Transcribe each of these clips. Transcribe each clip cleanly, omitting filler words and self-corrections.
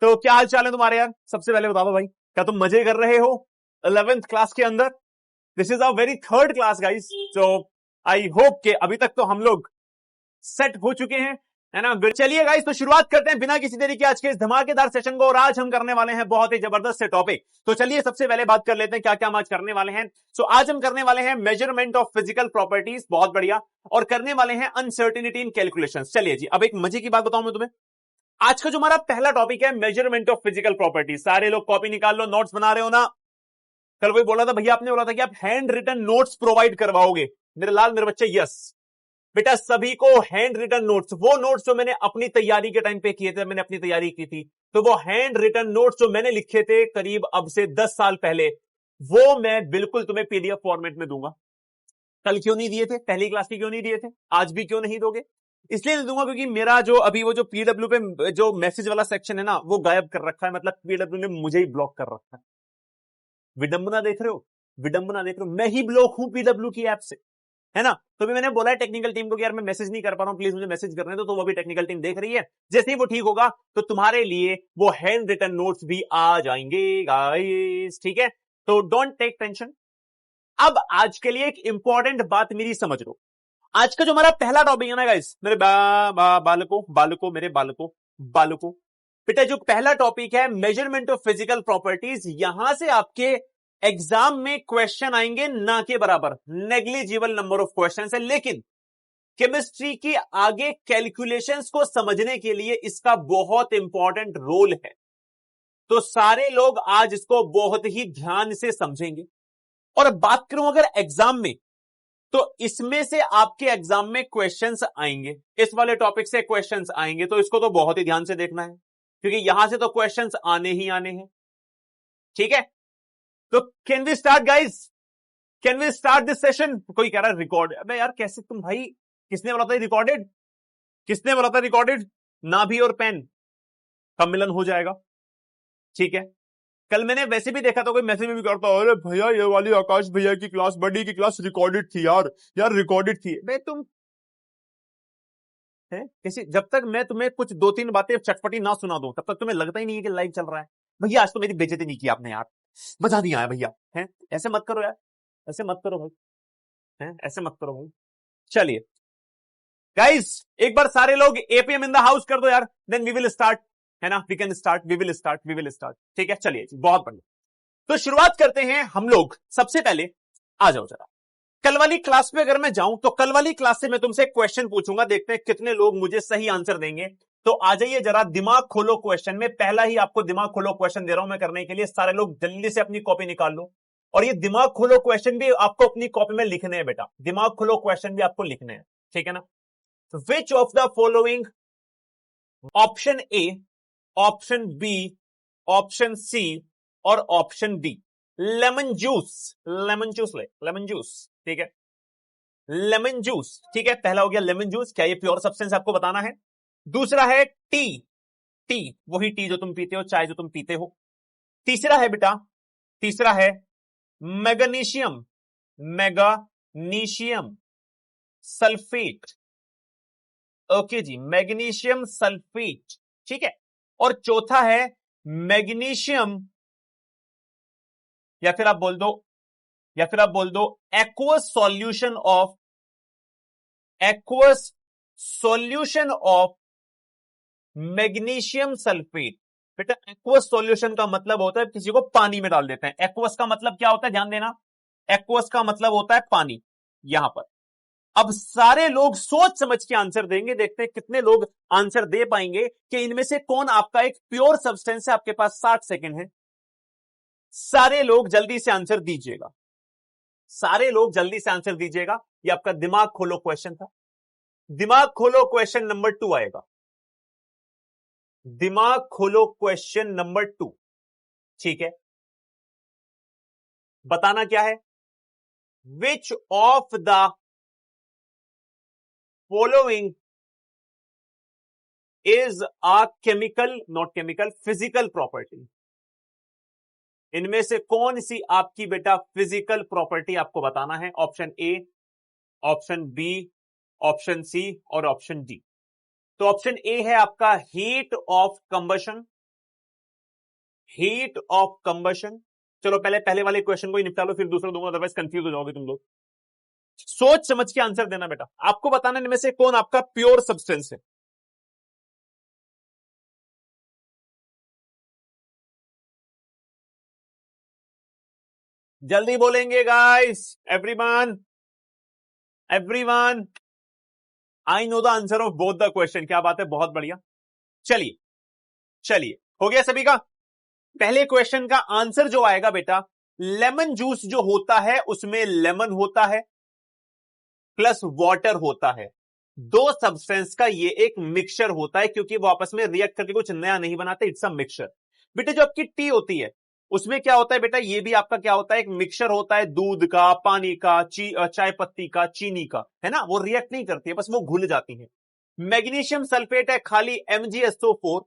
तो क्या हाल चाल है तुम्हारे यार? सबसे पहले बताओ भाई, क्या तुम मजे कर रहे हो 11th क्लास के अंदर? This is a very third class guys, so I hope के अभी तक तो हम लोग सेट हो चुके हैं, है ना? चलिए गाइस, तो शुरुआत करते हैं बिना किसी देरी के आज के इस धमाकेदार सेशन को। और आज हम करने वाले हैं बहुत ही जबरदस्त से टॉपिक। तो चलिए सबसे पहले बात कर लेते हैं क्या क्या हम आज करने वाले हैं। सो आज हम करने वाले हैं मेजरमेंट ऑफ फिजिकल प्रॉपर्टीज, बहुत बढ़िया। और करने वाले हैं अनसर्टेनिटी इन कैलकुलेशंस। चलिए जी, अब एक मजे की बात बताऊं मैं तुम्हें। आज का जो हमारा पहला टॉपिक है मेजरमेंट ऑफ फिजिकल प्रॉपर्टीज। सारे लोग कॉपी निकाल लो, नोट्स बना रहे हो ना? कल वही बोला था भैया, आपने बोला था कि आप हैंड रिटन नोट्स प्रोवाइड करवाओगे। मेरे लाल मेरे बच्चे, यस बेटा, सभी को हैंड रिटन नोट्स, वो नोट्स जो मैंने अपनी तैयारी के टाइम पे किए थे, मैंने अपनी तैयारी की थी, तो वो हैंड रिटन नोट्स जो मैंने लिखे थे करीब अब से 10 साल पहले, वो मैं बिल्कुल तुम्हें पीडीएफ फॉर्मेट में दूंगा। कल क्यों नहीं दिए थे? पहली क्लास की क्यों नहीं दिए थे? आज भी क्यों नहीं दोगे? इसलिए नहीं दूंगा क्योंकि मेरा जो अभी वो जो पीडब्ल्यू पे जो मैसेज वाला सेक्शन है ना, वो गायब कर रखा है। मतलब पीडब्ल्यू ने मुझे ही ब्लॉक कर रखा है। विडंबना देख रहे हो? विडंबना देख रहे हो? मैं ही ब्लॉक हूं पीडब्ल्यू की ऐप से, है ना? तो भी मैंने बोला है टेक्निकल टीम को कि यार मैं मैसेज नहीं कर पा रहा हूं, प्लीज मुझे मैसेज करने दो। तो वो भी टेक्निकल टीम देख रही है। जैसे ही वो ठीक होगा तो तुम्हारे लिए वो हैंड रिटन नोट्स भी आ जाएंगे गाइस, ठीक है? तो डोंट टेक टेंशन। अब आज के लिए एक इंपॉर्टेंट बात मेरी समझ लो। आज का जो हमारा पहला टॉपिक है ना गाइस, मेरे बालकों, बेटा, जो पहला टॉपिक है मेजरमेंट ऑफ फिजिकल प्रॉपर्टीज, यहां से आपके एग्जाम में क्वेश्चन आएंगे ना के बराबर, नेग्लिजिबल नंबर ऑफ क्वेश्चंस है। लेकिन केमिस्ट्री की आगे कैलकुलेशंस को समझने के लिए इसका बहुत इंपॉर्टेंट रोल है। तो सारे लोग आज इसको बहुत ही ध्यान से समझेंगे। और बात करूं अगर एग्जाम में, तो इसमें से आपके एग्जाम में क्वेश्चंस आएंगे, इस वाले टॉपिक से क्वेश्चंस आएंगे। तो इसको तो बहुत ही ध्यान से देखना है क्योंकि यहां से तो क्वेश्चंस आने ही आने हैं, ठीक है? तो can we start guys? Can we start this session? कोई कह रहा है रिकॉर्ड। अबे यार कैसे तुम भाई, किसने बोला था रिकॉर्डेड? किसने बोला था रिकॉर्डेड? नाभि और पेन का मिलन हो जाएगा, ठीक है? कल मैंने वैसे भी देखा था, कोई मैसेज में भी करता, अरे भैया ये वाली आकाश भैया की क्लास, बड़ी की क्लास रिकॉर्डेड थी यार, यार रिकॉर्डेड थी। भाई तुम है किसी, जब तक मैं तुम्हें कुछ दो तीन बातें चटपटी ना सुना दूं तब तक तुम्हें लगता ही नहीं है कि लाइव चल रहा है। भैया आज तो मेरी बेइज्जती नहीं की आपने यार, मजा नहीं आया भैया, है? ऐसे मत करो यार, ऐसे मत करो भाई, है? ऐसे मत करो भाई। चलिए गाइस, एक बार सारे लोग एपीएम इन द हाउस कर दो यार, देन वी विल स्टार्ट, है ना? We can start, we will start, we will start, ठीक है? चलिए बहुत बढ़िया। तो शुरुआत करते हैं हम लोग। सबसे पहले आ जाओ जरा, कल वाली क्लास में अगर मैं जाऊं तो कल वाली क्लास से मैं तुमसे एक क्वेश्चन पूछूंगा, देखते हैं कितने लोग मुझे सही आंसर देंगे। तो आ जाइए जरा, दिमाग खोलो क्वेश्चन में। पहला ही आपको दिमाग खोलो क्वेश्चन दे रहा हूं मैं करने के लिए। सारे लोग जल्दी से अपनी कॉपी निकाल लो। और ये दिमाग खोलो क्वेश्चन भी आपको अपनी कॉपी में लिखने हैं बेटा, दिमाग खोलो क्वेश्चन भी आपको लिखने हैं, ठीक है ना? Which of the following, option A, option B, option C और option D, lemon juice, lemon juice ले, लेमन जूस, ठीक है? लेमन जूस, ठीक है? पहला हो गया लेमन जूस, क्या ये प्योर सब्सटेंस आपको बताना है? दूसरा है टी, टी वही टी जो तुम पीते हो, चाय जो तुम पीते हो। तीसरा है बेटा, तीसरा है मैग्नीशियम, मैग्नीशियम सल्फेट, ओके जी, मैग्नीशियम सल्फेट, ठीक है? और चौथा है मैग्नीशियम, या फिर आप बोल दो, या फिर आप बोल दो aqueous solution of, aqueous solution of magnesium sulphate. बेटा एक्वस सॉल्यूशन का मतलब होता है किसी को पानी में डाल देते हैं। एक्वस का मतलब क्या होता है, ध्यान देना, एक्वस का मतलब होता है पानी। यहां पर अब सारे लोग सोच समझ के आंसर देंगे, देखते हैं कितने लोग आंसर दे पाएंगे कि इनमें से कौन आपका एक प्योर सब्सटेंस है। आपके पास 60 सेकंड है, सारे लोग जल्दी से आंसर दीजिएगा, सारे लोग जल्दी से आंसर दीजिएगा। ये आपका दिमाग खोलो क्वेश्चन था। दिमाग खोलो क्वेश्चन नंबर 2 आएगा, दिमाग खोलो क्वेश्चन नंबर 2, ठीक है? बताना क्या है? विच of the following is a chemical, not chemical, physical property. इनमें से कौन सी आपकी बेटा फिजिकल प्रॉपर्टी आपको बताना है? Option A, option B, option C और ऑप्शन डी। तो ऑप्शन ए है आपका heat of combustion, heat of combustion. चलो पहले वाले क्वेश्चन को ही निपटा लो, फिर दूसरा दूंगा, अदरवाइज कंफ्यूज हो जाओगे तुम लोग। सोच समझ के आंसर देना बेटा। आपको बताना इनमें से कौन आपका प्योर सब्सटेंस है। जल्दी बोलेंगे guys, everyone everyone. I know the answer of both the question. क्या बात है, बहुत बढ़िया। चलिए चलिए, हो गया सभी का। पहले क्वेश्चन का आंसर जो आएगा बेटा, लेमन जूस जो होता है उसमें लेमन होता है प्लस वाटर होता है। दो सब्सटेंस का ये एक मिक्सचर होता है, क्योंकि वो आपस में रिएक्ट करके कुछ नया नहीं बनाते, इट्स अ मिक्सचर। बेटा जो आपकी टी होती है उसमें क्या होता है बेटा, ये भी आपका क्या होता है, एक मिक्सचर होता है, दूध का, पानी का, चाय पत्ती का, चीनी का, है ना। वो रिएक्ट नहीं करती है, बस वो घुल जाती है। मैग्नीशियम सल्फेट है खाली MgSO4।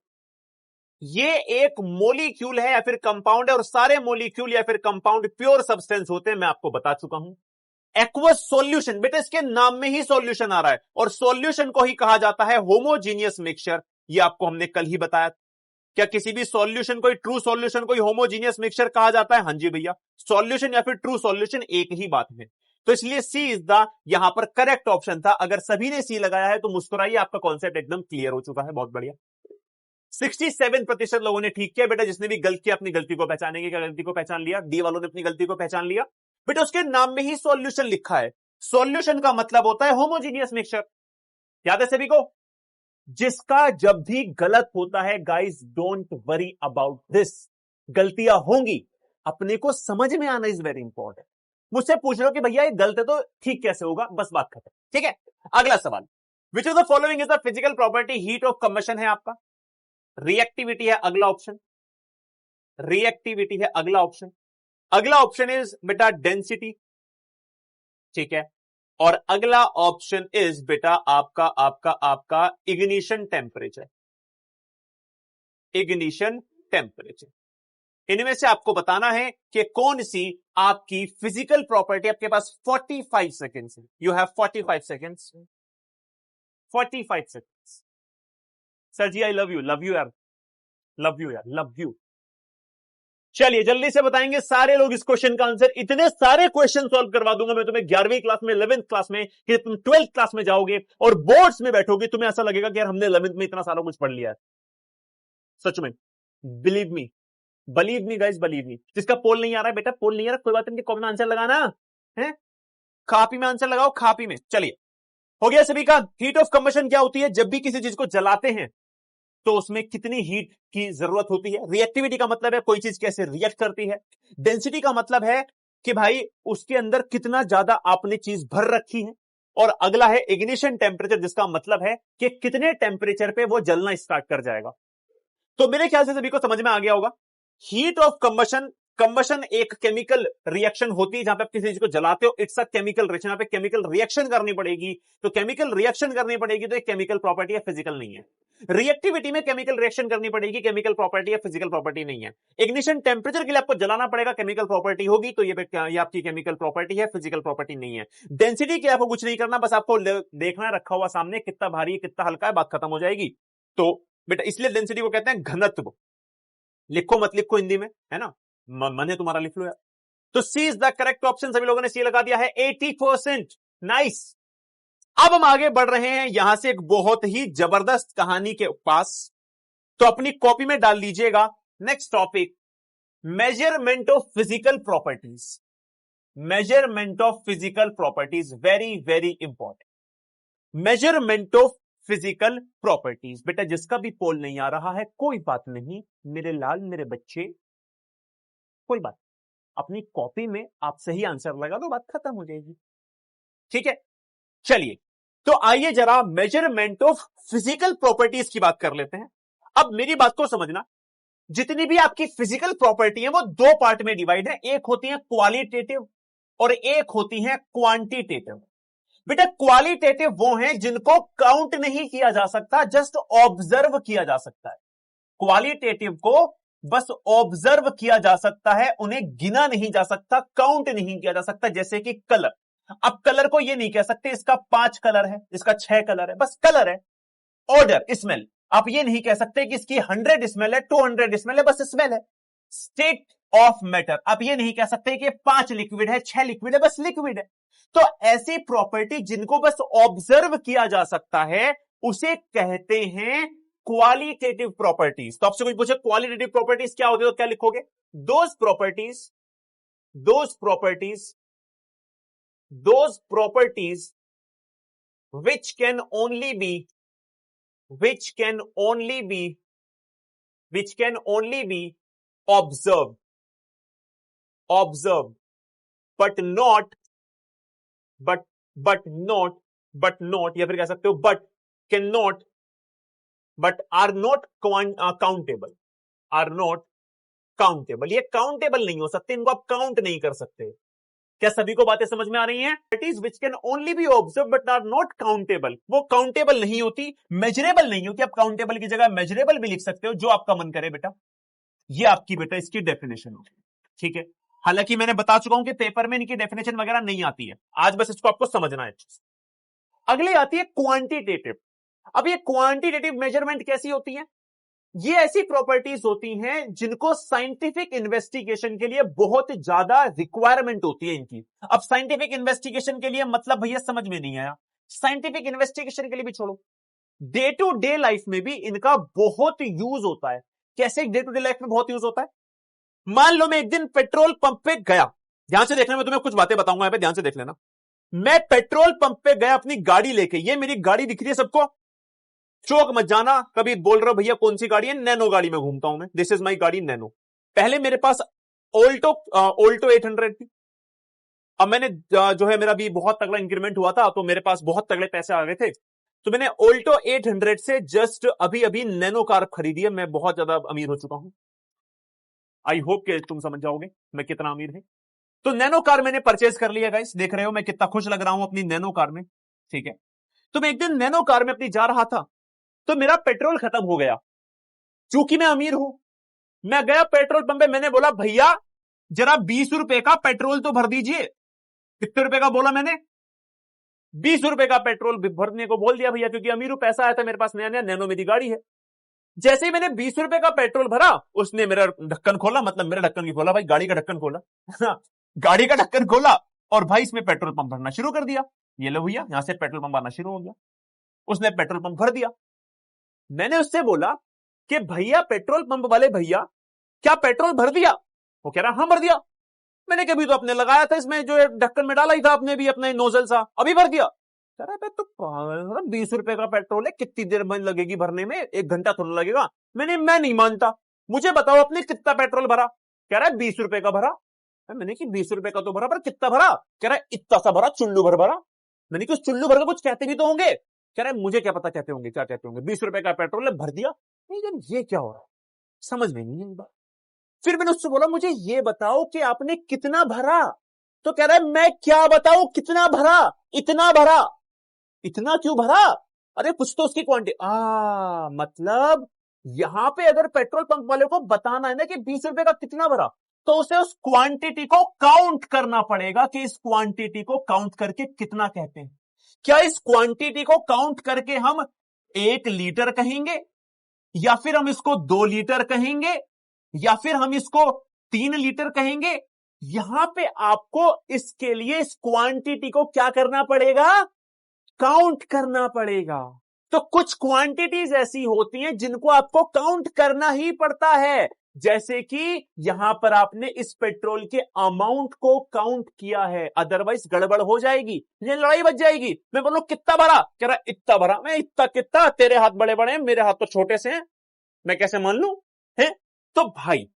ये एक मोलिक्यूल है या फिर कंपाउंड है, और सारे मोलिक्यूल या फिर कंपाउंड प्योर सब्सटेंस होते हैं, मैं आपको बता चुका हूं। एक्वस सॉल्यूशन, बेटा इसके नाम में ही सॉल्यूशन आ रहा है, और सॉल्यूशन को ही कहा जाता है होमोजीनियस मिक्सचर। ये आपको हमने कल ही बताया। क्या किसी भी सॉल्यूशन को, ट्रू सॉल्यूशन को होमोजीनियस मिक्सचर कहा जाता है? हां जी भैया, सॉल्यूशन या फिर ट्रू सॉल्यूशन एक ही बात है। तो इसलिए सी इज द यहां पर करेक्ट ऑप्शन था। अगर सभी ने सी लगाया है तो मुस्कुराइए, आपका कॉन्सेप्ट एकदम क्लियर हो चुका है। बहुत बढ़िया, 67% लोगों ने ठीक किया। बेटा जिसने भी गलत किया अपनी गलती को पहचानेंगे। क्या गलती को पहचान लिया? डी वालों ने अपनी गलती को पहचान लिया। बेटा उसके नाम में ही सॉल्यूशन लिखा है, सॉल्यूशन का मतलब होता है होमोजीनियस मिक्सचर। याद है सभी को? जिसका जब भी गलत होता है guys, don't worry about this. गलतियां होंगी, अपने को समझ में आना इज वेरी इंपॉर्टेंट। मुझसे पूछ लो कि भैया ये गलत है तो ठीक कैसे होगा, बस बात खत्म। ठीक है, अगला सवाल, विच of the following is the physical property heat of combustion है आपका। रिएक्टिविटी है अगला ऑप्शन, रिएक्टिविटी है अगला ऑप्शन। अगला ऑप्शन इज बेटा डेंसिटी, ठीक है। और अगला ऑप्शन इज बेटा आपका आपका आपका इग्निशन टेम्परेचर, इग्निशन टेम्परेचर। इनमें से आपको बताना है कि कौन सी आपकी फिजिकल प्रॉपर्टी। आपके पास 45 सेकेंड्स है, you have 45 seconds, 45 seconds. Sir ji I love you, love you यार, लव यू यार, लव यू। चलिए जल्दी से बताएंगे सारे लोग इस क्वेश्चन का आंसर। इतने सारे क्वेश्चन सॉल्व करवा दूंगा मैं तुम्हें 11वीं क्लास में, 11th क्लास में, कि तुम 12th क्लास में जाओगे और बोर्ड्स में बैठोगे, तुम्हें ऐसा लगेगा कि यार हमने 11th में इतना सारा कुछ पढ़ लिया है। सच में, believe me guys, believe me. जिसका पोल नहीं आ रहा है बेटा, पोल नहीं आ रहा, कोई बात नहीं, कॉमन आंसर लगाना है, कापी में आंसर लगाओ, कापी में। चलिए हो गया सभी का। हीट ऑफ कंबशन क्या होती है? जब भी किसी चीज को जलाते हैं तो उसमें कितनी हीट की जरूरत होती है। रिएक्टिविटी का मतलब है कोई चीज कैसे रिएक्ट करती है। डेंसिटी का मतलब है कि भाई उसके अंदर कितना ज्यादा आपने चीज भर रखी है। और अगला है इग्निशन टेम्परेचर, जिसका मतलब है कि कितने टेम्परेचर पे वो जलना स्टार्ट कर जाएगा। तो मेरे ख्याल से सभी को समझ में आ गया होगा। हीट ऑफ कंबशन, कंबशन एक केमिकल रिएक्शन होती है जहां पे आप किसी चीज को जलाते हो, इट्स अ केमिकल रिएक्शन। यहां पे केमिकल रिएक्शन करनी पड़ेगी, तो केमिकल रिएक्शन करनी पड़ेगी तो एक केमिकल प्रॉपर्टी है, फिजिकल नहीं है। रिएक्टिविटी में केमिकल रिएक्शन करनी पड़ेगी, केमिकल प्रॉपर्टी है, फिजिकल प्रॉपर्टी नहीं है। इग्निशन टेम्परेचर के लिए आपको जलाना पड़ेगा, केमिकल प्रॉपर्टी होगी, तो ये आपकी केमिकल प्रॉपर्टी है, फिजिकल प्रॉपर्टी नहीं है। डेंसिटी के आपको कुछ नहीं करना, बस आपको देखना है रखा हुआ सामने कितना भारी है कितना हल्का है, बात खत्म हो जाएगी। तो बेटा इसलिए डेंसिटी को कहते हैं घनत्व। लिखो मत लिखो हिंदी में, है ना, मन है तुम्हारा लिख लो यार। तो सी इज द करेक्ट ऑप्शन, सभी लोगों ने सी लगा दिया है, 80%। नाइस। अब हम आगे बढ़ रहे हैं यहां से एक बहुत ही जबरदस्त कहानी के पास, तो अपनी कॉपी में डाल लीजिएगा। Next topic, measurement of physical properties. Measurement of physical properties, very very important. Measurement of physical properties. बेटा जिसका भी पोल नहीं आ रहा है कोई बात नहीं, मेरे लाल मेरे बच्चे, कोई बात, अपनी कॉपी में आप सही आंसर लगा दो, बात खत्म हो जाएगी। ठीक है, चलिए तो आइए जरा मेजरमेंट ऑफ फिजिकल प्रॉपर्टीज की बात कर लेते हैं। अब मेरी बात को समझना, जितनी भी आपकी फिजिकल प्रॉपर्टी है वो दो पार्ट में डिवाइड है। एक होती है क्वालिटेटिव और एक होती है क्वांटिटेटिव। बेटा क्वालिटेटिव वो हैं जिनको काउंट नहीं किया जा सकता, जस्ट ऑब्जर्व किया जा सकता है। क्वालिटेटिव को बस ऑब्जर्व किया जा सकता है, उन्हें गिना नहीं जा सकता, काउंट नहीं किया जा सकता। जैसे कि कलर, अब कलर को यह नहीं कह सकते इसका 5 कलर है, इसका 6 कलर है, बस कलर है। ऑर्डर, स्मेल, आप ये नहीं कह सकते कि इसकी 100 स्मेल है, 200 स्मेल है, बस स्मेल है। State of matter. अब ये नहीं कह सकते कि 5 लिक्विड है, 6 लिक्विड है, बस लिक्विड है। तो ऐसी प्रॉपर्टी जिनको बस ऑब्जर्व किया जा सकता है उसे कहते हैं क्वालिटेटिव प्रॉपर्टीज। तो आपसे कोई पूछे क्वालिटेटिव प्रॉपर्टीज क्या होती है तो क्या लिखोगे? Those properties which can only be observed but not या फिर कह सकते हो but are not countable। ये काउंटेबल नहीं हो सकते, इनको आप काउंट नहीं कर सकते। क्या सभी को बातें समझ में आ रही हैं? Which can only be observe but are not countable, वो काउंटेबल नहीं होती, मेजरेबल नहीं होती। आप काउंटेबल की जगह मेजरेबल भी लिख सकते हो, जो आपका मन करे बेटा। ये आपकी बेटा इसकी डेफिनेशन होगी, ठीक है। हालांकि मैंने बता चुका हूं कि पेपर में इनकी डेफिनेशन वगैरह नहीं आती है, आज बस इसको आपको समझना है। अगली आती है क्वांटिटेटिव। अब ये क्वांटिटेटिव मेजरमेंट कैसी होती है? ये ऐसी प्रॉपर्टीज होती हैं जिनको साइंटिफिक इन्वेस्टिगेशन के लिए बहुत ज्यादा रिक्वायरमेंट होती है इनकी। अब साइंटिफिक इन्वेस्टिगेशन के लिए मतलब भैया समझ में नहीं आया। साइंटिफिक इन्वेस्टिगेशन के लिए भी छोड़ो, डे टू डे लाइफ में भी इनका बहुत यूज होता है। कैसे डे टू डे लाइफ में बहुत यूज होता है? मान लो मैं एक दिन पेट्रोल पंप पे गया, ध्यान से देखना, मैं तुम्हें कुछ बातें बताऊंगा यहां पे, ध्यान से देख लेना। मैं पेट्रोल पंप पे गया अपनी गाड़ी लेके, ये मेरी गाड़ी दिख रही है सबको, चौक मत जाना कभी बोल रहे हो भैया कौन सी गाड़ी है, नैनो गाड़ी में घूमता हूं मैं, दिस इज माई गाड़ी नैनो। पहले मेरे पास ओल्टो 800 थी। अब मैंने जो है मेरा भी बहुत तगड़ा इंक्रीमेंट हुआ था तो मेरे पास बहुत तगड़े पैसे आ गए थे, तो मैंने ओल्टो 800 से जस्ट अभी अभी नैनो कार खरीदी है। मैं बहुत ज्यादा अमीर हो चुका हूं। आई होप कि तुम समझ जाओगे मैं कितना अमीर है। तो नैनो कार मैंने परचेज कर लिया गाइस, देख रहे हो मैं कितना खुश लग रहा हूं अपनी नैनो कार में, ठीक है। तो मैं एक दिन नैनो कार में अपनी जा रहा था, तो मेरा पेट्रोल खत्म हो गया। चूंकि मैं अमीर हूं, मैं गया पेट्रोल पंप पे, मैंने बोला भैया जरा 20 रुपए का पेट्रोल तो भर दीजिए। कितने रुपए का बोला मैंने? 20 रुपए का पेट्रोल भरने को बोल दिया भैया, क्योंकि अमीर हूं, पैसा आया था मेरे पास, नया नया नैनो मेरी गाड़ी है। जैसे ही मैंने 20 रुपए का पेट्रोल भरा, उसने मेरा ढक्कन खोला, मतलब मेरा ढक्कन की खोला भाई, गाड़ी का ढक्कन खोला गाड़ी का ढक्कन खोला और भाई इसमें पेट्रोल पंप भरना शुरू कर दिया। ये लो भैया, यहां से पेट्रोल पंप आना शुरू हो गया। उसने पेट्रोल पंप भर दिया। मैंने उससे बोला कि भैया पेट्रोल पंप वाले भैया क्या पेट्रोल भर दिया? वो कह रहा हां भर दिया। मैंने कभी तो अपने लगाया था इसमें, जो ढक्कन में डाला ही था आपने भी अपने नोजल सा, अभी भर दिया। कह रहा है तो 20 रुपए का पेट्रोल है, कितनी देर में लगेगी भरने में, 1 घंटा थोड़ा लगेगा। मैं नहीं मानता, मुझे बताओ आपने कितना पेट्रोल भरा? कह रहा है 20 रुपए का भरा। मैंने कि 20 रुपए का तो भरा, पर कितना भरा? कह रहा है इतना सा भरा, चुल्लू भर भरा। मैंने कि उस चुल्लू भर का कुछ कहते भी तो होंगे। कह रहा है मुझे क्या पता कहते होंगे, क्या कहते होंगे, 20 रुपए का पेट्रोल है भर दिया। ये क्या हो रहा है, समझ में नहीं है। फिर मैंने उससे बोला मुझे ये बताओ कि आपने कितना भरा? तो कह रहा है मैं क्या बताऊं कितना भरा, इतना भरा। इतना क्यों भरा? अरे कुछ तो उसकी क्वांटिटी, मतलब यहां पे अगर पेट्रोल पंप वाले को बताना है ना कि 20 रुपए का कितना भरा, तो उसे उस क्वांटिटी को काउंट करना पड़ेगा कि इस क्वांटिटी को काउंट करके कितना कहते हैं। क्या इस क्वांटिटी को काउंट करके हम 1 लीटर कहेंगे, या फिर हम इसको 2 लीटर कहेंगे, या फिर हम इसको 3 लीटर कहेंगे? यहां पे आपको इसके लिए इस क्वांटिटी को क्या करना पड़ेगा? काउंट करना पड़ेगा। तो कुछ क्वांटिटीज ऐसी होती हैं जिनको आपको काउंट करना ही पड़ता है, जैसे कि यहां पर आपने इस पेट्रोल के अमाउंट को काउंट किया है, अदरवाइज गड़बड़ हो जाएगी, ये लड़ाई बच जाएगी। मैं बोलूं कितना भरा, कह रहा इतना भरा। मैं इतना कितना, तेरे हाथ बड़े बड़े हैं, मेरे हाथ तो छोटे से हैं, मैं कैसे मान लूं? है तो भाई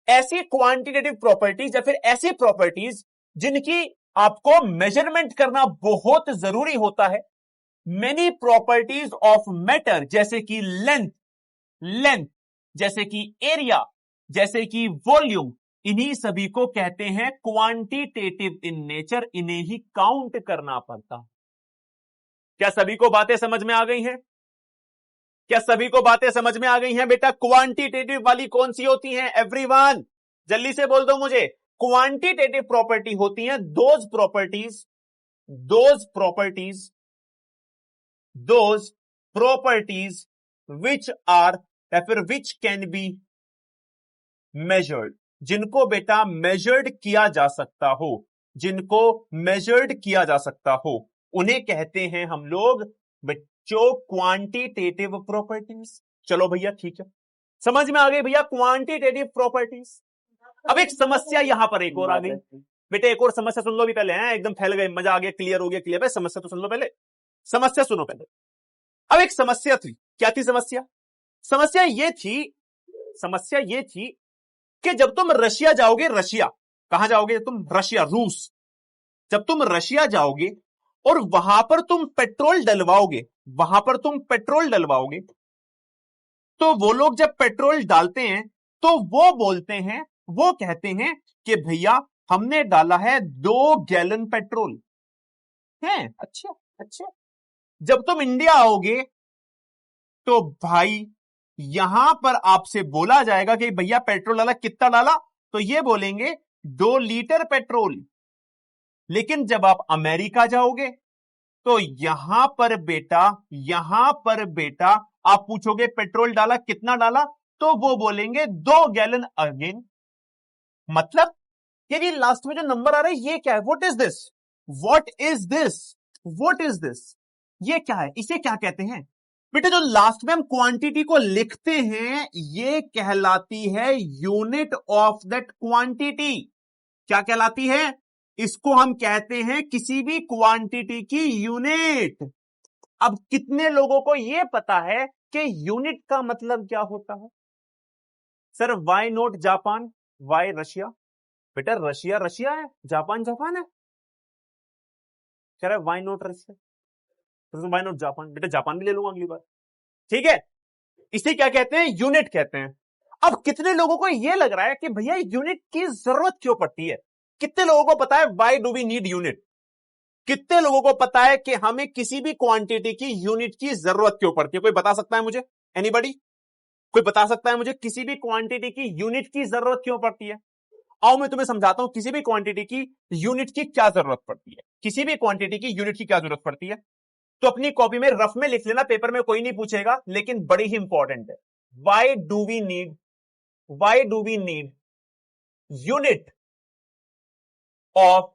ऐसी क्वांटिटेटिव प्रॉपर्टीज या फिर ऐसी प्रॉपर्टीज जिनकी आपको मेजरमेंट करना बहुत जरूरी होता है, मेनी प्रॉपर्टीज ऑफ मैटर, जैसे कि लेंथ, जैसे कि एरिया, जैसे कि वॉल्यूम, इन्हीं सभी को कहते हैं क्वांटिटेटिव इन नेचर, इन्हें ही काउंट करना पड़ता। क्या सभी को बातें समझ में आ गई हैं? क्या सभी को बातें समझ में आ गई हैं बेटा? क्वांटिटेटिव वाली कौन सी होती हैं एवरीवन? जल्दी से बोल दो मुझे। क्वांटिटेटिव प्रॉपर्टी होती हैं दोज प्रॉपर्टीज विच आर या फिर विच कैन बी मेजर्ड, जिनको बेटा मेजर्ड किया जा सकता हो, जिनको मेजर्ड किया जा सकता हो, उन्हें कहते हैं हम लोग बच्चों क्वांटिटेटिव प्रॉपर्टीज। चलो भैया ठीक है, समझ में आ गई भैया क्वांटिटेटिव प्रॉपर्टीज। अब एक समस्या यहां पर एक और आ गई बेटे, एक और समस्या सुन लो भी पहले, हैं एकदम फैल गए, मजा आ गया, क्लियर हो गया, क्लियर है, समस्या तो सुन लो पहले, समस्या सुनो पहले। अब एक समस्या थी, क्या थी समस्या? समस्या ये थी कि जब तुम रशिया जाओगे, रशिया कहां जाओगे तुम? रशिया, रूस। जब तुम रशिया जाओगे और वहां पर तुम पेट्रोल डलवाओगे, तो वो लोग जब पेट्रोल डालते हैं तो वो कहते हैं कि भैया हमने डाला है 2 गैलन पेट्रोल है। अच्छा, जब तुम इंडिया आओगे तो भाई यहां पर आपसे बोला जाएगा कि भैया पेट्रोल डाला, कितना डाला? तो ये बोलेंगे 2 लीटर पेट्रोल। लेकिन जब आप अमेरिका जाओगे तो यहां पर बेटा आप पूछोगे पेट्रोल डाला, कितना डाला? तो वो बोलेंगे 2 गैलन अगेन। मतलब ये लास्ट में जो नंबर आ रहा है ये क्या है? What is this? ये क्या है? इसे क्या कहते हैं बेटे? जो लास्ट में हम क्वांटिटी को लिखते हैं ये कहलाती है यूनिट ऑफ दैट क्वांटिटी। क्या कहलाती है? इसको हम कहते हैं किसी भी क्वांटिटी की यूनिट। अब कितने लोगों को यह पता है कि यूनिट का मतलब क्या होता है? Sir why not Japan, why Russia? बेटा रशिया है, जापान है। कह रहा है वाई नॉट रशिया, तो वाई नॉट जापान? बेटा जापान भी ले लूंगा अगली बार, ठीक है। इसे क्या कहते हैं? यूनिट कहते हैं। अब कितने लोगों को यह लग रहा है कि भैया यूनिट की जरूरत क्यों पड़ती है? कितने लोगों को पता है why do we need unit? कितने लोगों को पता है कि हमें किसी भी क्वांटिटी की यूनिट की जरूरत क्यों पड़ती है? कोई बता सकता है मुझे? एनीबॉडी? कोई बता सकता है मुझे किसी भी क्वांटिटी की यूनिट की जरूरत क्यों पड़ती है? आओ मैं तुम्हें समझाता हूं किसी भी क्वांटिटी की यूनिट की क्या जरूरत पड़ती है। किसी भी क्वांटिटी की यूनिट की क्या जरूरत पड़ती है तो अपनी कॉपी में रफ में लिख लेना, पेपर में कोई नहीं पूछेगा, लेकिन बड़ी ही इंपॉर्टेंट है। Why do we need unit of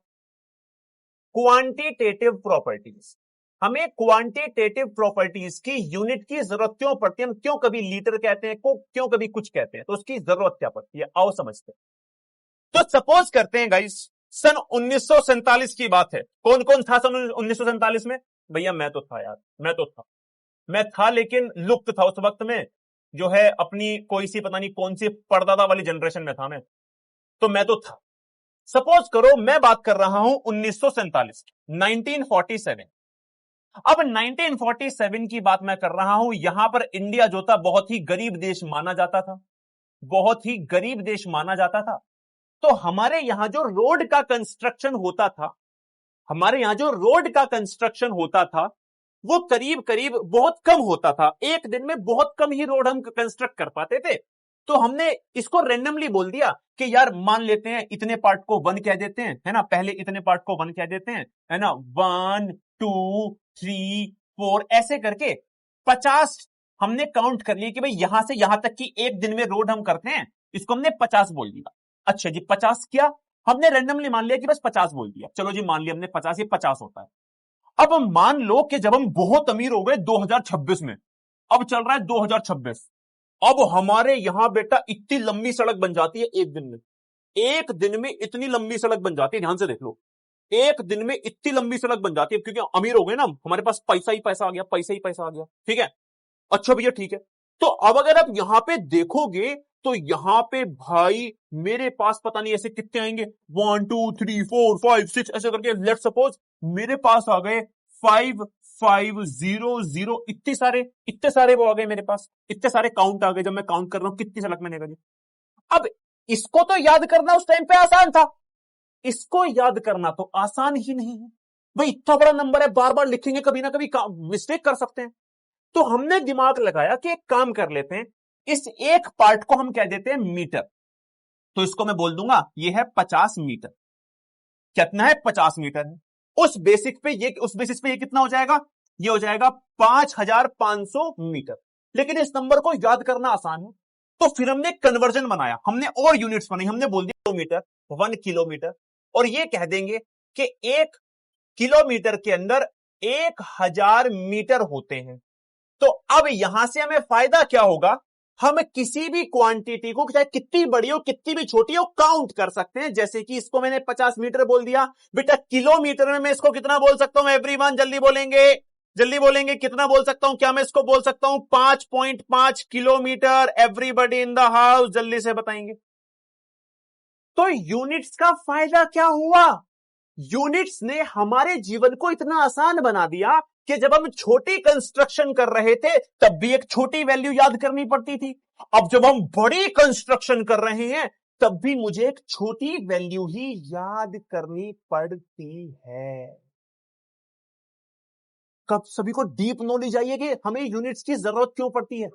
quantitative properties? हमें क्वांटिटेटिव प्रॉपर्टीज की यूनिट की जरूरत क्यों पड़ती है? हम क्यों कभी लीटर कहते हैं, क्यों कभी कुछ कहते हैं, तो उसकी जरूरत क्या पड़ती है? आओ समझते हैं। तो सपोज करते हैं गाइस सन 1947 की बात है। कौन कौन था सन 1947 में? भैया मैं तो था यार, मैं था लेकिन लुप्त था उस वक्त में, जो है अपनी कोई सी पता नहीं कौन सी परदादा वाली जनरेशन में था मैं, तो मैं तो था। सपोज करो मैं बात कर रहा हूं 1947, 1947। अब 1947 की बात मैं कर रहा हूं, यहां पर इंडिया जो था बहुत ही गरीब देश माना जाता था, बहुत ही गरीब देश माना जाता था। तो हमारे यहां जो रोड का कंस्ट्रक्शन होता था वो करीब करीब बहुत कम होता था। एक दिन में बहुत कम ही रोड हम कंस्ट्रक्ट कर पाते थे। तो हमने इसको रैंडमली बोल दिया कि यार मान लेते हैं इतने पार्ट को 1 कह देते हैं, है ना, पहले इतने पार्ट को 1 कह देते हैं, है ना, 1 2 3 4 ऐसे करके 50 हमने काउंट कर लिया कि भाई यहां से यहां तक की एक दिन में रोड हम करते हैं, इसको हमने 50 बोल दिया। अच्छा जी 50 क्या? हमने रैंडमली मान लिया कि बस 50 बोल दिया। चलो जी मान लिया हमने 50, ये 50 होता है। अब हम मान लो कि जब हम बहुत अमीर हो गए 2026 में, अब चल रहा है 2026, अब हमारे यहां बेटा इतनी लंबी सड़क बन जाती है एक दिन में इतनी लंबी सड़क बन जाती है, ध्यान से देख लो, एक दिन में इतनी लंबी सड़क बन जाती है, क्योंकि अमीर हो गए ना, हमारे पास पैसा ही पैसा आ गया, ठीक है। अच्छा भैया ठीक है, तो अब अगर आप यहां पे देखोगे तो यहां पे भाई मेरे पास पता नहीं ऐसे कितने आएंगे, 1 2 3 4 5 6 ऐसे करके, लेट्स सपोज मेरे पास आ गए 5 5 0 0, इतने सारे वो आ गए मेरे पास, इतने सारे काउंट आ गए। जब मैं काउंट कर रहा हूं कितनी सड़क मैंने करी। अब इसको तो याद करना उस टाइम पे आसान था, इसको याद करना तो आसान ही नहीं है भाई, इतना बड़ा नंबर है, बार बार लिखेंगे कभी ना कभी मिस्टेक कर सकते हैं। तो हमने दिमाग लगाया कि एक काम कर लेते हैं, इस एक पार्ट को हम कह देते हैं मीटर, तो इसको मैं बोल दूंगा ये है 50 मीटर। कितना है? 50 मीटर है। उस बेसिस पे ये कितना हो जाएगा? ये हो जाएगा 5500 मीटर। लेकिन इस नंबर को याद करना आसान है, तो फिर हमने कन्वर्जन बनाया, हमने और यूनिट्स बनाई, हमने बोल दिया किलोमीटर, 1 किलोमीटर, और ये कह देंगे कि 1 किलोमीटर के अंदर 1000 मीटर होते हैं। तो अब यहां से हमें फायदा क्या होगा, हम किसी भी क्वांटिटी को चाहे कितनी बड़ी हो कितनी भी छोटी हो काउंट कर सकते हैं। जैसे कि इसको मैंने 50 मीटर बोल दिया, बेटा किलोमीटर में मैं इसको कितना बोल सकता हूं, एवरीवन जल्दी बोलेंगे, जल्दी बोलेंगे, कितना बोल सकता हूं, क्या मैं इसको बोल सकता हूं 5.5 kilometre, everybody in the house जल्दी से बताएंगे। तो यूनिट्स का फायदा क्या हुआ, यूनिट्स ने हमारे जीवन को इतना आसान बना दिया कि जब हम छोटी कंस्ट्रक्शन कर रहे थे तब भी एक छोटी वैल्यू याद करनी पड़ती थी, अब जब हम बड़ी कंस्ट्रक्शन कर रहे हैं तब भी मुझे एक छोटी वैल्यू ही याद करनी पड़ती है। कब सभी को डीप नॉलेज आई है कि हमें यूनिट्स की जरूरत क्यों पड़ती है,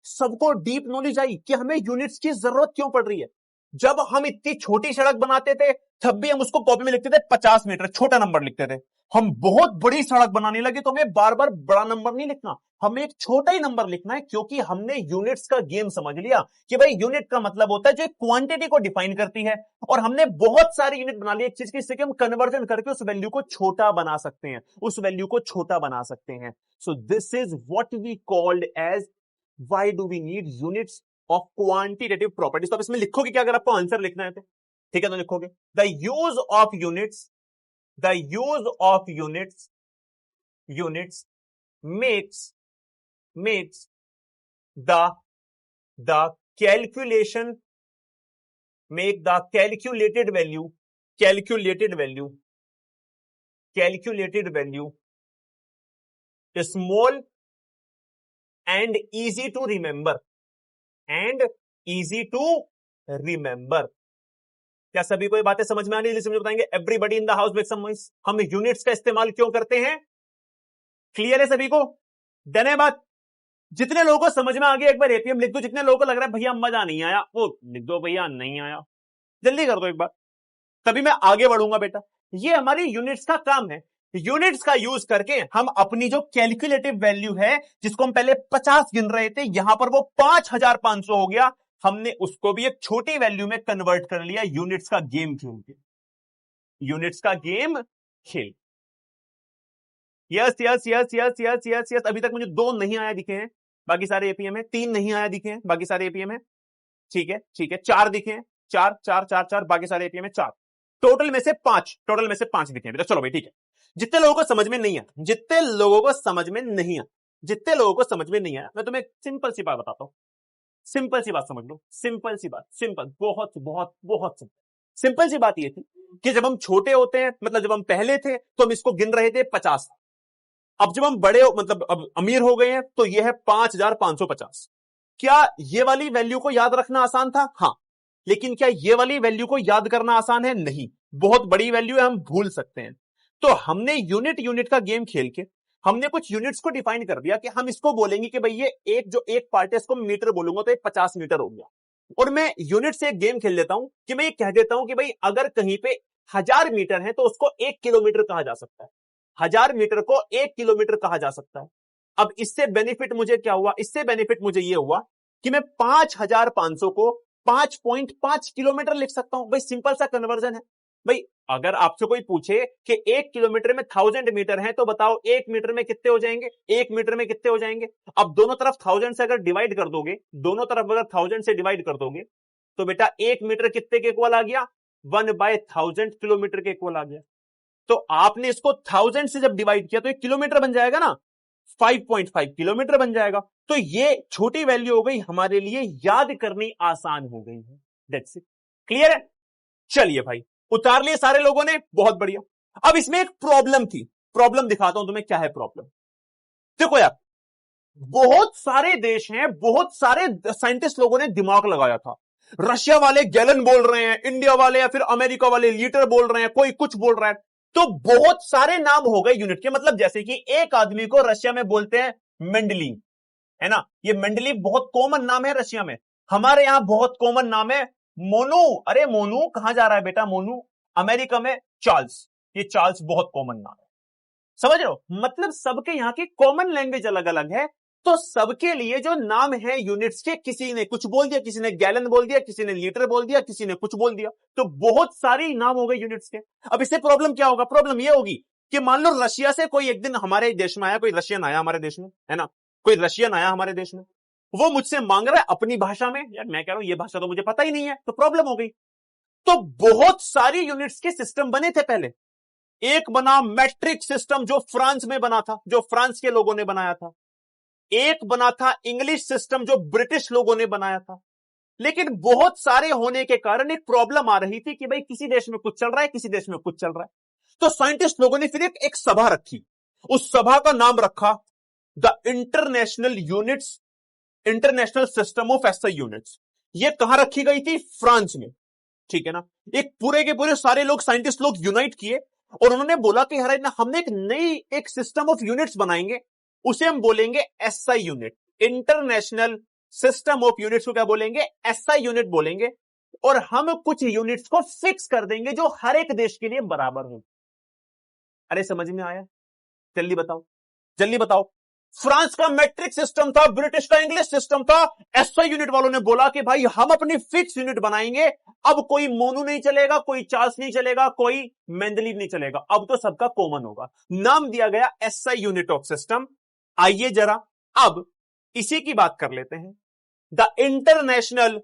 सबको डीप नॉलेज आई कि हमें यूनिट्स की जरूरत क्यों पड़ रही है। जब हम इतनी छोटी सड़क बनाते थे तब भी हम उसको कॉपी में लिखते थे 50 मीटर, छोटा नंबर लिखते थे। हम बहुत बड़ी सड़क बनाने लगे तो हमें बार बार बड़ा नंबर नहीं लिखना, हमें एक छोटा ही नंबर लिखना है, क्योंकि हमने यूनिट्स का गेम समझ लिया कि भाई यूनिट का मतलब होता है जो क्वांटिटी को डिफाइन करती है, और हमने बहुत सारी यूनिट बना ली एक चीज की, इससे कि हम कन्वर्जन करके उस वैल्यू को छोटा बना सकते हैं, उस वैल्यू को छोटा बना सकते हैं। So this is what we called as why do we need units of quantitative properties. तो आप इसमें लिखोगे क्या अगर आपको आंसर लिखना है तो, ठीक है, तो लिखोगे the use of units, the use of units, units makes the calculation, make the calculated value small and easy to remember, and easy to remember। क्या सभी को ये बातें समझ में आ रही है, मुझे बताएंगे। Everybody in the house make some noise. हम यूनिट्स का इस्तेमाल क्यों करते हैं, क्लियर है सभी को, डन है बात। जितने लोगों को समझ में आ गया एक बार एपीएम लिख दो, जितने लोगों को लग रहा है भैया मजा नहीं आया वो लिख दो, भैया नहीं आया जल्दी कर दो एक बार, तभी मैं आगे बढ़ूंगा बेटा। ये हमारी यूनिट्स का काम है। यूनिट्स का यूज करके हम अपनी जो कैलकुलेटिव वैल्यू है, जिसको हम पहले 50 गिन रहे थे, यहां पर वो 5500 हो गया, हमने उसको भी एक छोटी वैल्यू में कन्वर्ट कर लिया यूनिट्स का गेम खेल के, यूनिट्स का गेम खेल। Yes yes yes yes yes yes yes. अभी तक मुझे 2 नहीं आया दिखे हैं, बाकी सारे एपीएम है। 3 नहीं आया दिखे हैं, बाकी सारे एपीएम है। ठीक है ठीक है। 4 दिखे हैं, 4 4 4 4, बाकी सारे एपीएम है 4। टोटल में से 5, टोटल में से 5 दिखे हैं। चलो भाई ठीक है। जितने लोगों को समझ में नहीं आया, जितने लोगों को समझ में नहीं आया, जितने लोगों को समझ में नहीं आया, मैं तुम्हें सिंपल सी बात बताता हूं, सिंपल सी बात समझ लो, सिंपल सी बात, सिंपल, बहुत बहुत बहुत सिंपल। सिंपल सी बात ये थी कि जब हम छोटे होते हैं, मतलब जब हम पहले थे तो हम इसको गिन रहे थे 50, अब जब हम बड़े मतलब अब अमीर हो गए हैं तो यह है 5550। क्या ये वाली वैल्यू को याद रखना आसान था, हाँ, लेकिन क्या ये वाली वैल्यू को याद करना आसान है, नहीं, बहुत बड़ी वैल्यू है, हम भूल सकते हैं। तो हमने यूनिट का गेम खेल के हमने कुछ यूनिट्स को डिफाइन कर दिया कि हम इसको बोलेंगे कि भाई ये एक पार्ट है, इसको मीटर बोलूंगा तो 50 मीटर हो गया। और मैं यूनिट से एक गेम खेल लेता हूं कि मैं ये कह देता हूं कि भाई अगर कहीं पे 1000 मीटर है तो उसको 1 किलोमीटर कहा जा सकता है, 1000 मीटर को 1 किलोमीटर कहा जा सकता है। अब इससे बेनिफिट मुझे क्या हुआ, इससे बेनिफिट मुझे ये हुआ कि मैं 5500 को 5.5 किलोमीटर लिख सकता हूं। भाई सिंपल सा कन्वर्जन है। भाई अगर आपसे कोई पूछे कि 1 किलोमीटर में 1000 मीटर है तो बताओ 1 मीटर में कितने हो जाएंगे, 1 मीटर में कितने हो जाएंगे। अब दोनों तरफ 1000 से अगर डिवाइड कर दोगे, दोनों तरफ अगर 1000 से डिवाइड कर दोगे तो बेटा 1 मीटर कितने के इक्वल आ गया, 1/1000 किलोमीटर के इक्वल आ गया। तो आपने इसको 1000 से जब डिवाइड किया तो एक किलोमीटर बन जाएगा ना, 5.5 किलोमीटर बन जाएगा। तो ये छोटी वैल्यू हो गई, हमारे लिए याद करनी आसान हो गई है। दैट्स इट, क्लियर है। चलिए भाई उतार लिए सारे लोगों ने, बहुत बढ़िया। अब इसमें एक प्रॉब्लम थी, प्रॉब्लम दिखाता हूं तुम्हें क्या है प्रॉब्लम। देखो यार, बहुत सारे देश हैं, बहुत सारे साइंटिस्ट लोगों ने दिमाग लगाया था। रशिया वाले गैलन बोल रहे हैं, इंडिया वाले या फिर अमेरिका वाले लीटर बोल रहे हैं, कोई कुछ बोल रहा है, तो बहुत सारे नाम हो गए यूनिट के। मतलब जैसे कि एक आदमी को रशिया में बोलते हैं मेंडलीव, है ना, ये मेंडलीव बहुत कॉमन नाम है रशिया में। हमारे यहां बहुत कॉमन नाम है मोनू। अरे मोनू कहां जा रहा है बेटा, मोनू। अमेरिका में चार्ल्स, ये चार्ल्स बहुत कॉमन नाम है, समझ रहे हो। मतलब सबके यहां की कॉमन लैंग्वेज अलग अलग है, तो सबके लिए जो नाम है यूनिट्स के, किसी ने कुछ बोल दिया, किसी ने गैलन बोल दिया, किसी ने लीटर बोल दिया, किसी ने कुछ बोल दिया, तो बहुत सारे नाम हो गए यूनिट्स के। अब इससे प्रॉब्लम क्या होगा? प्रॉब्लम ये होगी कि मान लो रशिया से कोई एक दिन हमारे देश में आया, कोई रशियन आया हमारे देश में, है ना, कोई रशियन आया हमारे देश में, वो मुझसे मांग रहा है अपनी भाषा में, यार मैं कह रहा हूं ये भाषा तो मुझे पता ही नहीं है, तो प्रॉब्लम हो गई। तो बहुत सारी यूनिट्स के सिस्टम बने थे पहले। एक बना मैट्रिक सिस्टम जो फ्रांस में बना था, जो फ्रांस के लोगों ने बनाया था। एक बना था इंग्लिश सिस्टम जो ब्रिटिश लोगों ने बनाया था। लेकिन बहुत सारे होने के कारण एक प्रॉब्लम आ रही थी कि भाई किसी देश में कुछ चल रहा है, किसी देश में कुछ चल रहा है। तो साइंटिस्ट लोगों ने फिर एक सभा रखी। उस सभा का नाम रखा the international units, international system of SI units. ये कहां रखी गई थी? फ्रांस में, ठीक है ना। एक पूरे के पूरे सारे लोग, साइंटिस्ट लोग यूनाइट किए और उन्होंने बोला कि यार हमने एक नई एक सिस्टम ऑफ यूनिट्स बनाएंगे, उसे हम बोलेंगे SI unit. International system of units को क्या बोलेंगे? एसआई यूनिट बोलेंगे। और हम कुछ यूनिट्स को फिक्स कर देंगे जो हर एक देश के लिए बराबर हो। अरे समझ में आया? जल्दी बताओ, जल्दी बताओ। फ्रांस का मैट्रिक सिस्टम था, ब्रिटिश का इंग्लिश सिस्टम था। एसआई यूनिट वालों ने बोला कि भाई हम अपनी फिक्स यूनिट बनाएंगे, अब कोई मोनू नहीं चलेगा, कोई चार्ल्स नहीं चलेगा, कोई मेंडलीव नहीं चलेगा, अब तो सबका कॉमन होगा। नाम दिया गया एसआई यूनिट ऑफ सिस्टम। आइए जरा अब इसी की बात कर लेते हैं, the international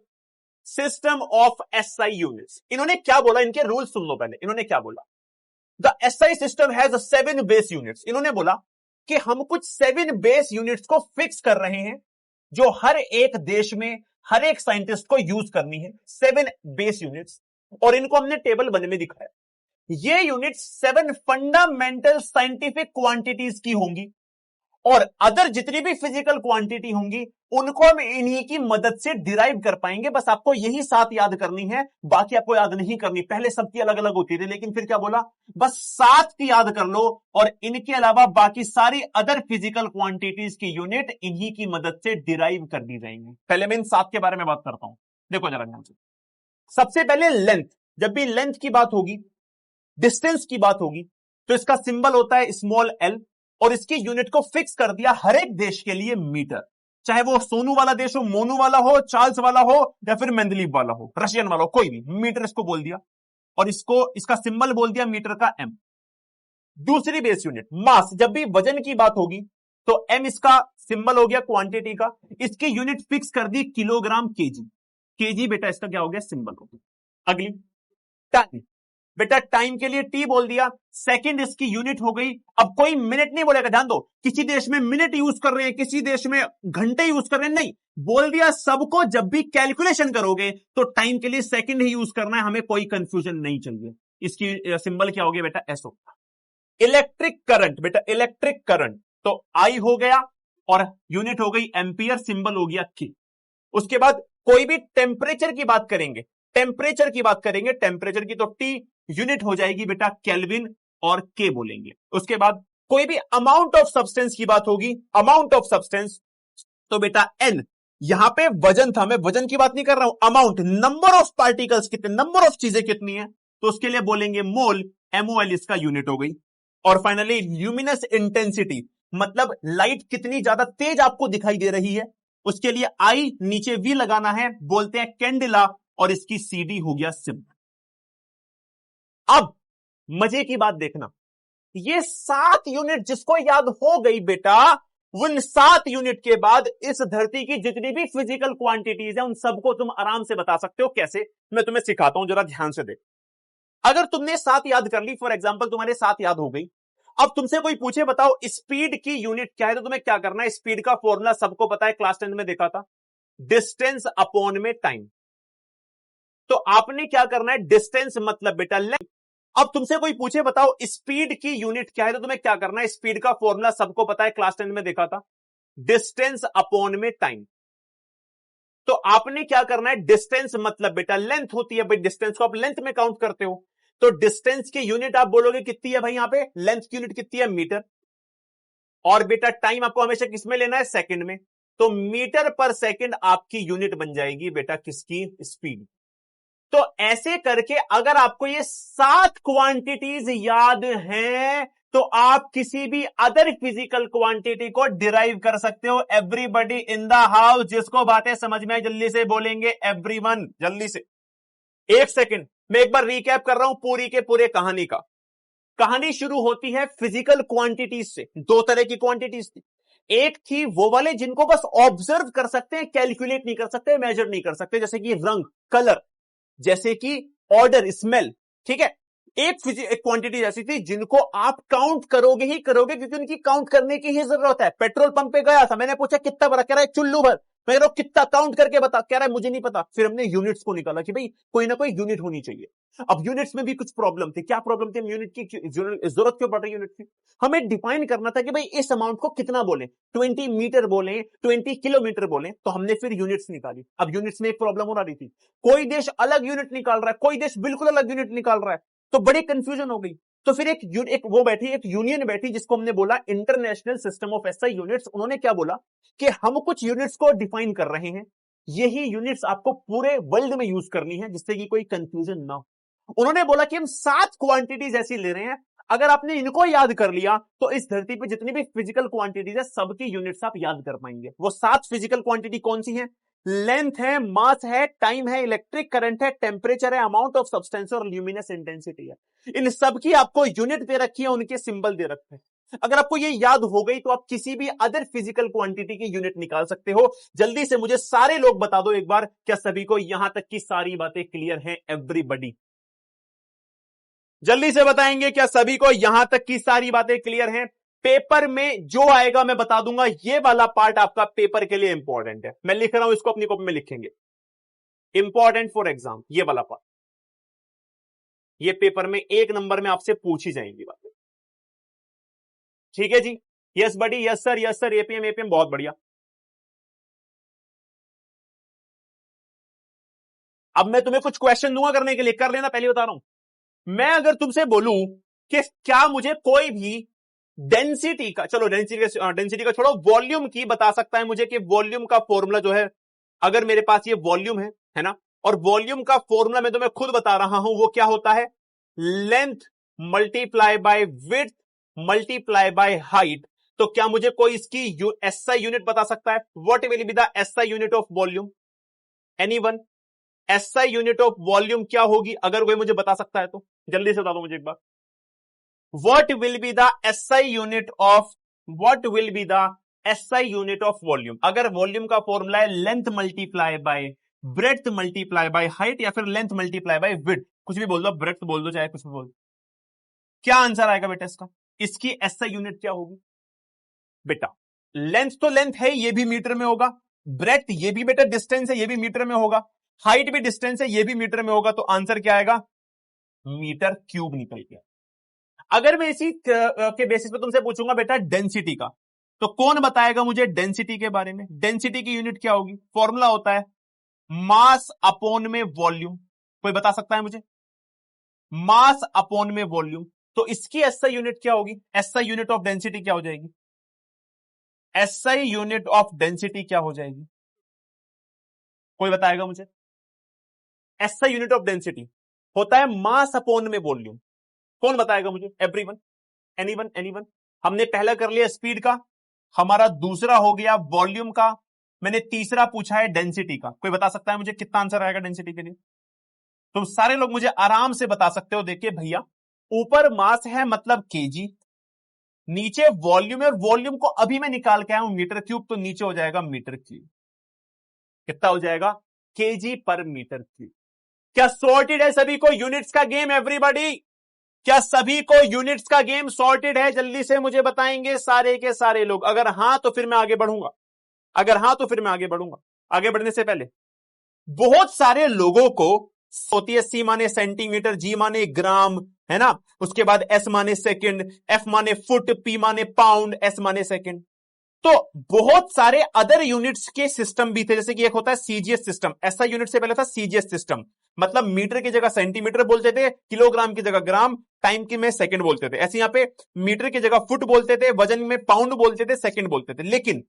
system of SI units. इन्होंने क्या बोला? इनके रूल सुन लो पहले। इन्होंने क्या बोला? The SI system has 7 base units. इन्होंने बोला कि हम कुछ 7 बेस यूनिट्स को फिक्स कर रहे हैं जो हर एक देश में हर एक साइंटिस्ट को यूज करनी है। 7 बेस यूनिट्स, और इनको हमने टेबल बने में दिखाया। ये यूनिट्स 7 फंडामेंटल साइंटिफिक क्वांटिटीज की होंगी, और अदर जितनी भी फिजिकल क्वांटिटी होंगी उनको हम इन्हीं की मदद से डिराइव कर पाएंगे। बस आपको यही 7 याद करनी है, बाकी आपको याद नहीं करनी। पहले सबकी अलग अलग होती थी, लेकिन फिर क्या बोला? बस 7 की याद कर लो, और इनके अलावा बाकी सारी अदर फिजिकल क्वांटिटीज की यूनिट इन्हीं की मदद से डिराइव कर दी जाएंगी। पहले मैं इन 7 के बारे में बात करता हूं, देखो जरा ध्यान से। सबसे पहले लेंथ। जब भी लेंथ की बात होगी, डिस्टेंस की बात होगी, तो इसका सिंबल होता है स्मॉल एल, और इसकी यूनिट को फिक्स कर दिया हर एक देश के लिए मीटर। चाहे वो सोनू वाला देश हो, मोनू वाला हो, चार्ल्स वाला हो, या फिर मेंडलीव वाला हो, रशियन वाला हो, कोई भी, मीटर इसको बोल दिया, और इसको इसका सिंबल बोल दिया मीटर का एम। दूसरी बेस यूनिट मास। जब भी वजन की बात होगी तो एम इसका सिंबल हो गया क्वांटिटी का, इसकी यूनिट फिक्स कर दी किलोग्राम केजी। केजी बेटा इसका क्या हो गया? सिंबल हो गया। अगली टाइम। बेटा टाइम के लिए टी बोल दिया, सेकंड इसकी यूनिट हो गई। अब कोई मिनट नहीं बोलेगा, ध्यान दो, किसी देश में मिनट यूज कर रहे हैं, किसी देश में घंटे यूज कर रहे हैं, नहीं बोल दिया सबको। जब भी कैलकुलेशन करोगे तो टाइम के लिए सेकंड ही यूज करना है, हमें कोई कंफ्यूजन नहीं चाहिए। इसकी सिंबल क्या हो गया बेटा? एस होगा। इलेक्ट्रिक करंट, बेटा इलेक्ट्रिक करंट तो आई हो गया, और यूनिट हो गई एम्पियर, सिंबल हो गया के। उसके बाद कोई भी टेम्परेचर की बात करेंगे, टेम्परेचर की बात करेंगे, टेम्परेचर की तो टी यूनिट हो जाएगी बेटा केल्विन, और के बोलेंगे। उसके बाद कोई भी अमाउंट ऑफ सब्सटेंस की बात होगी, अमाउंट ऑफ सब्सटेंस, तो बेटा एन। यहां पे वजन था, मैं वजन की बात नहीं कर रहा हूं, अमाउंट, नंबर ऑफ पार्टिकल्स कितने, नंबर ऑफ चीजें कितनी है, तो उसके लिए बोलेंगे मोल, एमओएल इसका यूनिट हो गई। और फाइनली ल्यूमिनस इंटेंसिटी, मतलब लाइट कितनी ज्यादा तेज आपको दिखाई दे रही है, उसके लिए आई नीचे वी लगाना है, बोलते हैं कैंडिला, और इसकी सीडी हो गया सिंबल। अब मजे की बात देखना, ये 7 यूनिट जिसको याद हो गई बेटा, उन 7 यूनिट के बाद इस धरती की जितनी भी फिजिकल क्वांटिटीज है उन सबको तुम आराम से बता सकते हो। कैसे? मैं तुम्हें सिखाता हूं, जरा ध्यान से देख। अगर तुमने 7 याद कर ली, फॉर एग्जाम्पल तुम्हारे 7 याद हो गई, अब तुमसे कोई पूछे बताओ स्पीड की यूनिट क्या है, तो तुम्हें क्या करना है? स्पीड का फॉर्मूला सबको पता है, क्लास 10 में देखा था, डिस्टेंस अपॉन में टाइम। तो आपने क्या करना है? डिस्टेंस मतलब बेटा लेंथ। अब तुमसे कोई पूछे बताओ स्पीड की यूनिट क्या है, तो तुम्हें क्या करना है? स्पीड का फॉर्मूला सबको पता है, क्लास 10 में देखा था, डिस्टेंस अपॉन में टाइम। तो आपने क्या करना है? डिस्टेंस मतलब बेटा लेंथ होती है, भाई डिस्टेंस को आप लेंथ में काउंट करते हो, तो डिस्टेंस की यूनिट आप बोलोगे कितनी है भाई? यहां पे लेंथ की यूनिट कितनी है? मीटर। और बेटा टाइम आपको हमेशा किसमें लेना है? सेकंड में। तो मीटर पर सेकंड आपकी यूनिट बन जाएगी बेटा किसकी? स्पीड। तो ऐसे करके अगर आपको ये 7 क्वांटिटीज याद हैं तो आप किसी भी अदर फिजिकल क्वांटिटी को डिराइव कर सकते हो। एवरीबडी इन द हाउस, जिसको बातें समझ में आए जल्दी से बोलेंगे एवरीवन, जल्दी से। एक सेकंड, मैं एक बार रिकैप कर रहा हूं पूरी के पूरे कहानी का। कहानी शुरू होती है फिजिकल क्वांटिटीज से। दो तरह की क्वांटिटीज थी। एक थी वो वाले जिनको बस ऑब्जर्व कर सकते हैं, कैलकुलेट नहीं कर सकते, मेजर नहीं कर सकते, जैसे कि रंग, कलर, जैसे कि ऑर्डर, स्मेल, ठीक है। एक क्वांटिटी ऐसी थी जिनको आप काउंट करोगे ही करोगे, क्योंकि उनकी काउंट करने की ही जरूरत है। पेट्रोल पंप पे गया था, मैंने पूछा कितना भरा, कह रहा है चुल्लू भर। मैं कह रहा हूं कितना, काउंट करके बता, कह रहा है मुझे नहीं पता। फिर हमने यूनिट्स को निकाला कि भाई कोई ना कोई यूनिट होनी चाहिए। अब यूनिट्स में भी कुछ प्रॉब्लम थी। क्या प्रॉब्लम थी? यूनिट की जरूरत क्यों पड़ रही यूनिट की? हमें डिफाइन करना था कि भाई इस अमाउंट को कितना बोले, 20 मीटर बोले, 20 किलोमीटर बोले। तो हमने फिर यूनिट्स निकाली। अब यूनिट्स में एक प्रॉब्लम हो रही थी, कोई देश अलग यूनिट निकाल रहा है, कोई देश बिल्कुल अलग यूनिट निकाल रहा है, तो बड़ी कंफ्यूजन हो गई। तो फिर एक यूनियन बैठी जिसको हमने बोला international system of SI units. उन्होंने क्या बोला कि हम कुछ यूनिट्स को डिफाइन कर रहे हैं, यही यूनिट्स आपको पूरे वर्ल्ड में यूज करनी है, जिससे कि कोई कंफ्यूजन ना हो। उन्होंने बोला कि हम 7 क्वांटिटीज ऐसी ले रहे हैं, अगर आपने इनको याद कर लिया तो इस धरती पे जितनी भी फिजिकल क्वांटिटीज है सबकी यूनिट्स आप याद कर पाएंगे। वो 7 फिजिकल क्वांटिटी कौन सी है? लेंथ है, मास है, टाइम है, इलेक्ट्रिक करंट है, टेम्परेचर है, अमाउंट ऑफ सब्सटेंस और ल्यूमिनस इंटेंसिटी है। इन सब की आपको यूनिट दे रखी है, उनके सिंबल दे रखे हैं। अगर आपको ये याद हो गई तो आप किसी भी अदर फिजिकल क्वांटिटी की यूनिट निकाल सकते हो। जल्दी से मुझे सारे लोग बता दो एक बार, क्या सभी को यहां तक की सारी बातें क्लियर हैं? एवरीबडी जल्दी से बताएंगे, क्या सभी को यहां तक की सारी बातें क्लियर हैं? पेपर में जो आएगा मैं बता दूंगा, ये वाला पार्ट आपका पेपर के लिए इंपॉर्टेंट है। मैं लिख रहा हूं, इसको अपनी कॉपी में लिखेंगे, इंपॉर्टेंट फॉर एग्जाम। ये वाला पार्ट ये पेपर में 1 नंबर में आपसे पूछी जाएंगी बातें, ठीक है जी? Yes buddy, yes sir, yes sir, APM APM, बहुत बढ़िया। अब मैं तुम्हें कुछ क्वेश्चन दूंगा करने के लिए, कर लेना, पहले बता रहा हूं। मैं अगर तुमसे बोलूं कि क्या मुझे कोई भी डेंसिटी का, चलो डेंसिटी का छोड़ो, वॉल्यूम की बता सकता है मुझे कि वॉल्यूम का फॉर्मूला जो है, अगर मेरे पास ये वॉल्यूम है ना, और वॉल्यूम का फॉर्मूला मैं तुम्हें खुद बता रहा हूं, वो क्या होता है? Length multiply by width multiply by height. तो क्या मुझे कोई इसकी एसआई यूनिट बता सकता है? What will be the SI unit of volume? Anyone? SI unit of volume क्या होगी? अगर कोई मुझे बता सकता है तो जल्दी से बता दो मुझे एक बार। What will be the SI unit of SI unit of volume? अगर वॉल्यूम का फॉर्मूला है length multiply by breadth multiply by height, या फिर लेंथ मल्टीप्लाई बाय विड्थ, कुछ भी बोल दो, ब्रेड्थ बोल दो, चाहे कुछ भी बोल दो, क्या आंसर आएगा बेटा इसका? इसकी SI यूनिट क्या होगी बेटा? लेंथ तो लेंथ है, ये भी मीटर में होगा, ब्रेड्थ ये भी बेटा डिस्टेंस है, ये भी मीटर में होगा, हाइट भी डिस्टेंस है, ये भी मीटर में होगा, तो आंसर क्या आएगा? मीटर क्यूब निकल गया। अगर मैं इसी के बेसिस पे तुमसे पूछूंगा बेटा डेंसिटी का, तो कौन बताएगा मुझे डेंसिटी के बारे में? डेंसिटी की यूनिट क्या होगी? फॉर्मूला होता है मास अपॉन में वॉल्यूम। कोई बता सकता है मुझे? मास अपॉन में वॉल्यूम। तो इसकी एसआई यूनिट क्या होगी? एसआई यूनिट ऑफ डेंसिटी क्या हो जाएगी? एसआई यूनिट ऑफ डेंसिटी क्या हो जाएगी? कोई बताएगा मुझे? एसआई यूनिट ऑफ डेंसिटी होता है मास अपॉन में वॉल्यूम। कौन बताएगा मुझे? एवरीवन? एनीवन? एनीवन? हमने पहला कर लिया स्पीड का, हमारा दूसरा हो गया वॉल्यूम का, मैंने तीसरा पूछा है डेंसिटी का। कोई बता सकता है मुझे कितना आंसर आएगा डेंसिटी के लिए? तुम सारे लोग मुझे आराम से बता सकते हो। देखिए भैया, ऊपर मास है मतलब केजी, नीचे वॉल्यूम है, और वॉल्यूम को अभी मैं निकाल के आया हूं मीटर क्यूब, तो नीचे हो जाएगा मीटर क्यूब। कितना हो जाएगा? केजी पर मीटर क्यूब। क्या सॉर्टेड है सभी को यूनिट्स का गेम? एवरीबॉडी, क्या सभी को यूनिट्स का गेम सॉर्टेड है? जल्दी से मुझे बताएंगे सारे के सारे लोग। अगर हां तो फिर मैं आगे बढ़ूंगा, अगर हां तो फिर मैं आगे बढ़ूंगा। आगे बढ़ने से पहले, बहुत सारे लोगों को होती है सी माने सेंटीमीटर, जी माने ग्राम, है ना, उसके बाद एस माने सेकंड, एफ माने फुट, पी माने पाउंड, एस माने सेकंड। तो बहुत सारे अदर यूनिट्स के सिस्टम भी थे, जैसे कि एक होता है सीजीएस सिस्टम। ऐसा यूनिट से पहले था सीजीएस सिस्टम, मतलब मीटर की जगह सेंटीमीटर बोलते थे, किलोग्राम की जगह ग्राम, टाइम की में सेकंड बोलते थे। ऐसे यहां पे मीटर की जगह फुट बोलते थे, वजन में पाउंड बोलते थे, सेकंड बोलते थे। लेकिन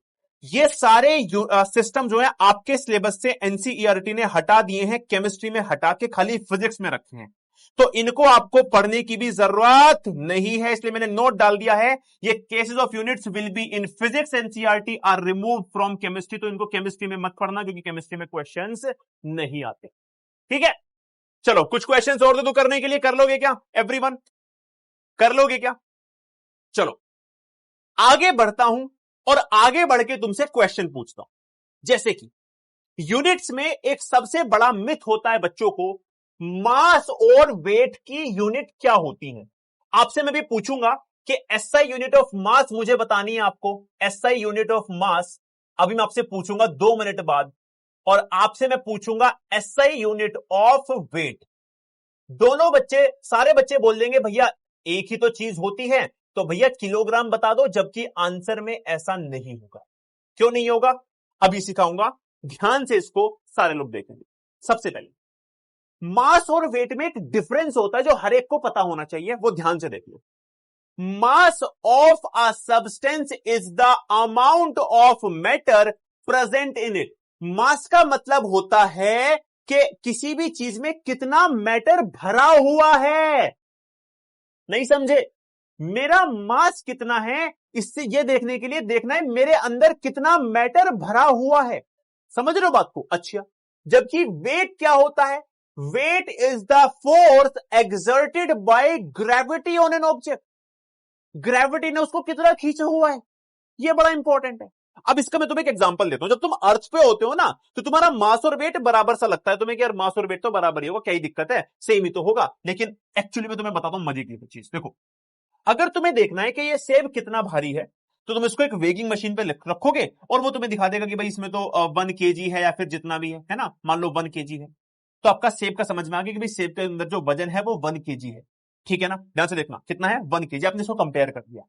ये सारे सिस्टम जो है आपके सिलेबस से एनसीईआरटी ने हटा दिए हैं, केमिस्ट्री में हटा के खाली फिजिक्स में रखे हैं। तो इनको आपको पढ़ने की भी जरूरत नहीं है, इसलिए मैंने नोट डाल दिया है ये cases of units will be in physics NCERT are remove from chemistry. तो इनको केमिस्ट्री में मत पढ़ना क्योंकि केमिस्ट्री में क्वेश्चंस नहीं आते। ठीक है, चलो कुछ क्वेश्चंस और दे दो करने के लिए, कर लोगे क्या एवरीवन? कर लोगे क्या? चलो आगे बढ़ता हूं और आगे बढ़ के तुमसे क्वेश्चन पूछता हूं। जैसे कि यूनिट्स में एक सबसे बड़ा मिथ होता है बच्चों को, मास और वेट की यूनिट क्या होती है। आपसे मैं भी पूछूंगा कि एसआई यूनिट ऑफ मास मुझे बतानी है आपको। एसआई यूनिट ऑफ मास अभी मैं आपसे पूछूंगा 2 मिनट बाद, और आपसे मैं पूछूंगा एसआई यूनिट ऑफ वेट। दोनों बच्चे, सारे बच्चे बोल देंगे भैया एक ही तो चीज होती है, तो भैया किलोग्राम बता दो, जबकि आंसर में ऐसा नहीं होगा। क्यों नहीं होगा? अभी सिखाऊंगा, ध्यान से इसको सारे लोग देखेंगे। सबसे पहले मास और वेट में एक डिफरेंस होता है जो हर एक को पता होना चाहिए, वो ध्यान से देख लो। Mass of a substance is the amount of matter present in it. Mass का मतलब होता है कि किसी भी चीज में कितना मैटर भरा हुआ है। नहीं समझे? मेरा मास कितना है, इससे यह देखने के लिए देखना है मेरे अंदर कितना मैटर भरा हुआ है। समझ रहे हो बात को? अच्छा, जबकि वेट क्या होता है? Weight is the force exerted by gravity on an object. Gravity ने उसको कितना खींचा हुआ है, यह बड़ा इंपॉर्टेंट है। अब इसका मैं तुम्हें एक एग्जांपल देता हूं। जब तुम अर्थ पे होते हो ना, तो तुम्हारा मास और वेट बराबर सा लगता है तुम्हें कि यार मास और वेट तो बराबर ही होगा, क्या ही दिक्कत है, सेम ही तो होगा। लेकिन एक्चुअली मैं तुम्हें बताता हूं मजे की चीज। देखो, अगर तुम्हें देखना है कि ये सेब कितना भारी है, तो तुम इसको एक वेगिंग मशीन पे रखोगे और वो तुम्हें दिखा देगा कि भाई इसमें तो 1 kg है या फिर जितना भी है ना, मान लो 1 kg है। तो आपका सेब का समझ में आ गया कि भाई सेब के अंदर जो वजन है वो 1 kg है। ठीक है ना? ध्यान से देखना कितना है, 1 kg। आपने इसको कंपेयर कर दिया।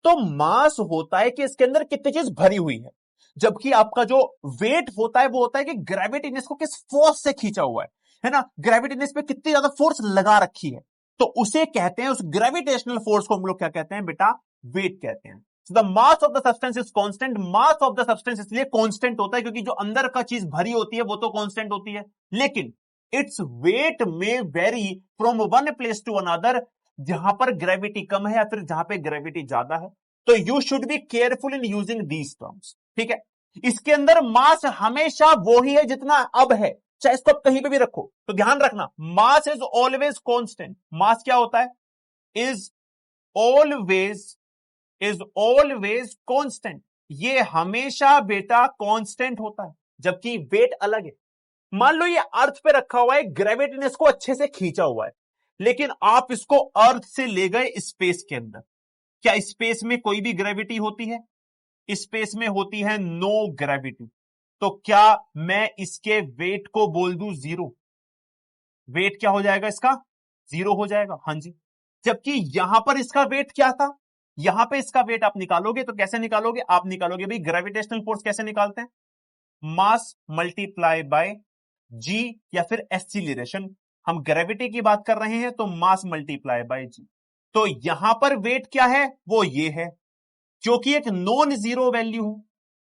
तो मास होता है कि इसके अंदर कितनी चीज भरी हुई है, जबकि आपका जो वेट होता है वो होता है कि ग्रेविटी ने इसको किस फोर्स से खींचा हुआ है ना, ग्रेविटी ने इस पर कितनी ज्यादा फोर्स लगा रखी है। तो उसे कहते हैं, उस ग्रेविटेशनल फोर्स को हम लोग क्या कहते हैं बेटा? वेट कहते हैं। The mass of the substance is constant. Mass of the substance इसलिए कांस्टेंट होता है क्योंकि जो अंदर का चीज भरी होती है वो तो कांस्टेंट होती है, लेकिन इट्स वेट में vary from one place to another, जहां पर ग्रेविटी कम है या फिर जहां पे ग्रेविटी ज्यादा है। तो you should be careful in using these terms. ठीक है, इसके अंदर मास हमेशा वो ही है जितना अब है, चाहे इसको कहीं पे भी रखो। तो ध्यान रखना, मास इज ऑलवेज कांस्टेंट। मास क्या होता है? Is always constant. ये हमेशा बेटा कांस्टेंट होता है, जबकि वेट अलग है। मान लो ये अर्थ पे रखा हुआ है, ग्रेविटी ने इसको अच्छे से खींचा हुआ है, लेकिन आप इसको अर्थ से ले गए स्पेस के अंदर। क्या स्पेस में कोई भी ग्रेविटी होती है? स्पेस में होती है नो ग्रेविटी। तो क्या मैं इसके वेट को बोल दूं 0? वेट क्या हो जाएगा इसका? 0 हो जाएगा। हां जी, जबकि यहां पर इसका वेट क्या था? यहां पे इसका वेट आप निकालोगे तो कैसे निकालोगे? आप निकालोगे भाई ग्रेविटेशनल फोर्स कैसे निकालते हैं? मास मल्टीप्लाई बाय जी या फिर एक्सीलरेशन। हम ग्रेविटी की बात कर रहे हैं तो मास मल्टीप्लाई बाय जी। तो यहां पर वेट क्या है? वो ये है, जो कि एक नॉन जीरो वैल्यू है,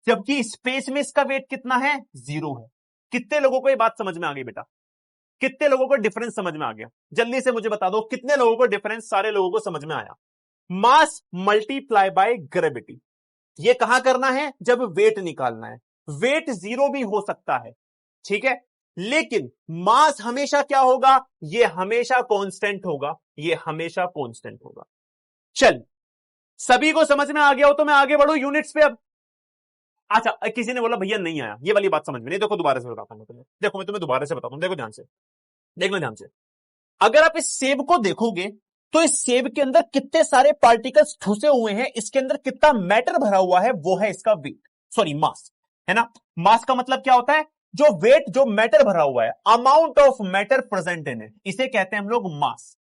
जबकि स्पेस में इसका वेट कितना है? 0 है। कितने लोगों को ये बात समझ में आ गई बेटा? कितने लोगों को डिफरेंस समझ में आ गया? जल्दी से मुझे बता दो, कितने लोगों को डिफरेंस, सारे लोगों को समझ में आया? मास मल्टीप्लाई बाय ग्रेविटी, ये कहां करना है? जब वेट निकालना है। वेट 0 भी हो सकता है, ठीक है, लेकिन मास हमेशा क्या होगा? ये हमेशा कांस्टेंट होगा, ये हमेशा कांस्टेंट होगा। चल, सभी को समझ में आ गया हो तो मैं आगे बढ़ू यूनिट्स पे अब। अच्छा, किसी ने बोला भैया नहीं आया, ये वाली बात समझ में नहीं। देखो दोबारा से बताता हूं तुम्हें, देखो मैं तुम्हें दोबारा से बताता हूं, देखो ध्यान से, देखना ध्यान से। अगर आप इस सेब को देखोगे तो इस सेब के अंदर कितने सारे पार्टिकल्स ठुसे हुए हैं, इसके अंदर कितना मैटर भरा हुआ है, वो है इसका वेट, सॉरी मास, है ना। मास का मतलब क्या होता है? जो वेट, जो मैटर भरा हुआ है, amount of matter present in it, इसे कहते हैं हम लोग मास।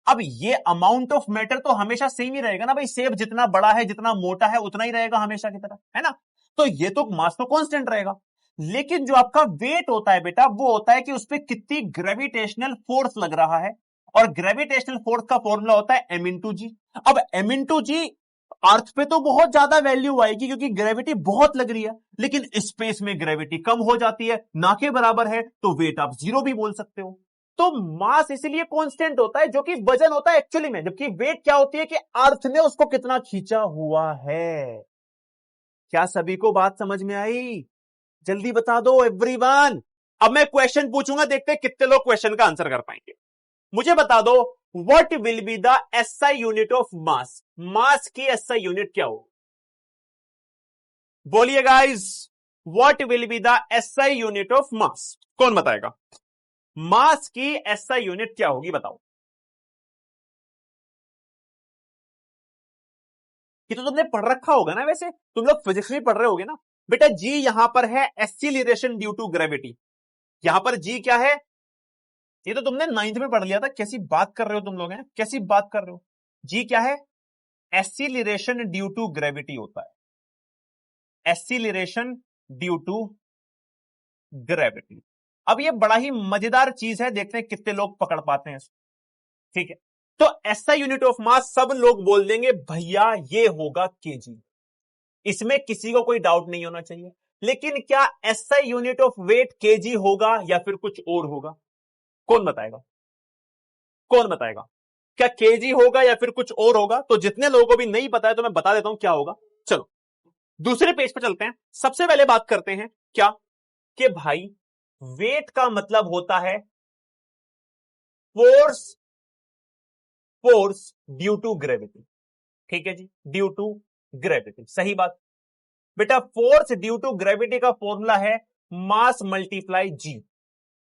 अब ये अमाउंट ऑफ मैटर तो हमेशा सेम ही रहेगा ना भाई, सेब जितना बड़ा है, जितना मोटा है, उतना ही रहेगा हमेशा की तरह, है ना। तो ये तो मास तो कांस्टेंट रहेगा, लेकिन जो आपका वेट होता है बेटा, वो होता है कि उस पर कितनी ग्रेविटेशनल फोर्स लग रहा है, और ग्रेविटेशनल फोर्स का फॉर्मूला होता है m इंटू जी। अब m इंटू जी, अर्थ पे तो बहुत ज्यादा वैल्यू आएगी क्योंकि ग्रेविटी बहुत लग रही है, लेकिन स्पेस में ग्रेविटी कम हो जाती है, ना के बराबर है, तो वेट आप 0 भी बोल सकते हो। तो मास इसलिए कांस्टेंट होता है, जो कि वजन होता है एक्चुअली में, जबकि वेट क्या होती है कि अर्थ ने उसको कितना खींचा हुआ है। क्या सभी को बात समझ में आई? जल्दी बता दो एवरीवन। अब मैं क्वेश्चन पूछूंगा, देखते हैं कितने लोग क्वेश्चन का आंसर कर पाएंगे। मुझे बता दो, what will be the SI unit of mass? Mass की एसआई यूनिट क्या हो? बोलिए guys, what will be the SI unit of mass? कौन बताएगा? मास की एसआई यूनिट क्या होगी, बताओ। ये तो तुमने पढ़ रखा होगा ना, वैसे तुम लोग फिजिक्स में पढ़ रहे होगे ना बेटा। जी यहां पर है एक्सीलरेशन ड्यू टू ग्रेविटी। यहां पर जी क्या है? ये तो तुमने 9th में पढ़ लिया था। कैसी बात कर रहे हो तुम लोग, हैं कैसी बात कर रहे हो? जी क्या है? एक्सीलरेशन ड्यू टू ग्रेविटी होता है, एक्सीलरेशन ड्यू टू ग्रेविटी। अब ये बड़ा ही मजेदार चीज है, देखते हैं कितने लोग पकड़ पाते हैं इसको। ठीक है, तो एसआई यूनिट ऑफ मास सब लोग बोल देंगे भैया ये होगा केजी, इसमें किसी को कोई डाउट नहीं होना चाहिए। लेकिन क्या SI unit of weight KG होगा या फिर कुछ और होगा? कौन बताएगा? कौन बताएगा? क्या केजी होगा या फिर कुछ और होगा? तो जितने लोगों को भी नहीं पता है तो मैं बता देता हूं क्या होगा। चलो दूसरे पेज पर चलते हैं। सबसे पहले बात करते हैं क्या कि भाई वेट का मतलब होता है force, force due to gravity. ठीक है जी, ड्यू टू ग्रेविटी, सही बात बेटा। फोर्स ड्यू टू ग्रेविटी का फॉर्मूला है मास मल्टीप्लाई जी,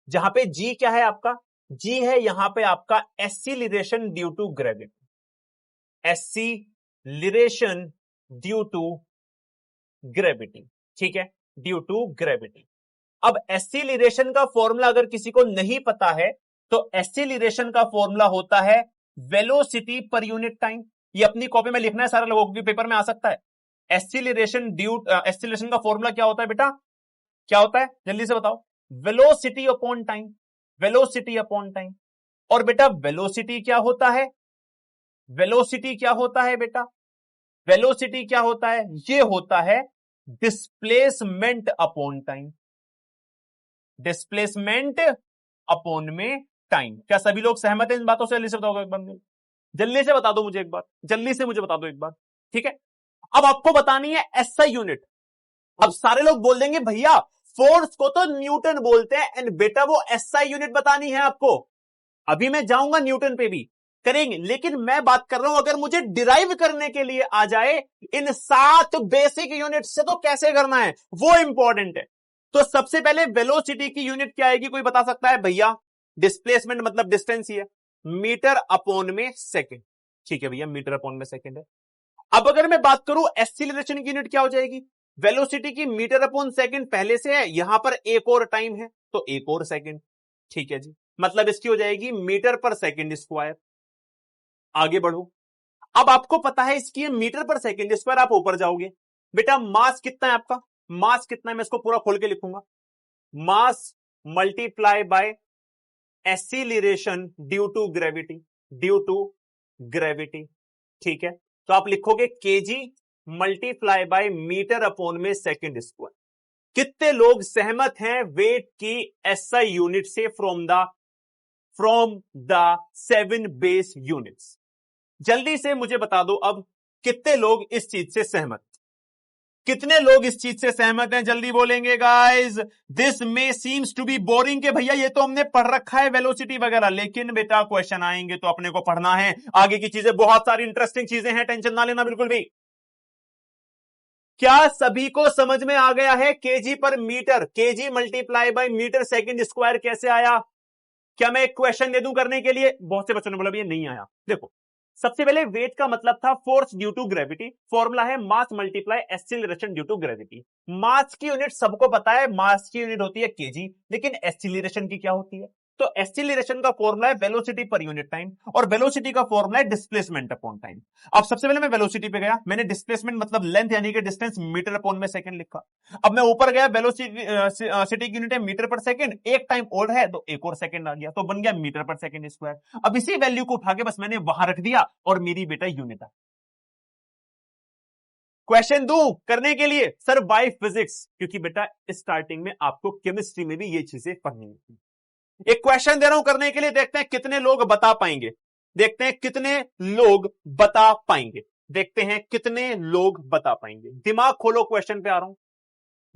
जहां पे जी क्या है आपका? जी है यहां पे आपका acceleration due to gravity, acceleration due to gravity. ठीक है, ड्यू टू ग्रेविटी। अब एक्सीलरेशन का फॉर्मूला अगर किसी को नहीं पता है तो एक्सीलरेशन का फॉर्मूला होता है वेलोसिटी पर यूनिट टाइम। ये अपनी कॉपी में लिखना है, सारे लोगों के पेपर में आ सकता है। एक्सीलरेशन का फॉर्मूला क्या होता है बेटा? क्या होता है जल्दी से बताओ? Velocity upon time, velocity upon time. और बेटा वेलोसिटी क्या होता है? वेलोसिटी क्या होता है बेटा? वेलोसिटी क्या होता है? ये होता है displacement upon time, displacement upon में टाइम। क्या सभी लोग सहमत हैं इन बातों से? जल्दी से बताओ एक बार, जल्दी से बता दो मुझे एक बार, जल्दी से मुझे बता दो एक बार। ठीक है, अब आपको बतानी है एसआई यूनिट। अब सारे लोग बोल देंगे भैया फोर्स को तो न्यूटन बोलते हैं, एंड बेटा वो एसआई यूनिट बतानी है आपको। अभी मैं जाऊंगा न्यूटन पे भी करेंगे, लेकिन मैं बात कर रहा हूं अगर मुझे डिराइव करने के लिए आ जाए इन 7 बेसिक यूनिट से तो कैसे करना है वो इंपॉर्टेंट है। तो सबसे पहले वेलोसिटी की यूनिट क्या आएगी, कोई बता सकता है भैया? डिस्प्लेसमेंट मतलब डिस्टेंस ही है, मीटर अपॉन में सेकेंड। ठीक है भैया, मीटर अपॉन में सेकेंड है। अब अगर मैं बात करूं एक्सीलरेशन की यूनिट क्या हो जाएगी? वेलोसिटी की मीटर अपॉन सेकंड पहले से है, यहां पर एक और टाइम है तो एक और सेकंड। ठीक है जी, मतलब इसकी हो जाएगी मीटर पर सेकंड स्क्वायर। आगे बढ़ो, अब आपको पता है इसकी मीटर पर सेकंड स्क्वायर, आप ऊपर जाओगे बेटा मास कितना है आपका? मास कितना है मैं इसको पूरा खोल के लिखूंगा, mass multiply by acceleration due to gravity, due to gravity. ठीक है, तो आप लिखोगे KG multiply by metre upon में सेकंड स्क्वायर। कितने लोग सहमत हैं वेट की एसआई यूनिट से फ्रॉम द 7 बेस यूनिट्स? जल्दी से मुझे बता दो अब कितने लोग इस चीज से सहमत, कितने लोग इस चीज से सहमत हैं? जल्दी बोलेंगे guys. This may seems to be boring के भैया ये तो हमने पढ़ रखा है वेलोसिटी वगैरह, लेकिन बेटा क्वेश्चन आएंगे तो अपने को पढ़ना है। आगे की चीजें बहुत सारी इंटरेस्टिंग चीजें हैं, टेंशन ना लेना बिल्कुल भी। क्या सभी को समझ में आ गया है केजी पर metre, KG multiply by metre second square कैसे आया? क्या मैं एक क्वेश्चन दे दूं करने के लिए? बहुत से बच्चों ने बोला ये नहीं आया। देखो, सबसे पहले वेट का मतलब था force due to gravity, formula है mass multiply acceleration due to gravity. Mass की यूनिट सबको पता है, मास की यूनिट होती है केजी, लेकिन एक्सीलरेशन की क्या होती है? तो एक्सीलरेशन का फॉर्मूला है वेलोसिटी पर यूनिट टाइम, और वेलोसिटी का फॉर्मूला है डिस्प्लेसमेंट अपॉन टाइम। अब सबसे पहले मैं वेलोसिटी पे गया, मैंने डिस्प्लेसमेंट मतलब लेंथ यानी कि डिस्टेंस मीटर अपॉन में सेकंड लिखा। अब मैं ऊपर गया, वेलोसिटी की यूनिट है मीटर पर सेकंड, एक टाइम और है तो एक और सेकंड आ गया, तो बन गया मीटर पर सेकंड स्क्वायर। अब इसी वैल्यू को उठा के बस मैंने वहां रख दिया और मेरी बेटा यूनिट है। क्वेश्चन दू करने के लिए सर बाय फिजिक्स, क्योंकि बेटा स्टार्टिंग में आपको केमिस्ट्री में भी ये चीजें पढ़नी होती। एक क्वेश्चन दे रहा हूं करने के लिए, देखते हैं कितने लोग बता पाएंगे, देखते हैं कितने लोग बता पाएंगे, देखते हैं कितने लोग बता पाएंगे। दिमाग खोलो, क्वेश्चन पे आ रहा हूं,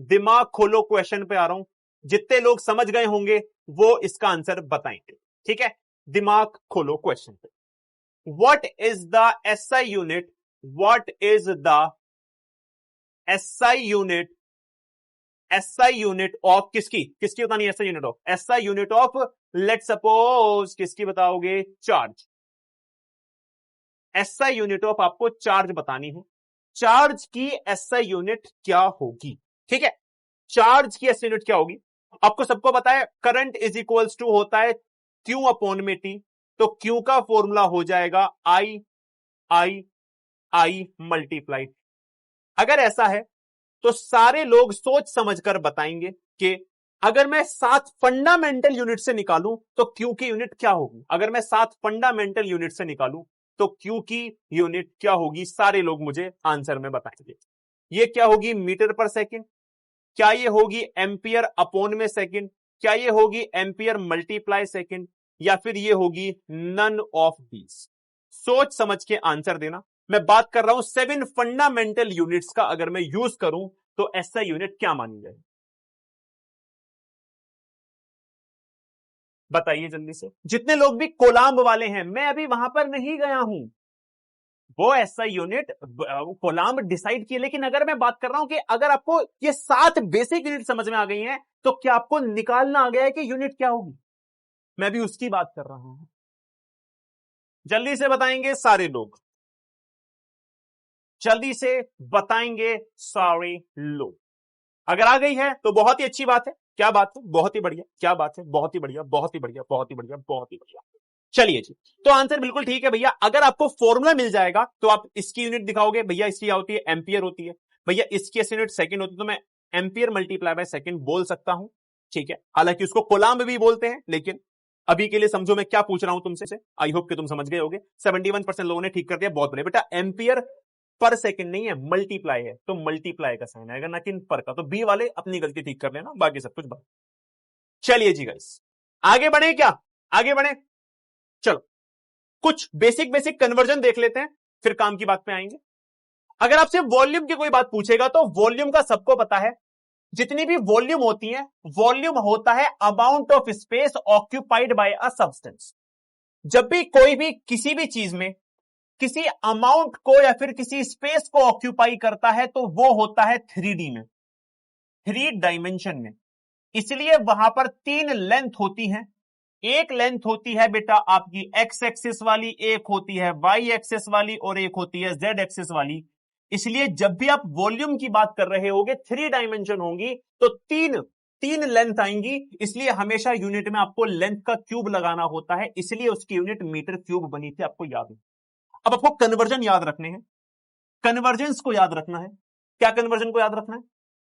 दिमाग खोलो, क्वेश्चन पे आ रहा हूं। जितने लोग समझ गए होंगे वो इसका आंसर बताएंगे, ठीक है। दिमाग खोलो क्वेश्चन पे। What is the SI unit, what is the SI unit, SI unit of किसकी, किसकी बतानी है SI unit of, SI unit of let suppose किसकी बताओगे, चार्ज। एसआई यूनिट ऑफ आपको चार्ज बतानी है, चार्ज की एसआई यूनिट क्या होगी, ठीक है। चार्ज की एसआई यूनिट क्या होगी, आपको सबको पता है करंट इज इक्वल्स टू होता है क्यू अपॉन में टी, तो क्यू का फॉर्मूला हो जाएगा आई आई आई मल्टीप्लाई। अगर ऐसा है तो सारे लोग सोच समझकर बताएंगे कि अगर मैं 7 फंडामेंटल यूनिट से निकालूं तो क्यू की यूनिट क्या होगी, अगर मैं 7 फंडामेंटल यूनिट से निकालूं तो क्यू की यूनिट क्या होगी, सारे लोग मुझे आंसर में बताएंगे। ये क्या होगी, मीटर पर सेकंड, क्या ये होगी एम्पियर अपॉन में सेकंड, क्या ये होगी एम्पियर मल्टीप्लाई सेकंड, या फिर ये होगी नन ऑफ दीज। सोच समझ के आंसर देना। मैं बात कर रहा हूं 7 फंडामेंटल यूनिट्स का, अगर मैं यूज करूं तो एसआई यूनिट क्या मानी जाए, बताइए जल्दी से। जितने लोग भी कोलाम्ब वाले हैं, मैं अभी वहां पर नहीं गया हूं, वो एसआई यूनिट कोलाम्ब डिसाइड किए, लेकिन अगर मैं बात कर रहा हूं कि अगर आपको ये 7 बेसिक यूनिट समझ में आ गई हैं तो क्या आपको निकालना आ गया है कि यूनिट क्या होगी, मैं भी उसकी बात कर रहा हूं। जल्दी से बताएंगे सारे लोग, जल्दी से बताएंगे सारे लोग। अगर आ गई है तो बहुत ही अच्छी बात है, क्या बात है, बहुत ही बढ़िया, क्या बात है, बहुत ही बढ़िया, बहुत ही बढ़िया, बहुत ही बढ़िया, बहुत ही बढ़िया। चलिए जी, तो आंसर बिल्कुल ठीक है भैया। अगर आपको फॉर्मूला मिल जाएगा तो आप इसकी यूनिट दिखाओगे, भैया इसकी क्या होती है, एम्पियर होती है, भैया इसकी यूनिट सेकंड होती है, तो मैं एम्पियर मल्टीप्लाई बाय सेकंड बोल सकता हूं, ठीक है। हालांकि उसको कोलाम्ब भी बोलते हैं, लेकिन अभी के लिए समझो मैं क्या पूछ रहा हूं तुमसे, आई होप कि तुम समझ गए होगे। 71% लोगों ने ठीक कर दिया, बहुत बढ़िया बेटा। एम्पियर पर सेकंड नहीं है, मल्टीप्लाई है, तो मल्टीप्लाई का साइन आएगा ना कि पर का, तो बी वाले अपनी गलती ठीक कर लेना, बाकी सब कुछ बात। चलिए जी गाइस, आगे बढ़े क्या, आगे बढ़े, चलो कुछ बेसिक बेसिक कन्वर्जन देख लेते हैं, फिर काम की बात पे आएंगे। अगर आपसे वॉल्यूम की कोई बात पूछेगा तो वॉल्यूम का सबको पता है, जितनी भी वॉल्यूम होती है, वॉल्यूम होता है amount of space occupied by a substance. जब भी कोई भी किसी भी चीज में किसी अमाउंट को या फिर किसी स्पेस को ऑक्यूपाई करता है तो वो होता है 3D में, 3 डायमेंशन में। इसलिए वहां पर 3 लेंथ होती हैं। एक लेंथ होती है बेटा आपकी एक्स एक्सिस वाली, एक होती है वाई एक्सिस वाली, और एक होती है जेड एक्सिस वाली। इसलिए जब भी आप वॉल्यूम की बात कर रहे होगे, 3 डायमेंशन होंगी, तो तीन लेंथ आएंगी, इसलिए हमेशा यूनिट में आपको लेंथ का क्यूब लगाना होता है, इसलिए उसकी यूनिट मीटर क्यूब बनी थी, आपको याद है। अब आपको कन्वर्जन याद रखने हैं, कन्वर्जेंस को याद रखना है। क्या कन्वर्जन को याद रखना है,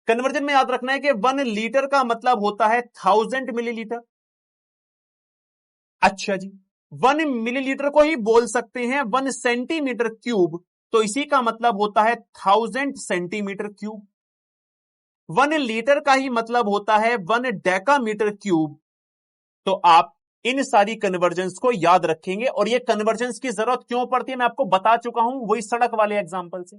कन्वर्जन में याद रखना है कि 1 लीटर का मतलब होता है 1000 मिलीलीटर। अच्छा जी, 1 मिलीलीटर को ही बोल सकते हैं 1 सेंटीमीटर क्यूब, तो इसी का मतलब होता है 1000 सेंटीमीटर क्यूब। 1 लीटर का ही मतलब होता है 1 डेकामीटर क्यूब। तो आप इन सारी कन्वर्जेंस को याद रखेंगे, और ये कन्वर्जेंस की जरूरत क्यों पड़ती है मैं आपको बता चुका हूं, वही सड़क वाले एग्जांपल से।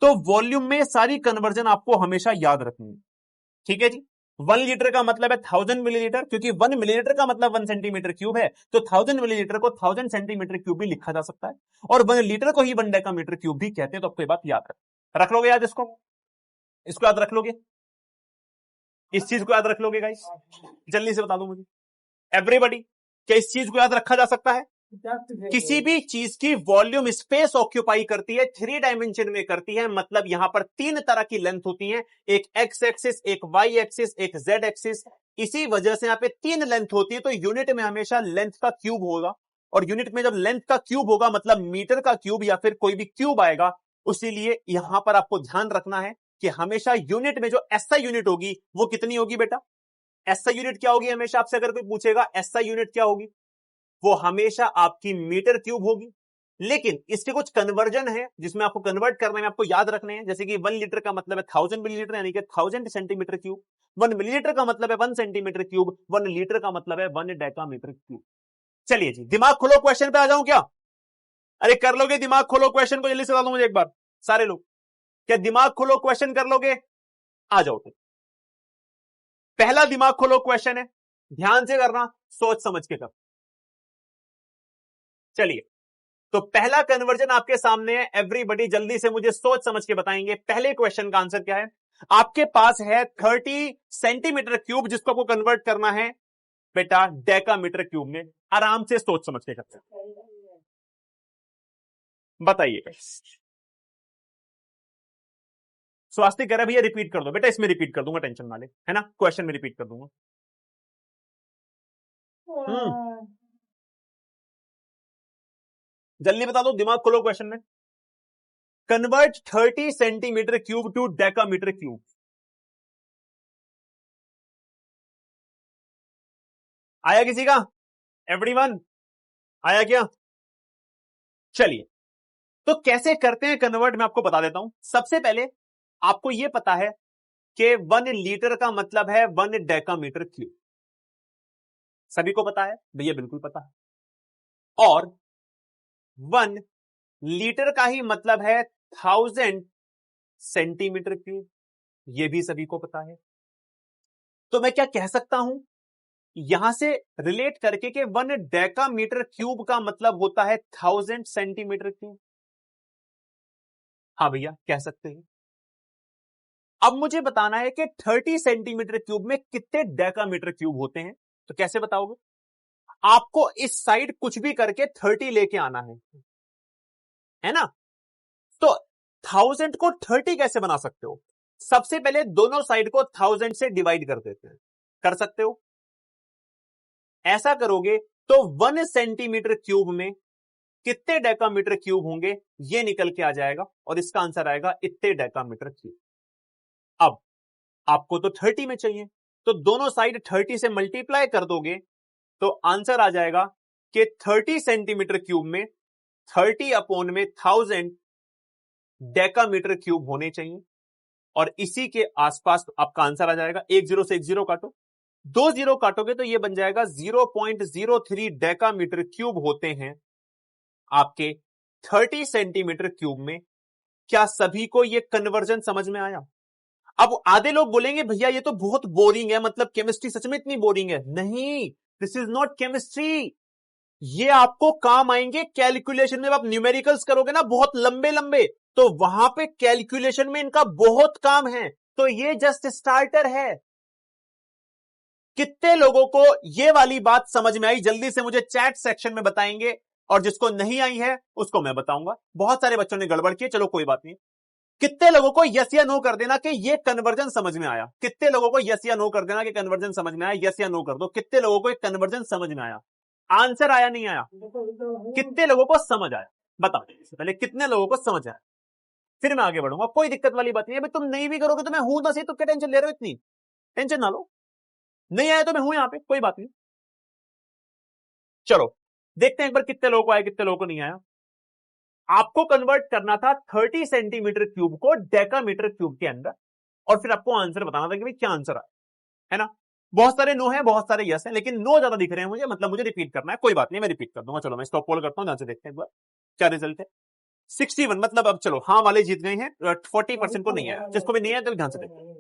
तो वॉल्यूम में सारी कन्वर्जन आपको हमेशा याद रखनी है, ठीक है जी। 1 लीटर का मतलब है 1000 मिलीलीटर, क्योंकि 1 मिलीलीटर का मतलब 1 सेंटीमीटर क्यूब है, तो 1000 मिलीलीटर को 1000 सेंटीमीटर क्यूब भी लिखा जा सकता है, और 1 लीटर को ही 1 डेकामीटर क्यूब भी कहते हैं। तो आपको ये बात याद रख लोगे, याद इसको याद रख लोगे, इस चीज को याद रख लोगे गाइस, जल्दी से बता दो मुझे एवरीबॉडी, क्या इस चीज को याद रखा जा सकता है। किसी भी चीज की वॉल्यूम स्पेस ऑक्यूपाई करती है, 3 डायमेंशन में करती है, मतलब यहां पर 3 तरह की लेंथ होती है, एक एक्स एक्सिस, एक वाई एक्सिस, एक जेड एक्सिस। इसी वजह से यहां पे 3 लेंथ होती है, तो यूनिट में हमेशा लेंथ का क्यूब होगा, और यूनिट में जब लेंथ का क्यूब होगा मतलब मीटर का क्यूब या फिर कोई भी क्यूब आएगा। उसीलिए यहां पर आपको ध्यान रखना है कि हमेशा यूनिट में जो एसआई यूनिट होगी वो कितनी होगी बेटा, एसआई यूनिट क्या होगी, हमेशा आपसे अगर कोई पूछेगा एसआई यूनिट क्या होगी, वो हमेशा आपकी मीटर क्यूब होगी। लेकिन इसके कुछ कन्वर्जन है जिसमें आपको कन्वर्ट करने में आपको याद रखने हैं, जैसे कि 1 लीटर का मतलब है 1000 मिलीलीटर, यानी कि 1000 सेंटीमीटर क्यूब। 1 मिलीलीटर का मतलब है 1 सेंटीमीटर क्यूब, 1 लीटर का मतलब है 1 डेकामीटर क्यूब। चलिए जी, दिमाग खोलो, क्वेश्चन पे आ जाऊं क्या? अरे कर लोगे? दिमाग खोलो, क्वेश्चन को जल्दी से बता दो मुझे एक बार सारे लोग। क्या दिमाग खोलो, क्वेश्चन कर लोगे? आ जाओ। पहला दिमाग खोलो क्वेश्चन है, ध्यान से करना, सोच समझ के कर। चलिए, तो पहला कन्वर्जन आपके सामने है, एवरीबॉडी जल्दी से मुझे सोच समझ के बताएंगे पहले क्वेश्चन का आंसर क्या है। आपके पास है 30 सेंटीमीटर क्यूब, जिसको आपको कन्वर्ट करना है बेटा डेकामीटर क्यूब में। आराम से सोच समझ के करते हैं, बताइए। स्वास्थ्य कह रहा है भैया रिपीट कर दो बेटा, इसमें रिपीट कर दूंगा, टेंशन ना ले, है ना, क्वेश्चन में रिपीट कर दूंगा। जल्दी बता दो, दिमाग खोलो क्वेश्चन में। Convert 30 centimetre cube two decametre cube. आया किसी का? एवरीवन आया क्या? चलिए, तो कैसे करते हैं कन्वर्ट, मैं आपको बता देता हूं। सबसे पहले आपको यह पता है कि 1 लीटर का मतलब है 1 डेकामीटर क्यूब, सभी को पता है भैया? बिल्कुल पता है। और 1 लीटर का ही मतलब है 1000 सेंटीमीटर क्यूब, यह भी सभी को पता है। तो मैं क्या कह सकता हूं यहां से रिलेट करके कि 1 डेकामीटर क्यूब का मतलब होता है 1000 सेंटीमीटर क्यूब। हाँ भैया कह सकते हैं। अब मुझे बताना है कि 30 सेंटीमीटर क्यूब में कितने डेकामीटर क्यूब होते हैं। तो कैसे बताओगे? आपको इस साइड कुछ भी करके 30 लेके आना है ना। तो 1000 को 30 कैसे बना सकते हो? सबसे पहले दोनों साइड को 1000 से डिवाइड कर देते हैं, कर सकते हो? ऐसा करोगे तो 1 सेंटीमीटर क्यूब में कितने डेकामीटर क्यूब होंगे ये निकल के आ जाएगा, और इसका आंसर आएगा इतने डेकामीटर क्यूब। अब आपको तो 30 में चाहिए, तो दोनों साइड 30 से मल्टीप्लाई कर दोगे तो आंसर आ जाएगा कि 30 सेंटीमीटर क्यूब में 30 अपॉन में 1000 डेकामीटर क्यूब होने चाहिए, और इसी के आसपास आपका आंसर आ जाएगा। 1 0 से 1 0 काटो, 2 0 काटोगे तो यह बन जाएगा 0.03 डेकामीटर क्यूब होते हैं आपके 30 सेंटीमीटर क्यूब में। क्या सभी को यह कन्वर्जन समझ में आया? अब आधे लोग बोलेंगे भैया ये तो बहुत बोरिंग है, मतलब केमिस्ट्री सच में इतनी बोरिंग है? नहीं, दिस इज नॉट केमिस्ट्री। ये आपको काम आएंगे कैलकुलेशन में। आप न्यूमेरिकल्स करोगे ना बहुत लंबे लंबे, तो वहां पे कैलकुलेशन में इनका बहुत काम है। तो ये जस्ट स्टार्टर है। कितने लोगों को ये वाली बात समझ में आई? जल्दी से मुझे चैट सेक्शन में बताएंगे, और जिसको नहीं आई है उसको मैं बताऊंगा। बहुत सारे बच्चों ने गड़बड़ की, चलो कोई बात नहीं। कितने लोगों को यस या नो कर देना कि ये कन्वर्जन समझ में आया? कितने लोगों को यस या नो कर देना कि कन्वर्जन समझ में आया? यस या नो कर दो। कितने लोगों को कन्वर्जन समझ में आया? आंसर आया नहीं आया? कितने लोगों को समझ आया बताओ पहले, कितने लोगों को समझ आया? फिर मैं आगे बढ़ूंगा, कोई दिक्कत वाली बात नहीं है। तुम नहीं भी करोगे तो मैं हूं ना सही, तो क्या टेंशन ले रहे हो? इतनी टेंशन ना लो, नहीं आया तो मैं हूं यहां पे, कोई बात नहीं। चलो देखते हैं एक बार कितने लोगों को आया, कितने लोगों को नहीं आया। आपको कन्वर्ट करना था 30 सेंटीमीटर क्यूब को डेकामीटर क्यूब के अंदर, और फिर आपको आंसर बताना था कि भाई क्या आंसर आया, है ना। बहुत सारे नो है, बहुत सारे यस है, लेकिन नो ज्यादा दिख रहे हैं मुझे, मतलब मुझे रिपीट करना है। कोई बात नहीं, मैं रिपीट कर दूंगा। चलो मैं स्टॉप पोल करता हूं, ध्यान से देखते हैं एक बार क्या रिजल्ट है। 61, मतलब अब चलो हाँ वाले जीत गए हैं, 40% को नहीं आया। जिसको भी नहीं आया तो ध्यान से देखते।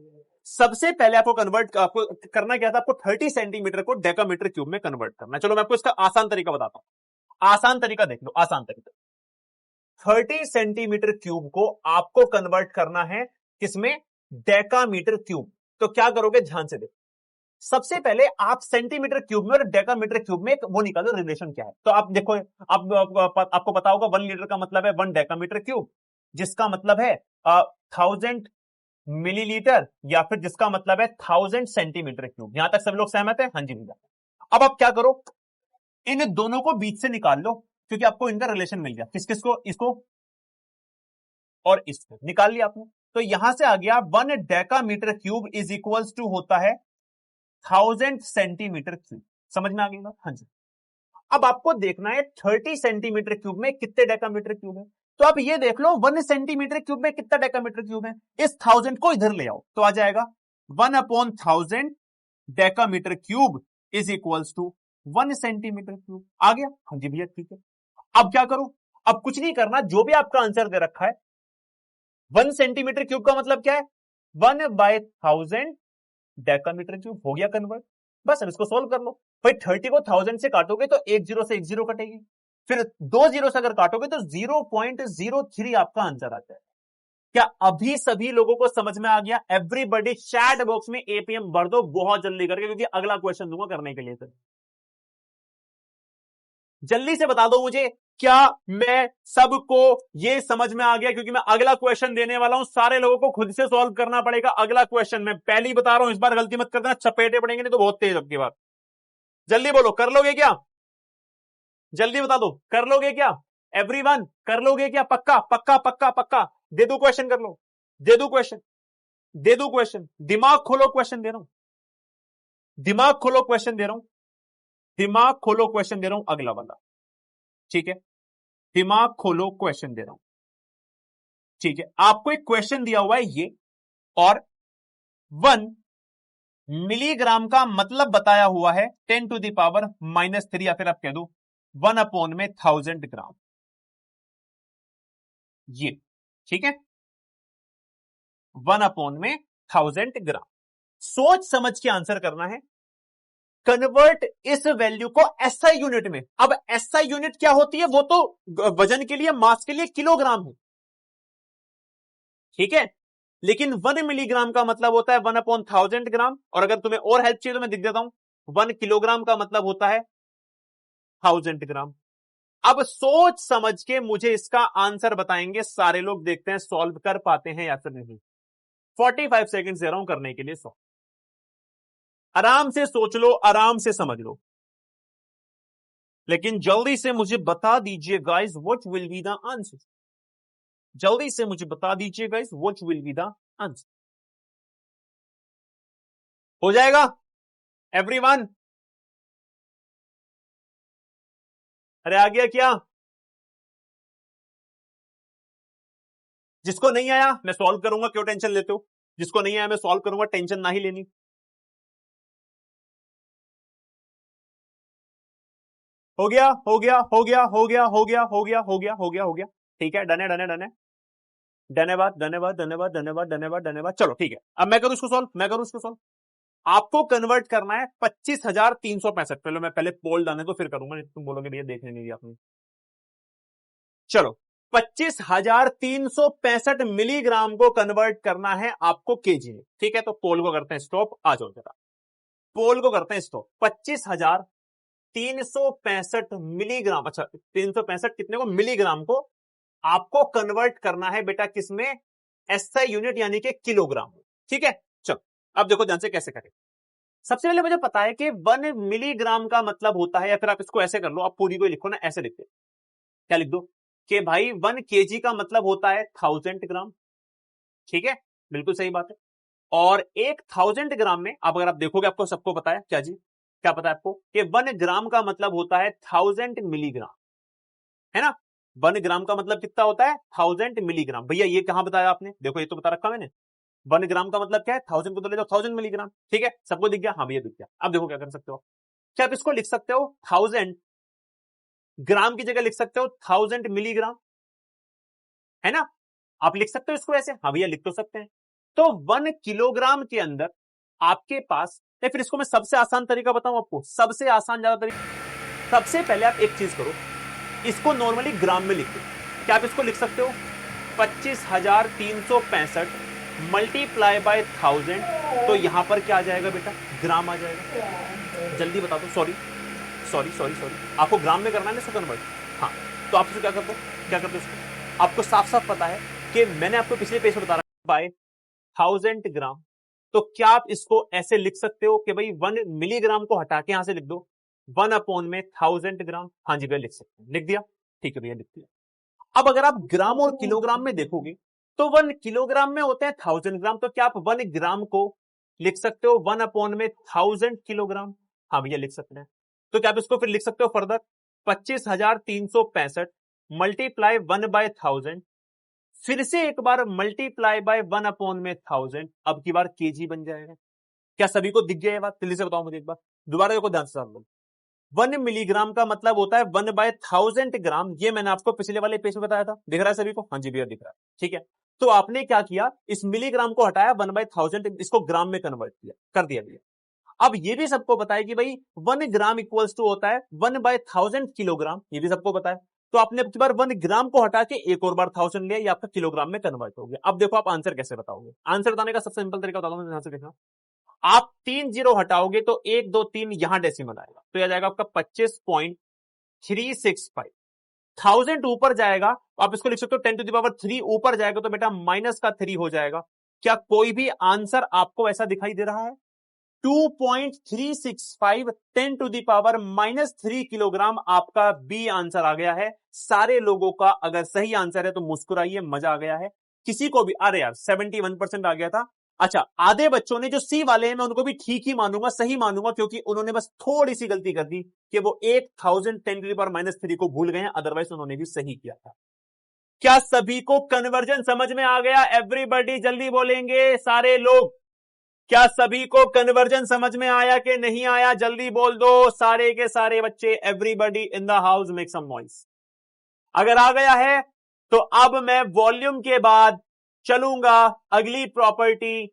सबसे पहले आपको आपको करना क्या था? आपको 30 सेंटीमीटर को डेकामीटर क्यूब में कन्वर्ट करना है। चलो मैं आपको इसका आसान तरीका बताता हूं। आसान तरीका देख लो, आसान तरीका। 30 सेंटीमीटर क्यूब को आपको कन्वर्ट करना है किसमें? Decametre cube. तो क्या करोगे, ध्यान से देखो। सबसे पहले आप सेंटीमीटर क्यूब में और डेकामीटर क्यूब में वो निकालो, रिलेशन क्या है। तो आप देखो, आपको पता होगा 1 लीटर का मतलब है 1 डेकामीटर क्यूब, जिसका मतलब है 1000 मिलीलीटर, या फिर जिसका मतलब है 1000 सेंटीमीटर क्यूब। यहां तक सब लोग सहमत है? हाँ जी भैया। अब आप क्या करो, इन दोनों को बीच से निकाल लो, क्योंकि आपको इनका रिलेशन मिल गया। किस किस को? इसको और इसको निकाल लिया आपने। तो यहां से आ गया 1 decametre cube is equals to होता है 1000 सेंटीमीटर क्यूब। समझ में आ गई बात? हाँ जी। अब आपको देखना है 30 सेंटीमीटर क्यूब में कितने डेकामीटर क्यूब है। तो आप ये देख लो 1 सेंटीमीटर क्यूब में कितना डेकामीटर क्यूब है। इस 1000 को इधर ले आओ तो आ जाएगा 1/1000 decametre cube is equals to 1 centimetre cube. आ गया? हाँ जी भैया ठीक है। अब क्या करूं? अब कुछ नहीं करना, जो भी आपका आंसर दे रखा है 1 सेंटीमीटर क्यूब का मतलब क्या है? 1/1000 डेकामीटर क्यूब। हो गया कन्वर्ट। बस अब इसको सोल्व कर लो भाई। 30 को 1000 से काटोगे तो एक जीरो से एक जीरो कटेगी, फिर दो जीरो से अगर काटोगे तो 0.03 आपका आंसर आता है। क्या अभी सभी लोगों को समझ में आ गया? एवरीबॉडी चैट बॉक्स में एपीएम भर दो बहुत जल्दी करके, क्योंकि अगला क्वेश्चन दूंगा करने के लिए। सर जल्दी से बता दो मुझे, क्या मैं सबको ये समझ में आ गया? क्योंकि मैं अगला क्वेश्चन देने वाला हूं, सारे लोगों को खुद से सॉल्व करना पड़ेगा अगला क्वेश्चन। मैं पहले ही बता रहा हूं, इस बार गलती मत कर देना, चपेटे पड़ेंगे नहीं तो बहुत तेज अब की बार। जल्दी बोलो, कर लोगे क्या? जल्दी बता दो, कर लोगे क्या? एवरीवन कर लोगे क्या? पक्का पक्का पक्का पक्का? दे दो क्वेश्चन, कर लो। दे दो क्वेश्चन, दे दो क्वेश्चन। दिमाग खोलो, क्वेश्चन दे रहा हूं। दिमाग खोलो, क्वेश्चन दे रहा हूं। दिमाग खोलो, क्वेश्चन दे रहा हूं अगला वाला। ठीक है, दिमाग खोलो, क्वेश्चन दे रहा हूं। ठीक है, आपको एक क्वेश्चन दिया हुआ है ये, और 1 मिलीग्राम का मतलब बताया हुआ है 10⁻³ या फिर आप कह दो 1/1000 ग्राम। ये ठीक है, 1/1000 ग्राम। सोच समझ के आंसर करना है। कन्वर्ट इस वैल्यू को एसआई यूनिट में। अब एसआई यूनिट क्या होती है? वो तो वजन के लिए, मास के लिए किलोग्राम है, ठीक है। लेकिन 1 मिलीग्राम का मतलब होता है 1/1000 ग्राम। और अगर तुम्हें और हेल्प चाहिए तो मैं दिख देता हूं, 1 किलोग्राम का मतलब होता है 1000 ग्राम। अब सोच समझ के मुझे इसका आंसर बताएंगे सारे लोग, देखते हैं सॉल्व कर पाते हैं या फिर नहीं। 45 सेकंड दे रहा हूं करने के लिए। आराम से सोच लो, आराम से समझ लो, लेकिन जल्दी से मुझे बता दीजिए guys what will be the answer. जल्दी से मुझे बता दीजिए guys what will be the answer. हो जाएगा एवरीवन? अरे आ गया क्या? जिसको नहीं आया मैं सॉल्व करूंगा, क्यों टेंशन लेते हो? जिसको नहीं आया मैं सॉल्व करूंगा, टेंशन ना ही लेनी। हो गया हो गया हो गया हो गया हो गया हो गया हो गया हो गया हो गया। ठीक है, डन है डन है डन है। धन्यवाद धन्यवाद धन्यवाद धन्यवाद धन्यवाद धन्यवाद। चलो ठीक है, अब मैं करूं इसको सॉल्व, मैं करूं इसको सॉल्व। आपको कन्वर्ट करना है 25,365। पहले मैं पहले पोल डालने तो फिर करूंगा, तुम बोलोगे भैया देखने नहीं दिया आपने। चलो, 25,365 मिलीग्राम को कन्वर्ट करना है आपको केजी में। ठीक है, तो पोल को करते हैं स्टॉप। आ जाओ जरा, पोल को करते हैं स्टॉप। 25,365 मिलीग्राम, अच्छा 365 कितने को? मिलीग्राम को आपको कन्वर्ट करना है बेटा किसमें? एसआई यूनिट यानी कि किलोग्राम। ठीक है, चलो अब देखो ध्यान से कैसे करें। सबसे पहले मुझे पता है कि 1 मिलीग्राम का मतलब होता है, या फिर आप इसको ऐसे कर लो, आप पूरी को लिखो ना, ऐसे लिखते, क्या लिख दो कि भाई 1 केजी का मतलब होता है 1000 ग्राम। ठीक है, बिल्कुल सही बात है। और एक 1000 ग्राम में आप अगर आप देखोगे, आपको सबको पता है क्या जी, क्या पता है आपको कि 1 ग्राम का मतलब होता है 1000 मिलीग्राम, है ना। 1 ग्राम का मतलब कितना होता है? 1000 मिलीग्राम। भैया ये कहां बताया आपने? देखो ये तो बता रखा मैंने। 1 ग्राम का मतलब क्या है? 1000 को तो ले जाओ 1000 मिलीग्राम। ठीक है, सबको दिख गया? हाँ भैया दिख गया। अब देखो क्या कर सकते हो, क्या आप इसको लिख सकते हो 1000 ग्राम की जगह लिख सकते हो 1000 मिलीग्राम, है ना। आप लिख सकते हो इसको ऐसे? हाँ भैया लिख तो सकते हैं। तो 1 किलोग्राम के अंदर आपके पास, या फिर इसको मैं सबसे आसान तरीका बताऊं आपको, सबसे आसान ज्यादा तरीका। सबसे पहले आप एक चीज करो, इसको नॉर्मली ग्राम में लिख दो। क्या आप इसको लिख सकते हो? 25,365 मल्टीप्लाई बाय 1000, तो यहां पर क्या आ जाएगा बेटा? ग्राम आ जाएगा। जल्दी बता दो। सॉरी सॉरी सॉरी सॉरी, आपको ग्राम में करना है इसको कन्वर्ट। हाँ, तो आप इसको क्या करते हो, क्या करते हो इसको? आपको साफ साफ पता है कि मैंने आपको पिछले पेज में बता रहा बाय 1000 ग्राम। तो क्या आप इसको ऐसे लिख सकते हो कि भाई 1 मिलीग्राम को हटा के यहां से लिख दो 1/1000 ग्राम? हाँ जी भैया लिख सकते हैं। लिख दिया? ठीक है भैया लिख दिया। अब अगर आप ग्राम और किलोग्राम में देखोगे तो 1 किलोग्राम में होते हैं 1000 ग्राम, तो क्या आप 1 ग्राम को लिख सकते हो 1/1000 किलोग्राम? हाँ भैया लिख सकते हैं। तो क्या आप इसको फिर लिख सकते हो फर्दर 25,365 मल्टीप्लाई 1/1000, फिर से एक बार मल्टीप्लाई बाय 1/1000, अब की बार केजी बन जाएगा। क्या सभी को दिख गया ये बात? जल्दी से बताओ मुझे एक बार, दोबारा देखो ध्यान से। 1 मिलीग्राम का मतलब होता है 1/1000 ग्राम। ये मैंने आपको पिछले वाले पेज में बताया था, दिख रहा है सभी को? हाँ जी भैया दिख रहा है, ठीक है। तो आपने क्या किया, इस मिलीग्राम को हटाया, 1/1000 इसको ग्राम में कन्वर्ट किया, कर दिया भैया। अब ये भी सबको पता है कि भाई 1 ग्राम इक्वल्स टू होता है 1/1000 किलोग्राम, ये भी सबको पता है। तो आपने अब की बार 1 ग्राम को हटा के एक और बार 1000 लिया, ये आपका किलोग्राम में कन्वर्ट हो गया। अब देखो आप आंसर कैसे बताओगे। आंसर बताने का सबसे सिंपल तरीका बताता हूं, ध्यान से देखना। आप 3 जीरो हटाओगे तो 1 2 3 यहां डेसिमल आएगा, तो यह जाएगा आपका 25.365। 1000 ऊपर जाएगा तो आप इसको लिख सकते हो 10⁻³ ऊपर जाएगा तो बेटा माइनस का 3 हो जाएगा। क्या कोई भी आंसर आपको ऐसा दिखाई दे रहा है? 2.365 10⁻³ किलोग्राम आपका बी आंसर आ गया है। सारे लोगों का अगर सही आंसर है तो मुस्कुराइए, मजा आ गया है। किसी को भी, अरे यार 71% आ गया था। अच्छा, आधे बच्चों ने जो सी वाले हैं मैं उनको भी ठीक ही मानूंगा, सही मानूंगा, क्योंकि उन्होंने बस थोड़ी सी गलती कर दी कि वो 1000 10⁻³ को भूल गए हैं, अदरवाइज उन्होंने भी सही किया था। क्या सभी को कन्वर्जन समझ में आ गया? एवरीबॉडी जल्दी बोलेंगे सारे लोग। क्या सभी को कन्वर्जन समझ में आया कि नहीं आया? जल्दी बोल दो सारे के सारे बच्चे। Everybody in the house make some noise. अगर आ गया है तो अब मैं वॉल्यूम के बाद चलूंगा अगली प्रॉपर्टी,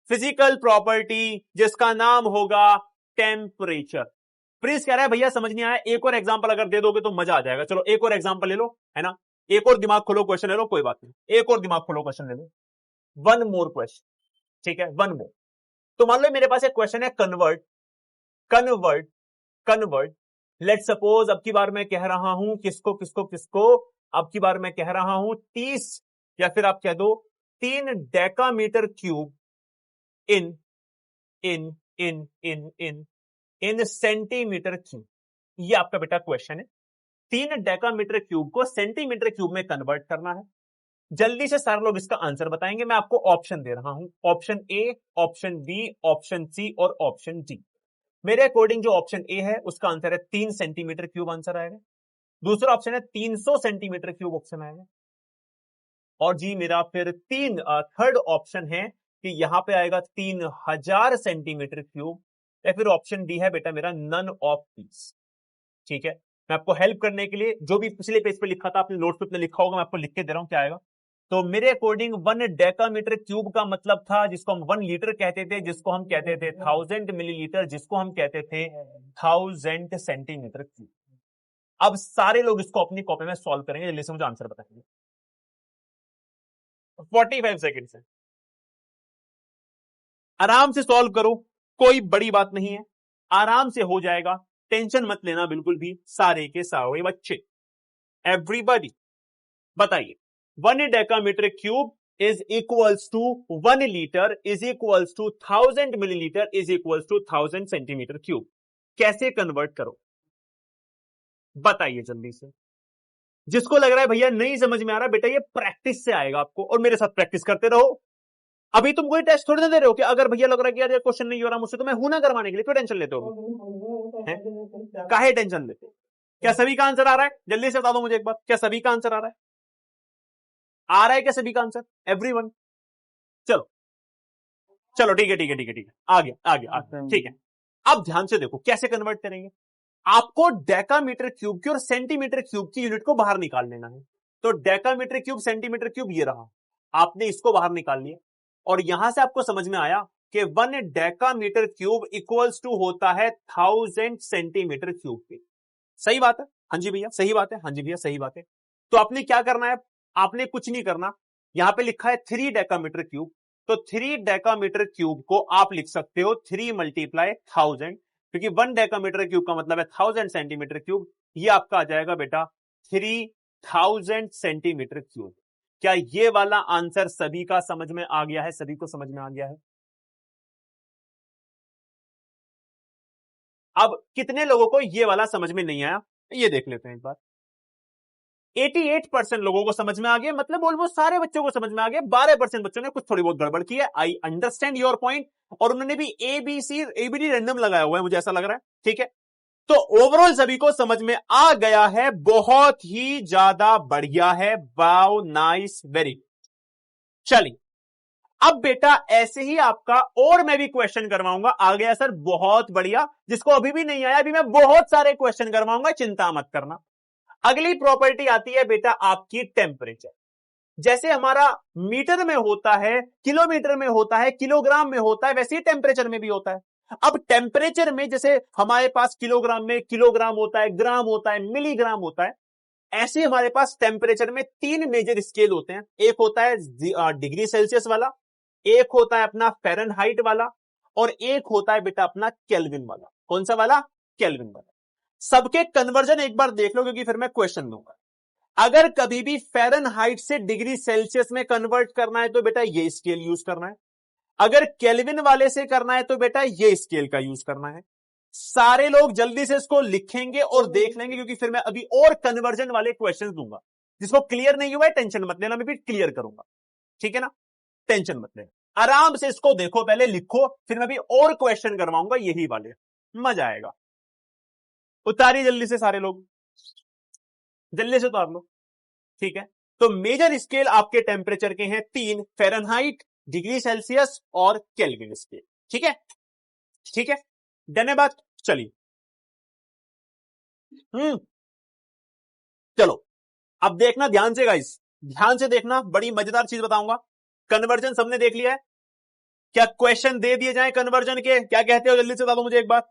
फिजिकल प्रॉपर्टी, जिसका नाम होगा टेम्परेचर। प्लीज कह रहा है भैया समझ नहीं आया, एक और एग्जांपल अगर दे दोगे तो मजा आ जाएगा। चलो एक और एग्जांपल ले लो, है ना, एक और दिमाग खोलो, क्वेश्चन ले लो, कोई बात नहीं, एक और दिमाग खोलो, क्वेश्चन ले लो, वन मोर क्वेश्चन, ठीक है, वन मोर। तो मान लो मेरे पास एक क्वेश्चन है, convert convert convert. Let suppose अब की बार मैं कह रहा हूं किसको किसको किसको, अब की बार मैं कह रहा हूं 30 या फिर आप कह दो 3 decametre cube in in in in in in centimetre cube. ये आपका बेटा क्वेश्चन है, 3 डेकामीटर क्यूब को सेंटीमीटर क्यूब में कन्वर्ट करना है। जल्दी से सारे लोग इसका आंसर बताएंगे। मैं आपको ऑप्शन दे रहा हूं, option A, option B, option C और ऑप्शन डी। मेरे अकॉर्डिंग जो ऑप्शन ए है उसका आंसर है 3 सेंटीमीटर क्यूब आंसर आएगा। दूसरा ऑप्शन है 300 सेंटीमीटर क्यूब ऑप्शन आएगा। और जी मेरा फिर थर्ड ऑप्शन है कि यहां पे आएगा 3000 सेंटीमीटर क्यूब, या फिर ऑप्शन डी है बेटा मेरा नन ऑफ दीस। ठीक है, मैं आपको हेल्प करने के लिए जो भी पिछले पेज पे लिखा था, अपने नोट्स पे अपने लिखा होगा, मैं आपको लिख के दे रहा हूं क्या आएगा। तो मेरे अकॉर्डिंग 1 डेकामीटर क्यूब का मतलब था जिसको हम 1 लीटर कहते थे, जिसको हम कहते थे 1000 मिलीलीटर, जिसको हम कहते थे 1000 सेंटीमीटर क्यूब। अब सारे लोग इसको अपनी कॉपी में सॉल्व करेंगे, जल्दी से मुझे आंसर बताएंगे 45 सेकेंड से। आराम से सॉल्व करो, कोई बड़ी बात नहीं है, आराम से हो जाएगा, टेंशन मत लेना बिल्कुल भी, सारे के सारे बच्चे। एवरीबॉडी बताइए, 1 decametre cube is equals to 1 litre is equals to 1000 millilitre is equals to 1000 centimetre cube. कैसे कन्वर्ट करो बताइए जल्दी से। जिसको लग रहा है भैया नहीं समझ में आ रहा, बेटा ये प्रैक्टिस से आएगा आपको, और मेरे साथ प्रैक्टिस करते रहो। अभी तुम कोई टेस्ट थोड़ी ना दे रहे हो कि अगर भैया लग रहा है कि यार ये क्वेश्चन नहीं हो रहा मुझसे तो मैं हूं ना करवाने के लिए, क्यों टेंशन लेते हो? काहे टेंशन लेते? क्या सभी का आंसर आ रहा है? जल्दी से बता दो मुझे एक बार, क्या सभी का आंसर आ रहा है? आ रहा है क्या सभी का आंसर? एवरीवन चलो चलो ठीक है ठीक है ठीक है ठीक है, आगे आगे आगे, ठीक है। अब ध्यान से देखो कैसे कन्वर्ट करेंगे। आपको डेकामीटर क्यूब की और सेंटीमीटर क्यूब की यूनिट को बाहर निकाल लेना है। तो डेकामीटर क्यूब सेंटीमीटर क्यूब ये रहा, आपने इसको बाहर निकाल लिया, और यहां से आपको समझ में आया कि 1 डेकामीटर क्यूब इक्वल्स टू होता है 1000 सेंटीमीटर क्यूब के। सही बात है? हाँ जी भैया सही बात है, हाँ जी भैया सही बात है। तो आपने क्या करना है? आपने कुछ नहीं करना, यहां पे लिखा है 3 डेकामीटर क्यूब, तो 3 डेकामीटर क्यूब को आप लिख सकते हो 3 मल्टीप्लाई 1000, क्योंकि 1 डेकामीटर क्यूब का मतलब है 1000 सेंटीमीटर क्यूब। ये आपका आ जाएगा बेटा 3000 सेंटीमीटर क्यूब। क्या ये वाला आंसर सभी का समझ में आ गया है? सभी को समझ में आ गया है? अब कितने लोगों को ये वाला समझ में नहीं आया, ये देख लेते हैं एक बार। 88% लोगों को समझ में आ गया, मतलब ऑलमोस्ट सारे बच्चों को समझ में आ गया। 12% बच्चों ने कुछ थोड़ी बहुत गड़बड़ की है। आई अंडरस्टैंड योर पॉइंट, और उन्होंने भी एबीडी रैंडम लगाया हुआ है, मुझे ऐसा लग रहा है। ठीक है, तो ओवरऑल सभी को समझ में आ गया है, बहुत ही ज्यादा बढ़िया है, वाओ नाइस वेरी। चलिए अब बेटा ऐसे ही आपका और मैं भी क्वेश्चन करवाऊंगा। आ गया सर, बहुत बढ़िया। जिसको अभी भी नहीं आया, अभी मैं बहुत सारे क्वेश्चन करवाऊंगा, चिंता मत करना। अगली प्रॉपर्टी आती है बेटा आपकी टेम्परेचर। जैसे हमारा मीटर में होता है, किलोमीटर में होता है, किलोग्राम में होता है, वैसे ही टेम्परेचर में भी होता है। अब टेम्परेचर में जैसे हमारे पास किलोग्राम में किलोग्राम होता है, ग्राम होता है, मिलीग्राम होता है, ऐसे हमारे पास टेम्परेचर में 3 मेजर स्केल होते हैं। एक होता है डिग्री सेल्सियस वाला, एक होता है अपना फ़ारेनहाइट वाला, और एक होता है बेटा अपना केल्विन वाला। कौन सा वाला? केल्विन वाला। सबके कन्वर्जन एक बार देख लो, क्योंकि फिर मैं क्वेश्चन दूंगा। अगर कभी भी फ़ारेनहाइट से डिग्री सेल्सियस में कन्वर्ट करना है तो बेटा ये स्केल यूज करना है। अगर केल्विन वाले से करना है तो बेटा ये स्केल का यूज करना है। सारे लोग जल्दी से इसको लिखेंगे और देख लेंगे, क्योंकि फिर मैं अभी और कन्वर्जन वाले क्वेश्चंस दूंगा। जिसको क्लियर नहीं हुआ है टेंशन मत लेना, मैं भी क्लियर करूंगा, ठीक है ना? टेंशन मत लेना, आराम से इसको देखो, पहले लिखो, फिर मैं भी और क्वेश्चन करवाऊंगा यही वाले, मजा आएगा। उतारिए जल्दी से सारे लोग, जल्दी से उतार लो, ठीक है? तो मेजर स्केल आपके टेम्परेचर के हैं 3, फ़ारेनहाइट, डिग्री सेल्सियस और केल्विन स्केल। ठीक है, ठीक है, डन है बात। चलिए चलो अब देखना ध्यान से गाइस, ध्यान से देखना, बड़ी मजेदार चीज बताऊंगा। कन्वर्जन सबने देख लिया है? क्या क्वेश्चन दे दिए जाए कन्वर्जन के? क्या कहते हो, जल्दी से बता दो मुझे एक बार।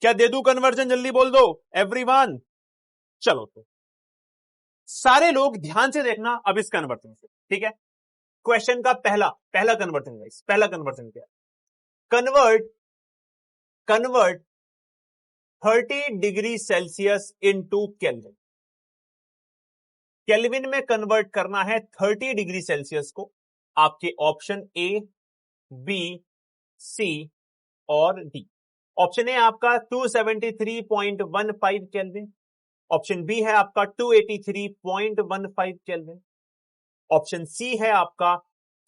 क्या दे दूं कन्वर्जन? जल्दी बोल दो एवरीवन। चलो तो सारे लोग ध्यान से देखना अब इस कन्वर्जन से, ठीक है? क्वेश्चन का पहला पहला कन्वर्जन गाइस, पहला कन्वर्जन क्या है? Convert convert 30 degree Celsius into kelvin. Kelvin में कन्वर्ट करना है 30 डिग्री सेल्सियस को। आपके ऑप्शन ए, बी, सी और डी। ऑप्शन ए आपका 273.15 केल्विन, ऑप्शन बी है आपका 283.15 केल्विन, ऑप्शन सी है आपका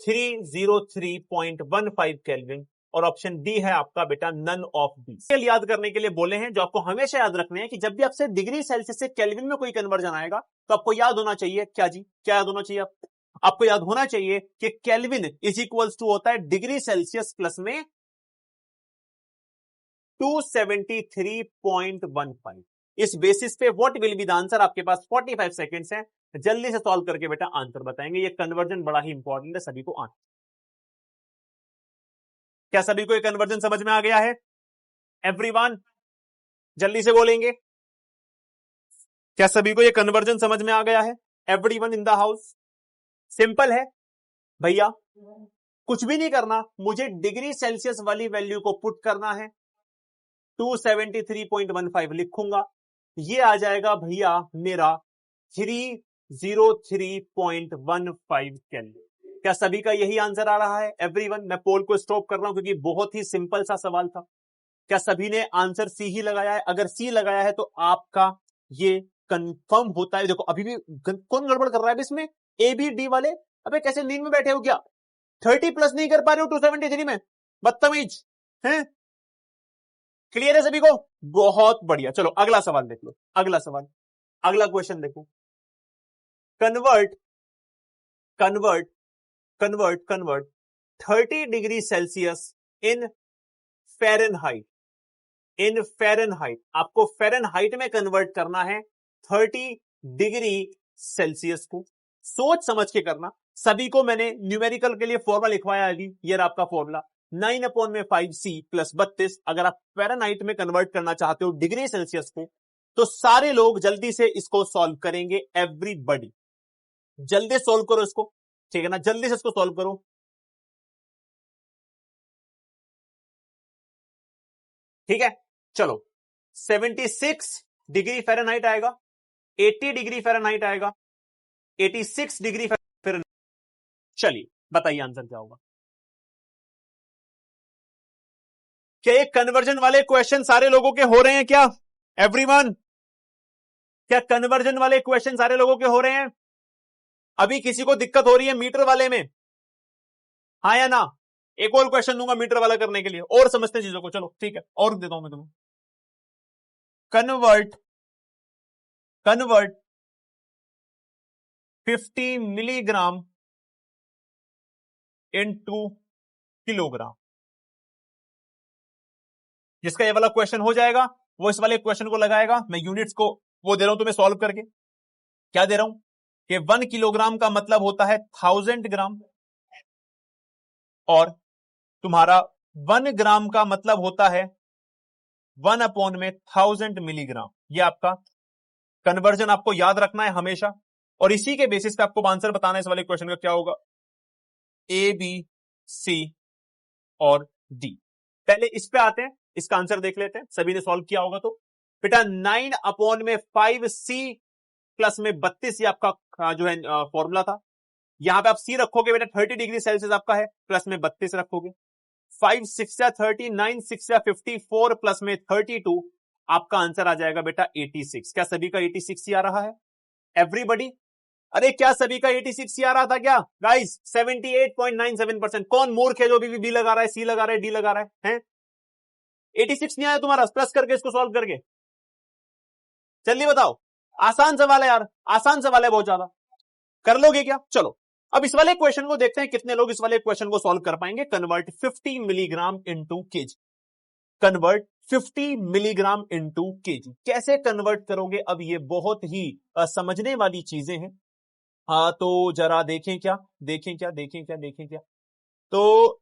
303.15 केल्विन, और ऑप्शन डी है आपका बेटा नन ऑफ दीस। याद करने के लिए बोले हैं, जो आपको हमेशा याद रखने हैं कि जब भी आपसे डिग्री सेल्सियस से केल्विन में कोई कन्वर्जन आएगा तो आपको याद होना चाहिए क्या जी, क्या याद होना चाहिए? आपको याद होना चाहिए कि केल्विन इज इक्वल्स टू होता है डिग्री सेल्सियस प्लस में 273.15। इस बेसिस पे what will be the answer? आपके पास 45 सेकंड्स हैं, जल्दी से सॉल्व करके बेटा आंसर बताएंगे। ये कन्वर्जन बड़ा ही इंपॉर्टेंट है, सभी को आना। क्या सभी को ये कन्वर्जन समझ में आ गया है? एवरीवन जल्दी से बोलेंगे, क्या सभी को ये कन्वर्जन समझ में आ गया है? Everyone in the house. Simple है भैया, कुछ भी नहीं करना, मुझे डिग्री सेल्सियस वाली वैल्यू को पुट करना है, 273.15 लिखूंगा, ये आ जाएगा भैया मेरा 303.15 केल्विन। क्या सभी का यही आंसर आ रहा है? एवरीवन, मैं पोल को स्टॉप कर रहा हूं क्योंकि बहुत ही सिंपल सा सवाल था। क्या सभी ने आंसर सी ही लगाया है? अगर सी लगाया है तो आपका ये कंफर्म होता है। देखो अभी भी कौन गड़बड़ कर रहा है इसमें? ए बी डी वाले, अबे कैसे नींद में बैठे हो क्या? 30 प्लस नहीं कर पा रहे हो 273 में, बदतमीज हैं? क्लियर है सभी को? बहुत बढ़िया। चलो अगला सवाल देख लो, अगला सवाल, अगला क्वेश्चन देखो। Convert convert convert convert 30 degree Celsius in Fahrenheit, in Fahrenheit. आपको फ़ारेनहाइट में कन्वर्ट करना है 30 डिग्री सेल्सियस को। सोच समझ के करना। सभी को मैंने न्यूमेरिकल के लिए फॉर्मूला लिखवाया अभी, ये आपका फॉर्मूला 9/5C प्लस 32। अगर आप फ़ारेनहाइट में कन्वर्ट करना चाहते हो डिग्री सेल्सियस को, तो सारे लोग जल्दी से इसको सॉल्व करेंगे। एवरीबॉडी जल्दी सॉल्व करो इसको, ठीक है ना? जल्दी से इसको सॉल्व करो। ठीक है, चलो 76 डिग्री फ़ारेनहाइट आएगा, 80 डिग्री फ़ारेनहाइट आएगा, 86 डिग्री फ़ारेनहाइट। चलिए बताइए आंसर क्या होगा? क्या ये कन्वर्जन वाले क्वेश्चन सारे लोगों के हो रहे हैं क्या? एवरीवन, क्या कन्वर्जन वाले क्वेश्चन सारे लोगों के हो रहे हैं? अभी किसी को दिक्कत हो रही है मीटर वाले में? हाँ या ना? एक और क्वेश्चन दूंगा मीटर वाला करने के लिए, और समझते चीजों को। चलो ठीक है, और देता हूं मैं तुम्हें। Convert convert 50 milligram into kilogram. जिसका ये वाला क्वेश्चन हो जाएगा वो इस वाले क्वेश्चन को लगाएगा। मैं यूनिट्स को वो दे रहा हूं तुम्हें सॉल्व करके। क्या दे रहा हूं कि 1 किलोग्राम का मतलब होता है 1000 ग्राम, और तुम्हारा 1 ग्राम का मतलब होता है 1/1000 मिलीग्राम। ये आपका कन्वर्जन आपको याद रखना है हमेशा, और इसी के बेसिस पे आपको आंसर बताना है इस वाले क्वेश्चन का क्या होगा, ए, बी, सी और डी। पहले इस पे आते हैं, इसका आंसर देख लेते हैं। सभी ने सॉल्व किया होगा तो बेटा 9/5C प्लस में 32 ये आपका जो है फॉर्मूला था। यहां पे आप सी रखोगे बेटा 30 डिग्री सेल्सियस आपका है, प्लस में 32 रखोगे। 5 6 या 30, 9 6 या 54 प्लस में 32, आपका आंसर आ जाएगा बेटा 86। क्या सभी का 86 ही आ रहा है एवरीबॉडी? अरे क्या सभी का 86 ही आ रहा था क्या गाइस? 78.97%। कौन मूर्ख है जो भी बी लगा रहा है, सी लगा रहा है, डी लगा रहा है? 86 नहीं आया तुम्हारा? प्लस करके इसको सॉल्व करके जल्दी बताओ। आसान सवाल है यार, आसान सवाल है बहुत ज्यादा। कर लोगे क्या? चलो अब इस वाले क्वेश्चन को देखते हैं कितने लोग इस वाले क्वेश्चन को सॉल्व कर पाएंगे। Convert 50 milligram into KG. Convert 50 milligram into KG कैसे कन्वर्ट करोगे? अब ये बहुत ही समझने वाली चीजें हैं। हाँ तो जरा देखें क्या, देखें क्या, देखें क्या, देखें क्या। तो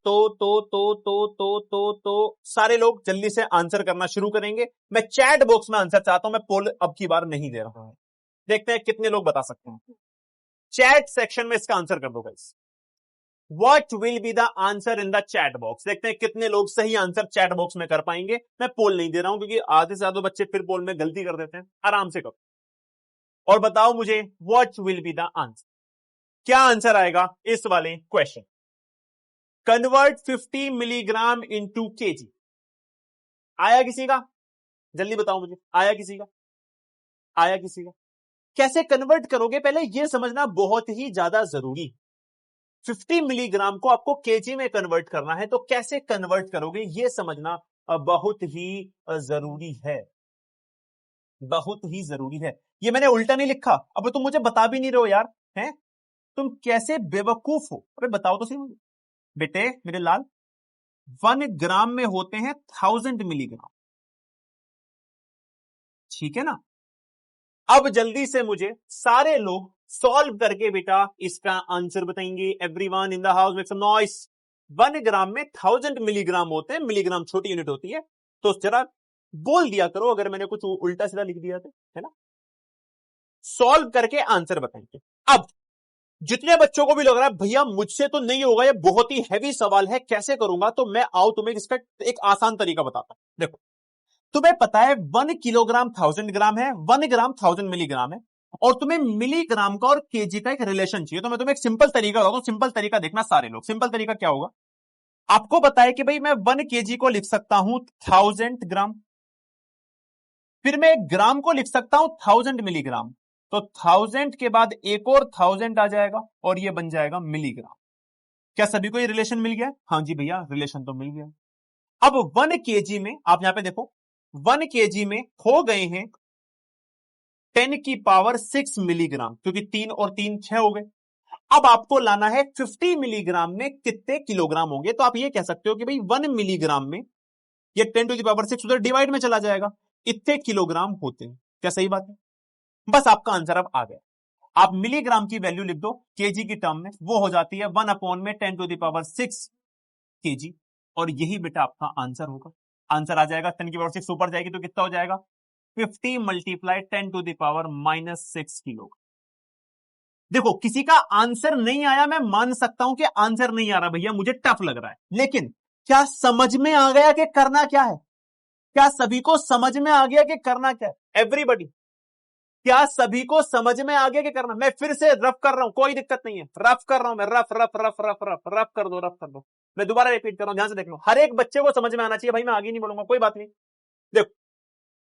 सारे लोग जल्दी से आंसर करना शुरू करेंगे। मैं चैट बॉक्स में आंसर चाहता हूं, मैं पोल अब की बार नहीं दे रहा हूं। देखते हैं कितने लोग बता सकते हैं। चैट सेक्शन में इसका आंसर कर दो guys. What will be the answer in the chat box? देखते हैं कितने लोग सही आंसर चैट बॉक्स में कर पाएंगे। मैं पोल नहीं दे रहा हूं क्योंकि आधे से ज्यादा बच्चे फिर पोल में गलती कर देते हैं। आराम से करो और बताओ मुझे what will be the answer. क्या आंसर आएगा इस वाले question? Convert 50 milligram into KG. आया किसी का? जल्दी बताओ मुझे, आया किसी का? आया किसी का? कैसे कन्वर्ट करोगे पहले ये समझना बहुत ही ज्यादा जरूरी। 50 मिलीग्राम को आपको केजी में कन्वर्ट करना है, तो कैसे कन्वर्ट करोगे ये समझना बहुत ही जरूरी है, बहुत ही जरूरी है। ये मैंने उल्टा नहीं लिखा। अब तुम मुझे बता भी नहीं रहे हो यार, हैं? तुम कैसे बेवकूफ हो? अबे बताओ तो सही मुझे। बेटे मेरे लाल, 1 ग्राम में होते हैं 1000 मिलीग्राम, ठीक है ना? अब जल्दी से मुझे सारे लोग सॉल्व करके बेटा इसका आंसर बताएंगे। Everyone in the house make some noise. 1 gram में 1000 मिलीग्राम होते हैं। मिलीग्राम छोटी यूनिट होती है, तो जरा बोल दिया करो अगर मैंने कुछ उल्टा सीधा लिख दिया तो, है ना? सॉल्व करके आंसर बताएंगे। अब जितने बच्चों को भी लग रहा है भैया मुझसे तो नहीं होगा, ये बहुत ही हैवी सवाल है, कैसे करूंगा, तो मैं आओ तुम्हें इसका एक आसान तरीका बताता हूं। देखो तुम्हें पता है 1 किलोग्राम 1000 ग्राम है, 1 ग्राम 1000 मिलीग्राम है, और तुम्हें मिलीग्राम का और केजी का एक रिलेशन चाहिए। तो मैं तुम्हें एक सिंपल तरीका बताता हूं। सिंपल तरीका देखना सारे लोग। सिंपल तरीका क्या होगा? आपको पता है कि भाई मैं 1 केजी को लिख सकता हूं 1000 ग्राम, फिर मैं ग्राम को लिख सकता हूं 1000 मिलीग्राम, तो 1000 के बाद एक और 1000 आ जाएगा और ये बन जाएगा मिलीग्राम। क्या सभी को ये रिलेशन मिल गया? हाँ जी भैया रिलेशन तो मिल गया। अब 1 केजी में आप यहां पे देखो, 1 केजी में हो गए हैं 10 की पावर 6 मिलीग्राम, क्योंकि 3 और 3 6 हो गए। अब आपको लाना है 50 मिलीग्राम में कितने किलोग्राम होंगे। तो आप ये कह सकते हो कि भाई 1 मिलीग्राम में ये 10 टू द पावर 6 उधर डिवाइड में चला जाएगा, इतने किलोग्राम होते हैं। क्या सही बात है? बस आपका आंसर अब आ गया। आप मिलीग्राम की वैल्यू लिख दो केजी की टर्म में, वो हो जाती है 1/10 टू द पावर 6 केजी, और यही बेटा आपका आंसर होगा। आंसर आ जाएगा 10 की पावर 6 ऊपर जाएगी तो कितना हो जाएगा? 50 multiply 10 to the power -6 kilo. देखो किसी का आंसर नहीं आया, मैं मान सकता हूं कि आंसर नहीं आ रहा भैया, मुझे टफ लग रहा है, लेकिन क्या समझ में आ गया कि करना क्या है? क्या सभी को समझ में आ गया कि करना क्या है? एवरीबॉडी, क्या सभी को समझ में आ गया कि करना? मैं फिर से रफ कर रहा हूं, कोई दिक्कत नहीं है, रफ कर रहा हूं मैं, rough rough rough rough rough rough कर दो, रफ कर दो। मैं दोबारा रिपीट कर रहा हूं, ध्यान से देख लो। हर एक बच्चे को समझ में आना चाहिए भाई, मैं आगे नहीं बोलूंगा, कोई बात नहीं। देखो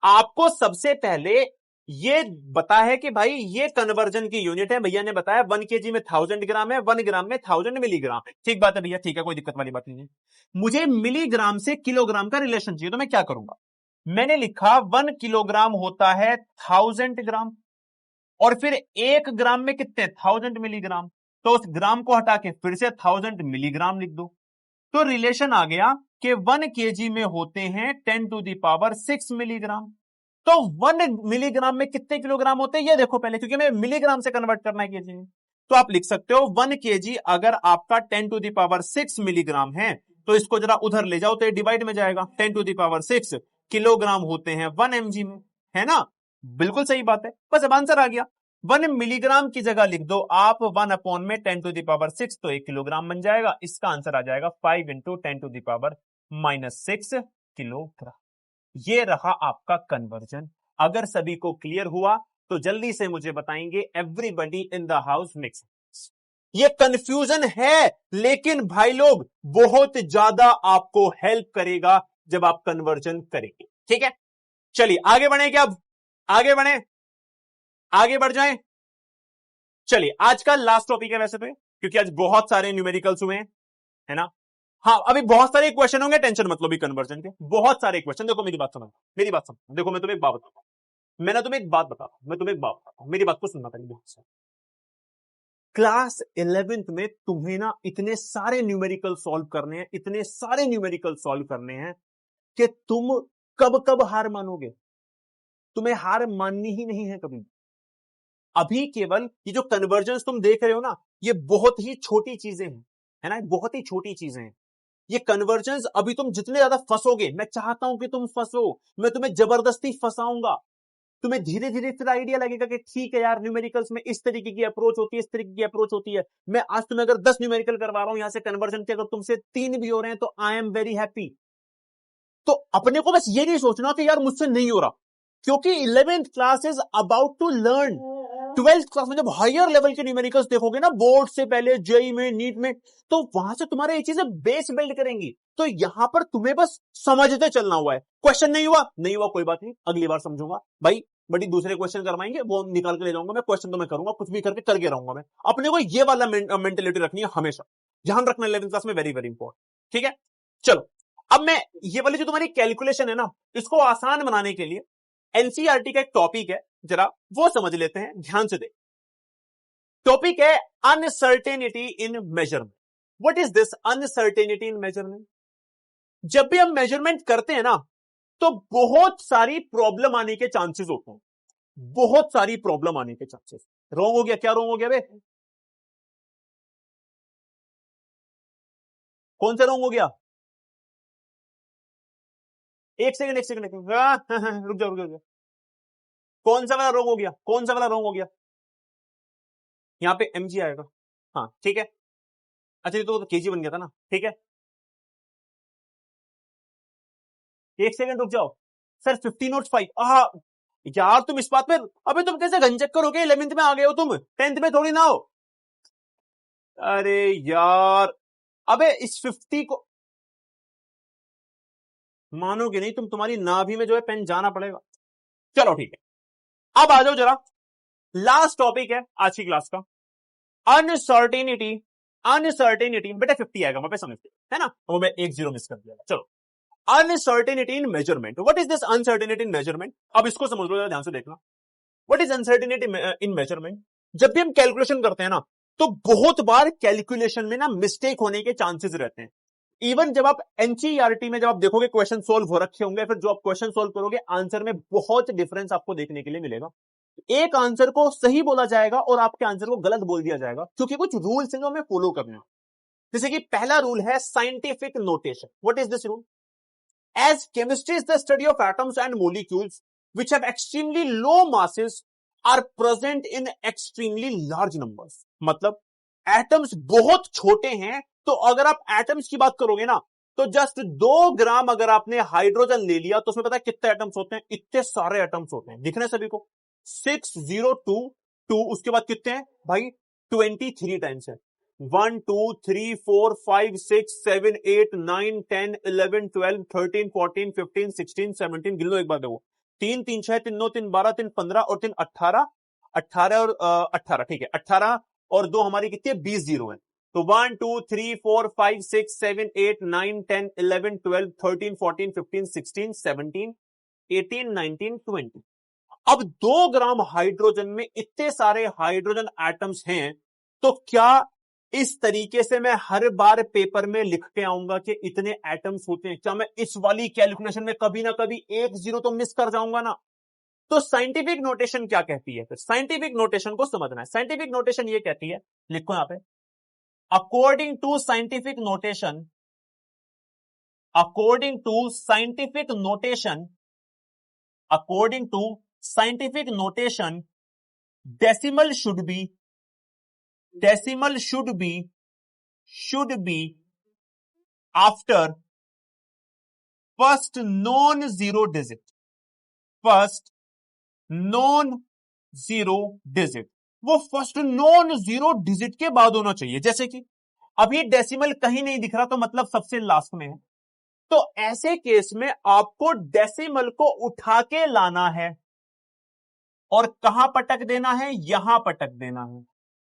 आपको सबसे पहले ये बता है कि भाई ये कन्वर्जन की यूनिट है। भैया ने बताया 1 केजी में 1000 ग्राम है, 1 ग्राम में 1000 मिलीग्राम। ठीक बात है भैया, ठीक है, कोई दिक्कत वाली बात नहीं है। मुझे मिलीग्राम से किलोग्राम का रिलेशन चाहिए, तो मैं क्या करूंगा? मैंने लिखा 1 किलोग्राम होता है 1000 ग्राम, और फिर 1 ग्राम में कितने? 1000 मिलीग्राम। तो उस ग्राम को हटा के फिर से 1000 मिलीग्राम लिख दो। तो रिलेशन आ गया कि 1 kg में होते हैं 10⁶ मिलीग्राम। तो 1 मिलीग्राम में कितने किलोग्राम होते हैं ये देखो पहले, क्योंकि हमें मिलीग्राम से कन्वर्ट करना है केजी में। तो आप लिख सकते हो 1 kg अगर आपका 10⁶ मिलीग्राम है तो इसको जरा उधर ले जाओ तो ये डिवाइड में जाएगा। 10⁶ किलोग्राम होते हैं 1 mg में, है ना? बिल्कुल सही बात है, बस अब आंसर आ गया। 1 मिलीग्राम की जगह लिख दो आप 1 अपॉन में 10⁶ तो 1 किलोग्राम बन जाएगा। इसका आंसर आ जाएगा 5 इंटू 10⁻⁻6 किलोग्राम। ये रहा आपका कन्वर्जन। अगर सभी को क्लियर हुआ तो जल्दी से मुझे बताएंगे everybody in the house makes. ये कंफ्यूजन है लेकिन भाई लोग बहुत ज्यादा आपको हेल्प करेगा जब आप कन्वर्जन करेंगे। ठीक है, चलिए आगे बढ़े क्या? अब आगे बढ़े, आगे बढ़ जाएं। चलिए आज का लास्ट टॉपिक है वैसे तो, क्योंकि आज बहुत सारे न्यूमेरिकल्स हुए हैं, है ना? हाँ, अभी बहुत सारे क्वेश्चन होंगे, टेंशन मत लो भी कन्वर्जन के, बहुत सारे क्वेश्चन। देखो मेरी बात समझ, मेरी बात समझ, देखो मैं तुम्हें एक बात बताता हूं, मैं तुम्हें एक बात बताता हूं, मेरी बात को सुनना पड़ेगा। क्लास 11th में तुम्हें ना इतने सारे न्यूमेरिकल सॉल्व करने हैं, इतने सारे न्यूमेरिकल सॉल्व करने हैं कि तुम कब कब हार मानोगे। तुम्हें हार माननी ही नहीं है कभी। अभी केवल ये जो कन्वर्जन्स तुम देख रहे हो ना, ये बहुत ही छोटी चीजें हैं, है ना? बहुत ही छोटी चीजें हैं ये कन्वर्जन्स। अभी तुम जितने ज्यादा फंसोगे, मैं चाहता हूं कि तुम फंसो, मैं तुम्हें जबरदस्ती फंसाऊंगा, तुम्हें धीरे धीरे फिर आइडिया लगेगा कि ठीक है यार, न्यूमेरिकल्स में इस तरीके की अप्रोच होती है, इस तरीके की अप्रोच होती है। मैं आज तुम्हें अगर 10 न्यूमेरिकल करवा रहा हूं यहां से कन्वर्जन के, अगर तुमसे 3 भी हो रहे हैं तो आई एम वेरी हैप्पी। तो अपने को बस ये नहीं सोचना कि यार मुझसे नहीं हो रहा, क्योंकि 11th class is about to learn. 12th class में जब हायर लेवल के न्यूमेरिकल्स देखोगे ना, बोर्ड से पहले, जेई में, नीट में, तो वहां से तुम्हारे ये चीजें बेस बिल्ड करेंगी। तो यहां पर तुम्हें बस समझते चलना हुआ है। क्वेश्चन नहीं हुआ, नहीं हुआ, कोई बात नहीं, अगली बार समझूंगा भाई। बड़ी दूसरे क्वेश्चन करवाएंगे, वो निकाल के ले जाऊंगा मैं, क्वेश्चन तो मैं करूंगा, कुछ भी करके रहूंगा मैं। अपने को ये वाला मेंटेलिटी रखनी है हमेशा, ध्यान रखना 11th क्लास में, वेरी वेरी इंपॉर्टेंट। ठीक है, चलो अब मैं ये वाली जो तुम्हारी कैलकुलेशन है ना, इसको आसान बनाने के लिए एनसीईआरटी का एक टॉपिक है, जरा वो समझ लेते हैं, ध्यान से देख। टॉपिक है uncertainty in measurement. What is this uncertainty in measurement? जब भी हम मेजरमेंट करते हैं ना, तो बहुत सारी प्रॉब्लम आने के चांसेस होते हैं, बहुत सारी प्रॉब्लम आने के चांसेस। रॉन्ग हो गया, क्या रॉन्ग हो गया बे? कौन सा रॉन्ग हो गया? एक सेकंड रुक जाओ रुक जाओ। कौन सा वाला रॉन्ग हो गया? कौन सा वाला रॉन्ग हो गया? यहां पे mg आएगा, हाँ ठीक है। अच्छा ये तो केजी बन गया था ना, ठीक है। एक सेकंड रुक जाओ सर, 15/5। यार तुम इस बात पे, अबे तुम कैसे घंचक्कर हो गए? 11th में आ गए हो तुम, 10th में थोड़ी ना हो। अरे यार, अबे इस 50 को मानोगे नहीं तुम, तुम्हारी नाभि में जो है पेन जाना पड़ेगा। चलो ठीक है, अब आ जाओ जरा, लास्ट टॉपिक है आज की क्लास का, अनसर्टेनिटी। अनसर्टेनिटी बेटा 50 आएगा वहां पे, समझते है ना, वो मैं 1 0 मिस कर दिया। चलो, uncertainty in measurement. What is this uncertainty in measurement? अब इसको समझ लो, ध्यान से देखना। What is uncertainty in measurement? जब भी हम कैलकुलेशन करते हैं ना, तो बहुत बार कैलकुलेशन में ना मिस्टेक होने के चांसेस रहते हैं। इवन जब आप एनसीईआरटी में जब आप देखोगे क्वेश्चन सोल्व हो रखे होंगे, फिर जो आप क्वेश्चन सोल्व करोगे आंसर में बहुत डिफरेंस आपको देखने के लिए मिलेगा। एक आंसर को सही बोला जाएगा और आपके आंसर को गलत बोल दिया जाएगा, क्योंकि कुछ रूल्स हैं जो हमें फॉलो करने हैं। जैसे कि पहला रूल है scientific notation. What is this rule? As chemistry is the study of atoms and molecules which have extremely low masses are present in extremely large numbers. मतलब एटम्स बहुत छोटे हैं, तो अगर आप एटम्स की बात करोगे ना, तो जस्ट 2 ग्राम अगर आपने हाइड्रोजन ले लिया तो उसमें पता है कितने एटम्स होते हैं? इतने सारे एटम्स होते हैं, दिख रहे हैं सभी को? 6022, उसके बाद कितने हैं भाई? 23 टाइम्स है। 1 2 3 4 5 6 7 8 9 10 11 12 13 14 15 16 17, गिन लो एक बार। देखो 3 3 6 3 9 3 12 3 15 और 3 18, 18 और 18, ठीक है। 18 और 2 हमारी कितनी है? 20 जीरो है। तो 1 2 3 4 5 6 7 8 9 10 11 12 13 14 15 16 17 18 19 20। अब 2 ग्राम हाइड्रोजन में इतने सारे हाइड्रोजन एटम्स हैं, तो क्या इस तरीके से मैं हर बार पेपर में लिख के आऊंगा कि इतने एटम्स होते हैं? क्या मैं इस वाली कैलकुलेशन में कभी ना कभी एक जीरो तो मिस कर जाऊंगा ना? तो साइंटिफिक नोटेशन क्या कहती है? फिर साइंटिफिक नोटेशन को समझना है। साइंटिफिक नोटेशन ये कहती है, लिखो यहां पे, according to scientific notation, according to scientific notation, according to scientific notation, decimal should be, decimal should be after first known zero digit, first known zero digit, वो फर्स्ट नॉन जीरो डिजिट के बाद होना चाहिए। जैसे कि अभी decimal कहीं नहीं दिख रहा तो मतलब सबसे लास्ट में है, तो ऐसे केस में आपको डेसिमल को उठा के लाना है और कहां पटक देना है? यहां पटक देना है।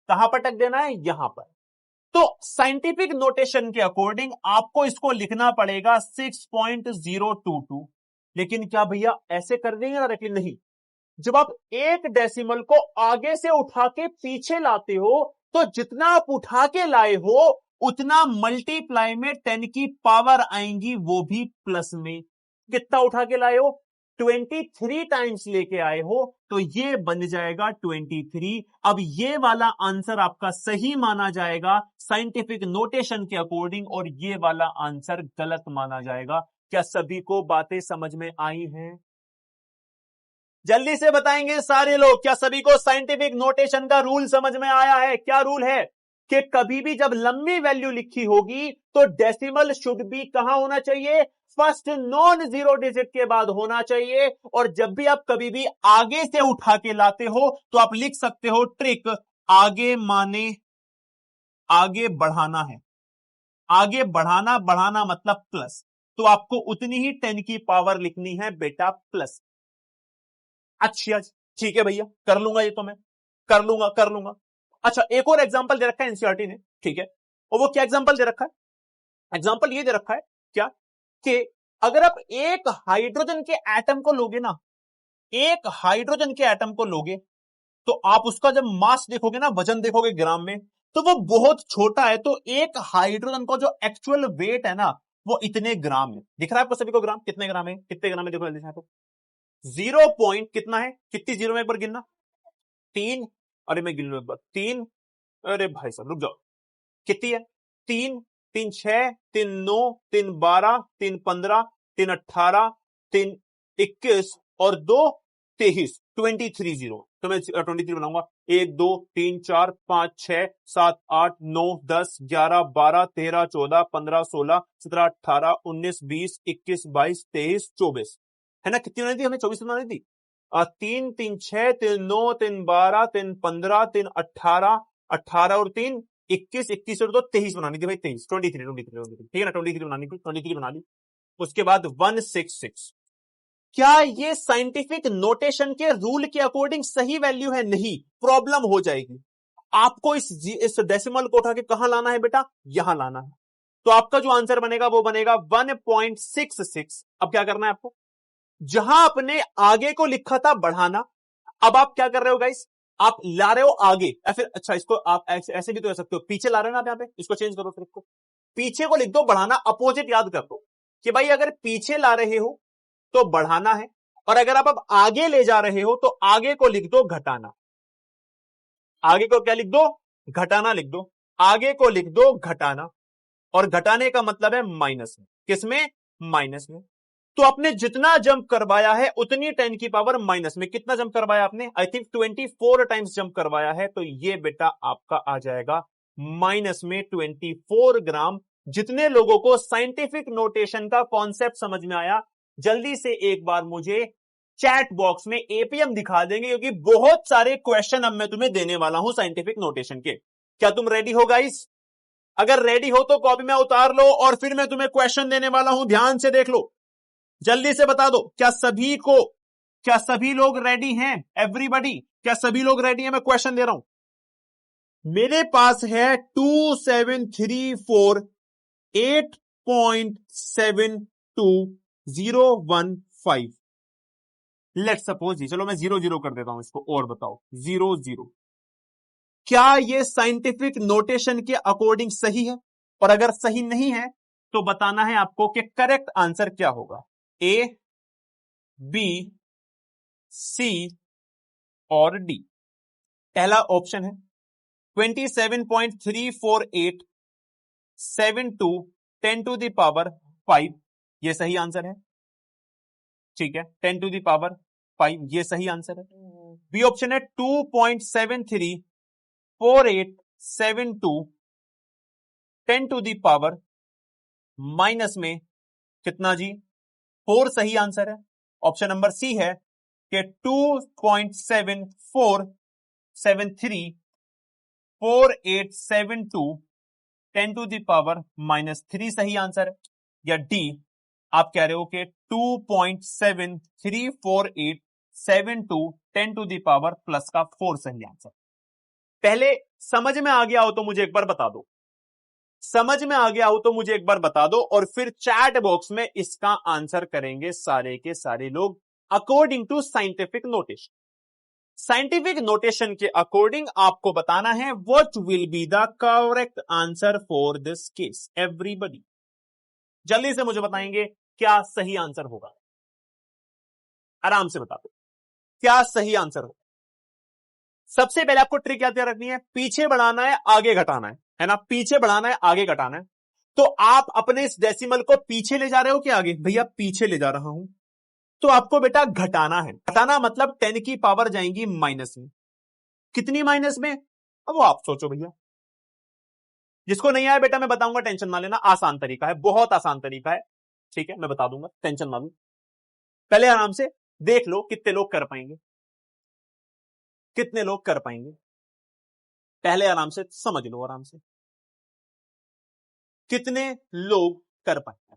कहां पटक देना है? यहां पर। तो साइंटिफिक नोटेशन के अकॉर्डिंग आपको इसको लिखना पड़ेगा 6.022। लेकिन क्या भैया ऐसे कर देंगे डायरेक्टली? नहीं। जब आप एक डेसिमल को आगे से उठा के पीछे लाते हो तो जितना आप उठा के लाए हो उतना मल्टीप्लाई में 10 की पावर आएंगी, वो भी प्लस में। कितना उठा के लाए हो? 23 टाइम्स लेके आए हो, तो ये बन जाएगा 23। अब ये वाला आंसर आपका सही माना जाएगा साइंटिफिक नोटेशन के अकॉर्डिंग, और ये वाला आंसर गलत माना जाएगा। क्या सभी को बातें समझ में आई हैं? जल्दी से बताएंगे सारे लोग, क्या सभी को साइंटिफिक नोटेशन का रूल समझ में आया है? क्या रूल है कि कभी भी जब लंबी वैल्यू लिखी होगी तो डेसिमल शुड बी कहां होना चाहिए? फर्स्ट नॉन जीरो डिजिट के बाद होना चाहिए। और जब भी आप कभी भी आगे से उठा के लाते हो तो आप लिख सकते हो ट्रिक, आगे माने आगे बढ़ाना है। आगे बढ़ाना, बढ़ाना मतलब प्लस, तो आपको उतनी ही 10 की पावर लिखनी है बेटा, प्लस। अच्छा ठीक है भैया, कर लूंगा, ये तो मैं कर लूंगा। अच्छा, एक और एग्जांपल दे रखा है एनसीईआरटी ने, ठीक है, और वो क्या एग्जांपल दे रखा है? एग्जांपल ये दे रखा है क्या कि अगर आप एक हाइड्रोजन के एटम को लोगे ना, एक हाइड्रोजन के एटम को लोगे तो आप उसका जब मास देखोगे ना, वजन देखोगे ग्राम में, तो वो बहुत छोटा है। तो एक हाइड्रोजन का जो एक्चुअल वेट है ना, वो इतने ग्राम है। दिख रहा है आपको सभी को ग्राम? कितने ग्राम है? कितने ग्राम है? देखो जल्दी से। 0 पॉइंट कितना है? कितनी जीरो में एक बार गिनना? 3। अरे मैं गिन लू एक बार, 3। अरे भाई साहब रुक जाओ, कितनी है? 3 3 6 3 9 3 12 3 15 3 18 3 21 और 2 23, 23 जीरो। तो मैं 23 बनाऊंगा। 1 2 3 4 5 6 7 8 9 10 11 12 13 14 15 16 17 18 19 20 21 22 23 24, है ना? कितनी बनानी थी हमें? 24 बनानी थी। 3 3 6 3 9 3 12 3 15 3 18 18 और 3 21, 21 और 2 23 बनानी थी भाई, 23 23, ठीक है ना? 23 बनानी थी, 23 बना ली। उसके बाद 166। क्या ये साइंटिफिक नोटेशन के रूल के अकॉर्डिंग सही वैल्यू है? नहीं, प्रॉब्लम हो जाएगी। आपको इस डेसिमल को उठा के कहां लाना है बेटा? यहां लाना है। तो आपका जो आंसर बनेगा वो बनेगा 1.66। अब क्या करना है आपको? जहां आपने आगे को लिखा था बढ़ाना, अब आप क्या कर रहे हो गाइस? आप ला रहे हो आगे, या फिर अच्छा इसको आप ऐसे भी तो कर सकते हो, पीछे ला रहे हो ना आप, यहां पे इसको चेंज करो, फिर इसको पीछे को लिख दो बढ़ाना, अपोजिट याद कर दो कि भाई अगर पीछे ला रहे हो तो बढ़ाना है, और अगर आप अब आगे ले जा रहे हो तो आगे को लिख दो घटाना। आगे को क्या लिख दो? घटाना लिख दो। आगे को लिख दो घटाना, और घटाने का मतलब है माइनस में। किसमें? माइनस में। तो आपने जितना जंप करवाया है उतनी 10 की पावर माइनस में। कितना जंप करवाया आपने? आई थिंक 24 टाइम्स जंप करवाया है, तो ये बेटा आपका आ जाएगा माइनस में 24 ग्राम। जितने लोगों को साइंटिफिक नोटेशन का कॉन्सेप्ट समझ में आया, जल्दी से एक बार मुझे चैट बॉक्स में एपीएम दिखा देंगे, क्योंकि बहुत सारे क्वेश्चन अब मैं तुम्हें देने वाला हूं साइंटिफिक नोटेशन के। क्या तुम रेडी हो गाइस? अगर रेडी हो तो कॉपी में उतार लो, और फिर मैं तुम्हें क्वेश्चन देने वाला हूं, ध्यान से देख लो। जल्दी से बता दो, क्या सभी लोग रेडी हैं? एवरीबॉडी, क्या सभी लोग रेडी हैं? मैं क्वेश्चन दे रहा हूं। मेरे पास है 2734 8.72015। लेट सपोज जी, चलो मैं 0 0 कर देता हूं इसको, और बताओ 0 0। क्या ये साइंटिफिक नोटेशन के अकॉर्डिंग सही है? और अगर सही नहीं है तो बताना है आपको कि करेक्ट आंसर क्या होगा, ए, बी, सी और डी। पहला ऑप्शन है 27.34872 10 टू द पावर 5, ये सही आंसर है। ठीक है, 10 टू द पावर 5 ये सही आंसर है। बी ऑप्शन है 2.734872 10 टू द पावर माइनस में कितना जी, 4 सही आंसर है। ऑप्शन नंबर सी है कि 2.74734872 10 टू द पावर -3 सही आंसर है। या डी आप कह रहे हो कि 2.734872 10 टू द पावर प्लस का 4 सही आंसर। पहले समझ में आ गया हो तो मुझे एक बार बता दो, समझ में आ गया हो तो मुझे एक बार बता दो, और फिर चैट बॉक्स में इसका आंसर करेंगे सारे के सारे लोग according to scientific notation. Scientific notation के अकॉर्डिंग आपको बताना है what will be the correct answer for this case. Everybody जल्दी से मुझे बताएंगे क्या सही आंसर होगा, आराम से बता दो क्या सही आंसर होगा। सबसे पहले आपको ट्रिक याद रखनी है, पीछे बढ़ाना है आगे घटाना है ना, पीछे बढ़ाना है आगे घटाना है। तो आप अपने इस डेसिमल को पीछे ले जा रहे हो कि आगे? भैया पीछे ले जा रहा हूं, तो आपको बेटा घटाना है। घटाना मतलब 10 की पावर जाएंगी माइनस में। कितनी माइनस में? अब वो आप सोचो भैया, जिसको नहीं आया बेटा मैं बताऊंगा, टेंशन ना लेना, आसान तरीका है, बहुत आसान तरीका है। ठीक है मैं बता दूंगा, टेंशन ना लो। पहले आराम से देख लो कितने लोग कर पाएंगे, कितने लोग कर पाएंगे, पहले आराम से समझ लो, आराम से कितने लोग कर पाएंगे।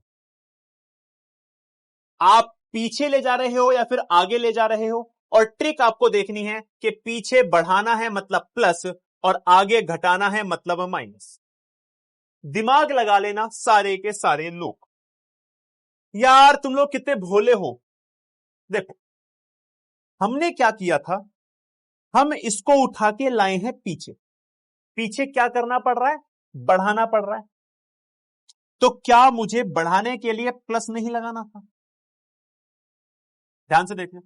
आप पीछे ले जा रहे हो या फिर आगे ले जा रहे हो, और ट्रिक आपको देखनी है कि पीछे बढ़ाना है मतलब प्लस और आगे घटाना है मतलब माइनस। दिमाग लगा लेना सारे के सारे लोग। यार तुम लोग कितने भोले हो। देखो हमने क्या किया था, हम इसको उठा के लाए हैं पीछे। पीछे क्या करना पड़ रहा है? बढ़ाना पड़ रहा है। तो क्या मुझे बढ़ाने के लिए प्लस नहीं लगाना था? ध्यान से देखना,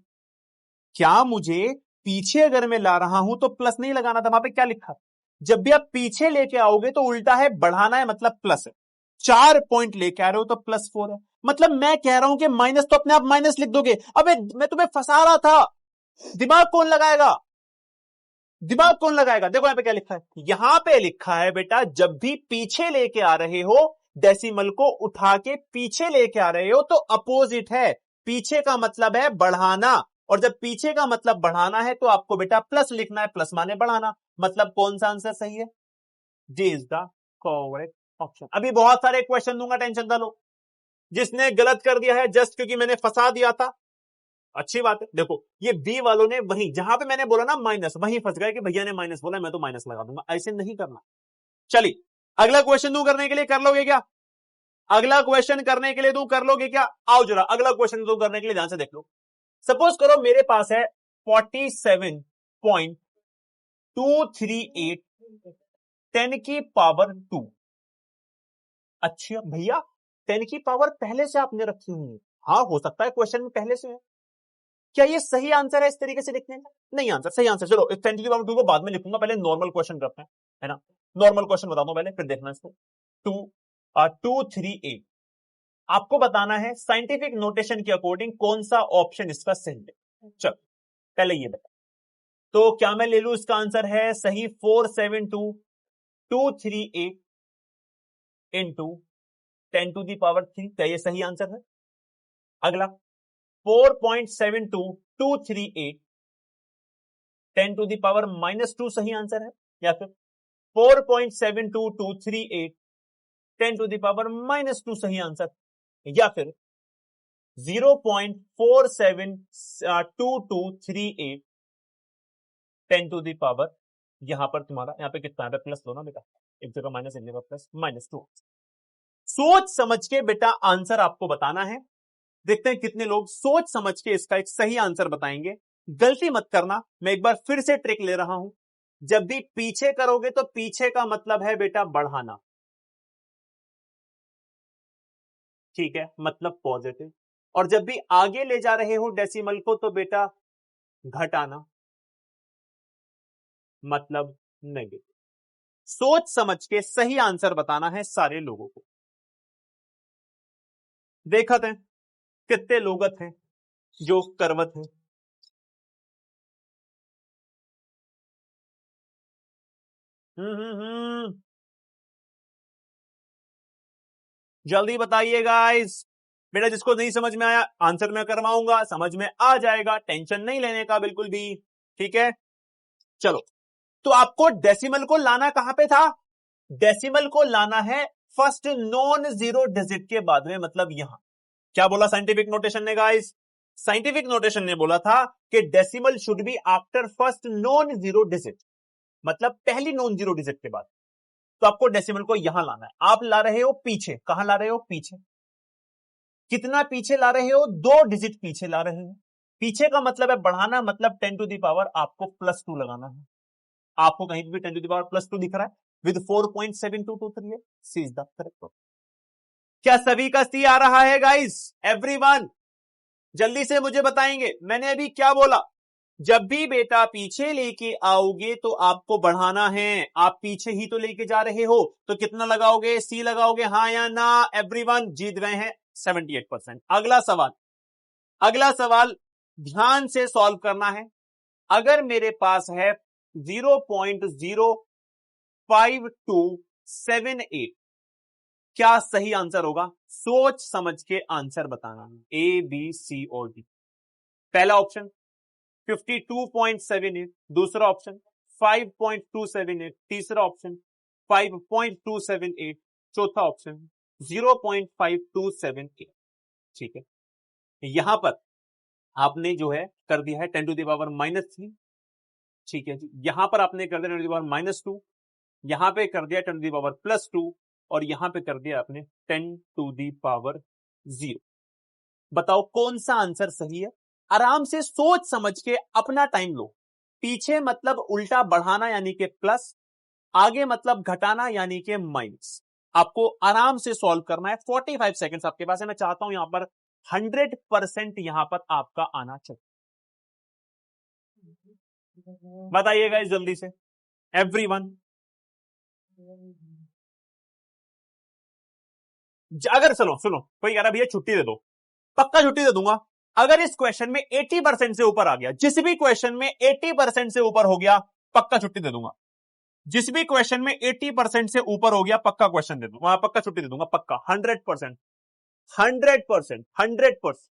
क्या मुझे पीछे अगर मैं ला रहा हूं तो प्लस नहीं लगाना था? वहां पे क्या लिखा? जब भी आप पीछे लेके आओगे तो उल्टा है, बढ़ाना है मतलब प्लस है। 4 पॉइंट लेके आ रहे हो तो +4 है। मतलब मैं कह रहा हूं कि माइनस तो अपने आप माइनस लिख दोगे। अबे मैं तुम्हें फंसा रहा था, दिमाग कौन लगाएगा, दिमाग कौन लगाएगा? देखो यहां पे क्या लिखा है, यहां पे लिखा है बेटा जब भी पीछे लेके आ रहे हो, डेसिमल को उठा के पीछे लेके आ रहे हो तो अपोजिट है। पीछे का मतलब है बढ़ाना, और जब पीछे का मतलब बढ़ाना है तो आपको बेटा प्लस लिखना है, प्लस माने बढ़ाना। मतलब कौन सा आंसर सही है? D is the correct option. अभी बहुत सारे क्वेश्चन दूंगा, टेंशन ना लो। जिसने गलत कर दिया है जस्ट क्योंकि मैंने फंसा दिया था, अच्छी बात है। देखो ये बी वालों ने वहीं जहां पे मैंने बोला ना माइनस, वहीं फंस गए कि भैया ने माइनस बोला मैं तो माइनस लगा दूंगा। ऐसे नहीं करना। चलिए अगला क्वेश्चन दूं करने के लिए, कर लोगे क्या? अगला क्वेश्चन करने के लिए दूं, कर लोगे क्या? आओ जरा अगला क्वेश्चन दूं करने के लिए, ध्यान से देख लो। सपोज करो मेरे पास है 47.238 10 की पावर 2। अच्छा भैया 10 की पावर पहले से आपने रखी हुई है। हाँ हो सकता है क्वेश्चन में पहले से है। क्या ये सही आंसर है इस तरीके से लिखने का? नहीं आंसर, सही आंसर। चलो 10 की पावर 2 को बाद में लिखूंगा, पहले नॉर्मल क्वेश्चन करते हैं, है ना। नॉर्मल क्वेश्चन बता दो पहले, फिर देखना इसको। 238 आपको बताना है साइंटिफिक नोटेशन के अकॉर्डिंग कौन सा ऑप्शन इसका सही है। चलो पहले ये बता, तो क्या मैं ले लू इसका आंसर है सही 472238 इंटू 10 टू दी पावर 3, क्या ये सही आंसर है? अगला 4.72238 10 टू दी पावर -2 सही आंसर है, या फिर 4.72238 10 टू दी पावर -2 सही आंसर, या फिर 0.472238 10 टू दी पावर, यहां पर तुम्हारा यहां पे कितना है प्लस लो ना बेटा, एक जगह माइनस एक जगह प्लस, -2। सोच समझ के बेटा आंसर आपको बताना है। देखते हैं कितने लोग सोच समझ के इसका एक सही आंसर बताएंगे। गलती मत करना, मैं एक बार फिर से ट्रिक ले रहा हूं। जब भी पीछे करोगे तो पीछे का मतलब है बेटा बढ़ाना, ठीक है, मतलब पॉजिटिव। और जब भी आगे ले जा रहे हो डेसिमल को तो बेटा घटाना, मतलब नेगेटिव। सोच समझ के सही आंसर बताना है सारे लोगों को। देखते हैं कितने लोगत हैं जो करवत हैं। जल्दी बताइए गाइस। बेटा जिसको नहीं समझ में आया आंसर मैं करवाऊंगा, समझ में आ जाएगा, टेंशन नहीं लेने का बिल्कुल भी, ठीक है। चलो, तो आपको डेसिमल को लाना कहां पे था? डेसिमल को लाना है फर्स्ट नॉन जीरो डिजिट के बाद में, मतलब यहां। क्या बोला साइंटिफिक नोटेशन ने गाइस? साइंटिफिक नोटेशन ने बोला था कि decimal should be after first non zero digit, मतलब पहली नॉन जीरो डिजिट के बाद। तो आपको डेसिमल को यहां लाना है। आप ला रहे हो पीछे, कहां ला रहे हो? पीछे। कितना पीछे ला रहे हो? 2 डिजिट पीछे ला रहे हो। पीछे का मतलब है बढ़ाना, मतलब 10 टू दी पावर आपको +2 लगाना है। आपको कहीं भी 10 टू दी पावर +2 दिख रहा है विद 4.7223 है, सी इज द करेक्ट। क्या सभी का सी आ रहा है गाइस? एवरीवन जल्दी से मुझे बताएंगे मैंने अभी क्या बोला। जब भी बेटा पीछे लेके आओगे तो आपको बढ़ाना है। आप पीछे ही तो लेके जा रहे हो, तो कितना लगाओगे? सी लगाओगे, हाँ या ना? एवरीवन जीत गए हैं 78%। अगला सवाल, अगला सवाल ध्यान से सॉल्व करना है। अगर मेरे पास है 0.05278, क्या सही आंसर होगा? सोच समझ के आंसर बताना है, ए बी सी और डी। पहला ऑप्शन 52.78, दूसरा ऑप्शन 5.278, तीसरा ऑप्शन 5.278, चौथा ऑप्शन 0.5278। ठीक है, यहां पर आपने जो है कर दिया है 10 टू द पावर -3, ठीक है जी। यहां पर आपने कर दिया 10 टू द पावर -2, यहां पे कर दिया 10 टू द पावर +2, और यहां पे कर दिया आपने 10 टू द पावर 0। बताओ कौन सा आंसर सही है? आराम से सोच समझ के अपना टाइम लो। पीछे मतलब उल्टा बढ़ाना यानी कि प्लस, आगे मतलब घटाना यानी कि माइनस। आपको आराम से सॉल्व करना है। 45 सेकंड्स आपके पास है। मैं चाहता हूं यहां पर 100% यहां पर आपका आना चाहिए। बताइएगा जल्दी से एवरीवन। अगर सुनो सुनो, कोई कह रहा भैया छुट्टी दे दो, पक्का छुट्टी दे दूंगा। अगर इस क्वेश्चन में 80% से ऊपर आ गया, जिस भी क्वेश्चन में 80% से ऊपर हो गया, पक्का छुट्टी दे दूंगा। जिस भी क्वेश्चन में 80% से ऊपर हो गया, पक्का क्वेश्चन दे दूंगा, पक्का छुट्टी दे दूंगा, पक्का 100%। 100%, 100%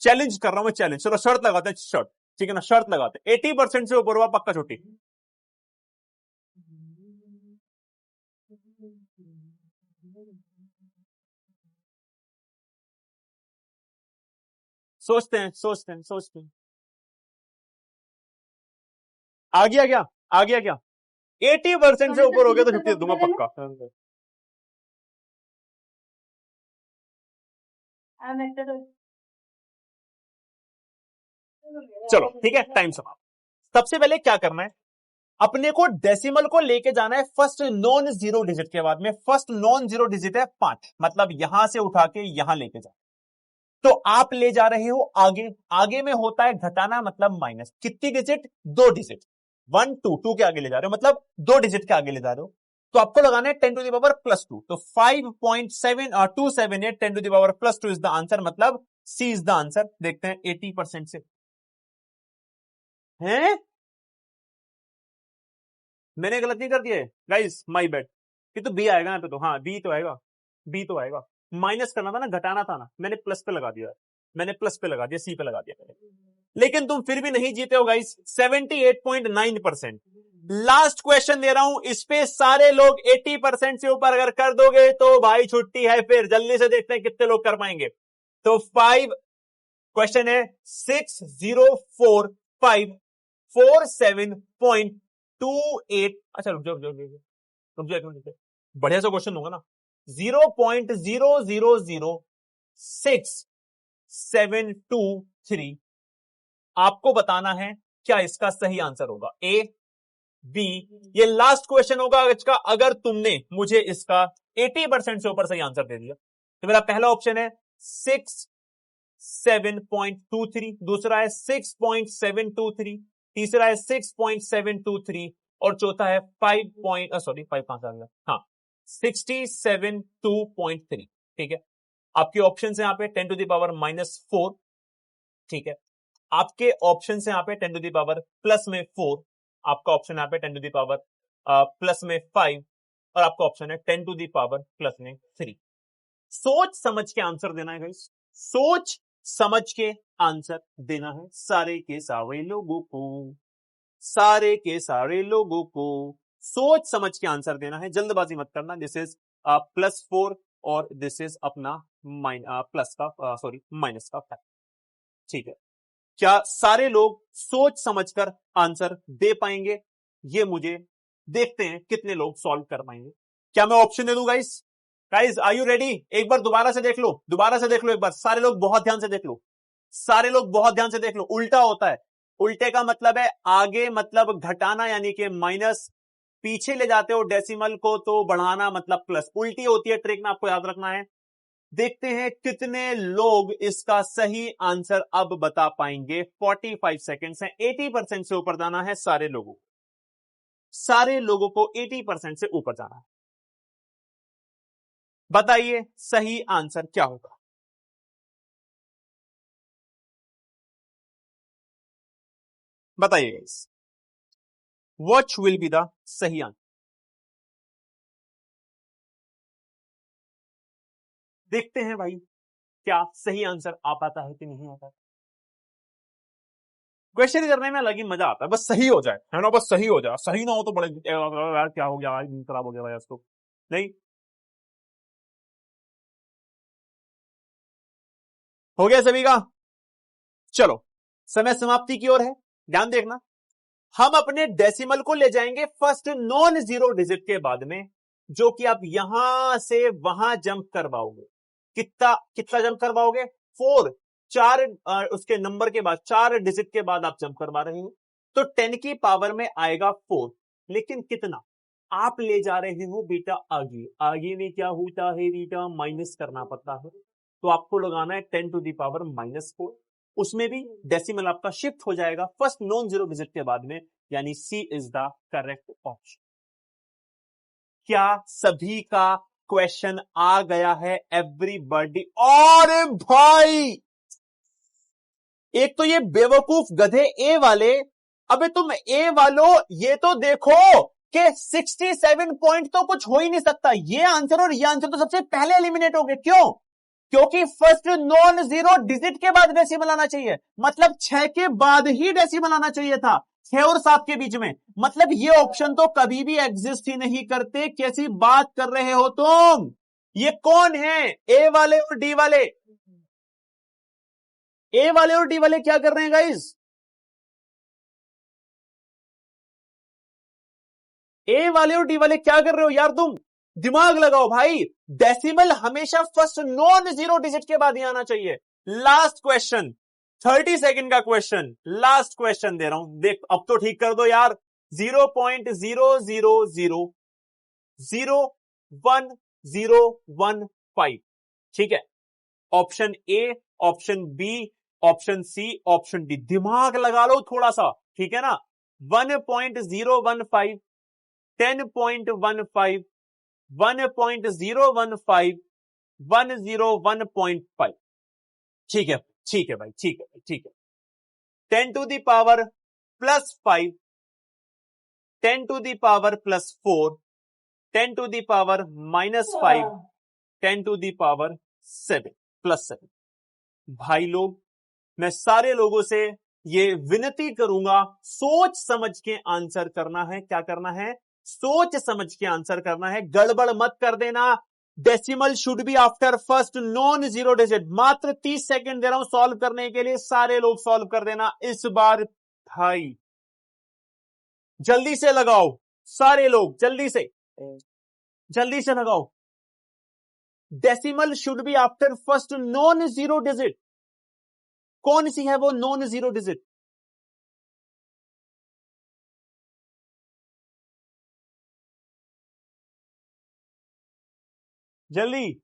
चैलेंज कर रहा हूं मैं, चैलेंज। चलो शर्त लगाते हैं, शर्त, ठीक है ना, शर्त लगाते हैं। 80% से ऊपर हुआ, पक्का छुट्टी। सोचते हैं सोचते हैं सोचते हैं। आ गया क्या? आ गया क्या? 80% से ऊपर हो गया तो छुट्टी दे दूंगा पक्का। चलो ठीक है, टाइम समाप्त। सबसे पहले क्या करना है, अपने को डेसिमल को लेके जाना है फर्स्ट नॉन जीरो डिजिट के बाद में। फर्स्ट नॉन जीरो डिजिट है 5, मतलब यहां से उठा के यहां लेके जाना। तो आप ले जा रहे हो आगे, आगे में होता है घटाना, मतलब माइनस। कितनी डिजिट? 2 डिजिट, 1 2 2 के आगे ले जा रहे हो, मतलब 2 डिजिट के आगे ले जा रहे हो। तो आपको लगाना है 10 टू द पावर +2, तो 5.278 10 to the power +2 is the answer, मतलब सी इज द आंसर। देखते हैं 80% से हैं। मैंने गलत नहीं कर दिया है गाइस, माय बैड। ये तो बी आएगा यहाँ पे, तो हाँ बी तो आएगा, बी तो आएगा। माइनस करना था ना, घटाना था ना, मैंने प्लस पे लगा दिया, मैंने प्लस पे लगा दिया, सी पे लगा दिया मैंने। लेकिन तुम फिर भी नहीं जीते हो गाइस, 78.9%। लास्ट क्वेश्चन दे रहा हूं, इस पे सारे लोग 80% से ऊपर अगर कर दोगे तो भाई छुट्टी है। फिर जल्दी से देखते हैं कितने लोग कर पाएंगे। तो 5 क्वेश्चन है 604547.28। अच्छा रुक जाओ रुक जाओ रुक जाओ, बढ़िया सा क्वेश्चन होगा ना। 0.0006723 आपको बताना है क्या इसका सही आंसर होगा? ए, बी, ये लास्ट क्वेश्चन होगा इसका अगर तुमने मुझे इसका 80% से ऊपर सही आंसर दे दिया। तो मेरा पहला ऑप्शन है 7.23, दूसरा है 6.723, तीसरा है 6.723 और चौथा है 5 कहां से आ गया, हाँ 67.2.3। ठीक है, आपके ऑप्शन है यहां पे 10 टू द पावर -4। ठीक है, आपके ऑप्शन है यहां पे 10 टू द पावर प्लस में 4, आपका ऑप्शन यहाँ पे 10 टू द पावर प्लस में 5 और आपका ऑप्शन है 10 टू द पावर प्लस में 3। सोच समझ के आंसर देना है गाइस, सोच समझ के आंसर देना है सारे के सारे लोगों को, सारे के सारे लोगों को सोच समझ के आंसर देना है, जल्दबाजी मत करना। दिस इज +4 और दिस इज अपना माइनस का फैक्टर। ठीक है, क्या सारे लोग सोच समझकर आंसर दे पाएंगे? ये मुझे देखते हैं कितने लोग सॉल्व कर पाएंगे। क्या मैं ऑप्शन दे दूं guys? Guys are you ready? एक बार दोबारा से देख लो, दोबारा से देख लो एक बार, सारे लोग बहुत ध्यान से देख लो, सारे लोग बहुत ध्यान से देख लो। उल्टा होता है, उल्टे का मतलब है आगे मतलब घटाना यानी कि माइनस, पीछे ले जाते हो डेसिमल को तो बढ़ाना मतलब प्लस, उल्टी होती है ट्रिक में, आपको याद रखना है। देखते हैं कितने लोग इसका सही आंसर अब बता पाएंगे। 45 सेकेंड्स हैं, 80% से ऊपर जाना है सारे लोगों को, सारे लोगों को 80% से ऊपर जाना है। बताइए सही आंसर क्या होगा? बताइए guys, what will be the सही आंसर? देखते हैं भाई क्या सही आंसर आ पाता है कि नहीं आता। क्वेश्चन करने में अलग ही मजा आता है, बस सही हो जाए, है ना, बस सही हो जाए, सही ना हो तो बड़े यार क्या हो गया, खराब हो गया भाई इसको। नहीं हो गया सभी का? चलो समय समाप्ति की ओर है, ध्यान देखना। हम अपने डेसिमल को ले जाएंगे फर्स्ट नॉन जीरो डिजिट के बाद में, जो कि आप यहां से वहां जंप करवाओगे। कितना कितना जंप करवाओगे? 4, 4 उसके नंबर के बाद, 4 डिजिट के बाद आप जंप करवा रहे हो, तो 10 की पावर में आएगा 4। लेकिन कितना आप ले जा रहे हो बेटा आगे? आगे में क्या होता है बेटा? माइनस करना पड़ता है, तो आपको लगाना है 10 टू द पावर -4। उसमें भी डेसिमल आपका शिफ्ट हो जाएगा फर्स्ट नॉन जीरो डिजिट के बाद में, यानी सी इज द करेक्ट ऑप्शन। क्या सभी का क्वेश्चन आ गया है एवरीबॉडी? और भाई एक तो ये बेवकूफ गधे ए वाले, अबे तुम ए वालों ये तो देखो कि 67 पॉइंट तो कुछ हो ही नहीं सकता, ये आंसर और ये आंसर तो सबसे पहले एलिमिनेट हो गए। क्यों? क्योंकि फर्स्ट नॉन जीरो डिजिट के बाद डेसिमल आना चाहिए, मतलब 6 के बाद ही डेसिमल आना चाहिए था, 6 और 7 के बीच में, मतलब ये ऑप्शन तो कभी भी एग्जिस्ट ही नहीं करते। कैसी बात कर रहे हो तुम? ये कौन है? ए वाले और डी वाले, ए वाले और डी वाले क्या कर रहे हैं गाइस? ए वाले और डी वाले क्या कर रहे हो यार तुम? दिमाग लगाओ भाई, डेसिमल हमेशा फर्स्ट नॉन जीरो डिजिट के बाद ही आना चाहिए। लास्ट क्वेश्चन, 30 सेकंड का क्वेश्चन, लास्ट क्वेश्चन दे रहा हूं, देख अब तो ठीक कर दो यार। 0.0000115, ठीक है, option A, option B, option C, option D, दिमाग लगा लो थोड़ा सा, ठीक है ना। 1.015, 10.15, 1.015, 101.5। ठीक है, ठीक है भाई, ठीक है, ठीक है। 10 to the power +5, 10 to the power +4, 10 to the power -5, 10 to the power 7 +7। भाई लोग मैं सारे लोगों से ये विनती करूंगा, सोच समझ के आंसर करना है। क्या करना है? सोच समझ के आंसर करना है, गड़बड़ मत कर देना। Decimal should be after first non zero digit. मात्र 30 सेकंड दे रहा हूं सॉल्व करने के लिए, सारे लोग सॉल्व कर देना इस बार। भाई जल्दी से लगाओ, सारे लोग जल्दी से, जल्दी से लगाओ। Decimal should be after first non zero digit. कौन सी है वो नॉन जीरो डिजिट? जल्दी।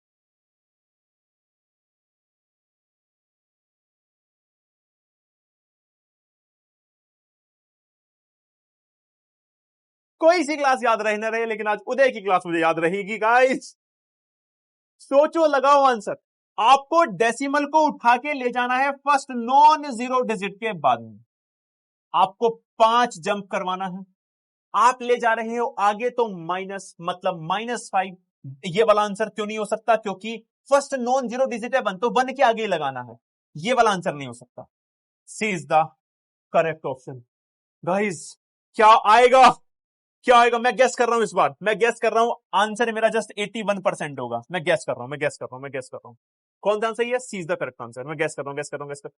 कोई सी क्लास याद रहे ना रहे, लेकिन आज उदय की क्लास मुझे याद रहेगी गाइस। सोचो, लगाओ आंसर। आपको डेसिमल को उठा के ले जाना है फर्स्ट नॉन जीरो डिजिट के बाद में। आपको 5 जंप करवाना है। आप ले जा रहे हो आगे तो माइनस, मतलब -5। ये वाला आंसर क्यों नहीं हो सकता? क्योंकि फर्स्ट नॉन जीरो डिजिट है 1, तो 1 के आगे लगाना है। ये वाला आंसर नहीं हो सकता। C is the correct option. Guys, क्या आएगा? क्या आएगा? मैं गेस कर रहा हूं, इस बार मैं गेस कर रहा हूं। आंसर मेरा जस्ट 81% होगा। मैं गेस कर रहा हूं, मैं गेस कर रहा हूं, मैं गेस कर रहा हूं। कौन सा answer? C is the correct answer. मैं गेस कर रहा हूं, गेस कर रहा हूं, गेस कर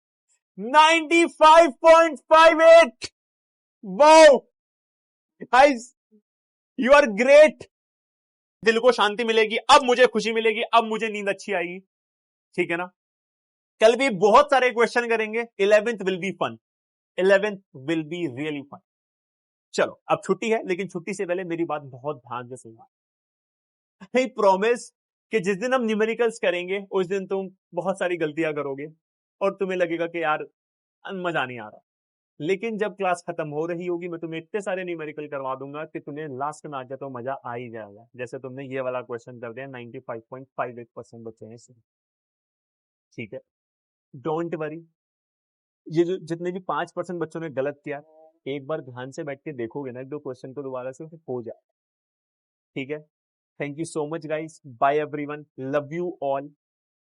95.58। Wow guys, you are great. दिल को शांति मिलेगी, अब मुझे खुशी मिलेगी, अब मुझे नींद अच्छी आएगी। ठीक है ना? कल भी बहुत सारे क्वेश्चन करेंगे। 11th will be fun. 11th will be really fun. चलो, अब छुट्टी है, लेकिन छुट्टी से पहले मेरी बात बहुत ध्यान से सुनना। आई प्रॉमिस कि जिस दिन हम न्यूमेरिकल्स करेंगे उस दिन तुम बहुत सारी गलतियां करोगे और तुम्हें लगेगा कि यार मजा नहीं आ रहा। लेकिन जब क्लास खत्म हो रही होगी, मैं तुम्हें इतने सारे न्यूमेरिकल करवा दूंगा कि तुम्हें लास्ट में आ जाए तो मजा आ ही जाएगा। जैसे तुमने ये वाला क्वेश्चन कर दिया, 95.58% बचे हैं इसमें। ठीक है, डोंट वरी। ये जो जितने भी 5% बच्चों ने गलत किया, एक बार ध्यान से बैठ के देखोगे ना, एक दो क्वेश्चन को दोबारा से, हो जाए। ठीक है, thank you so much guys, bye everyone, love you all.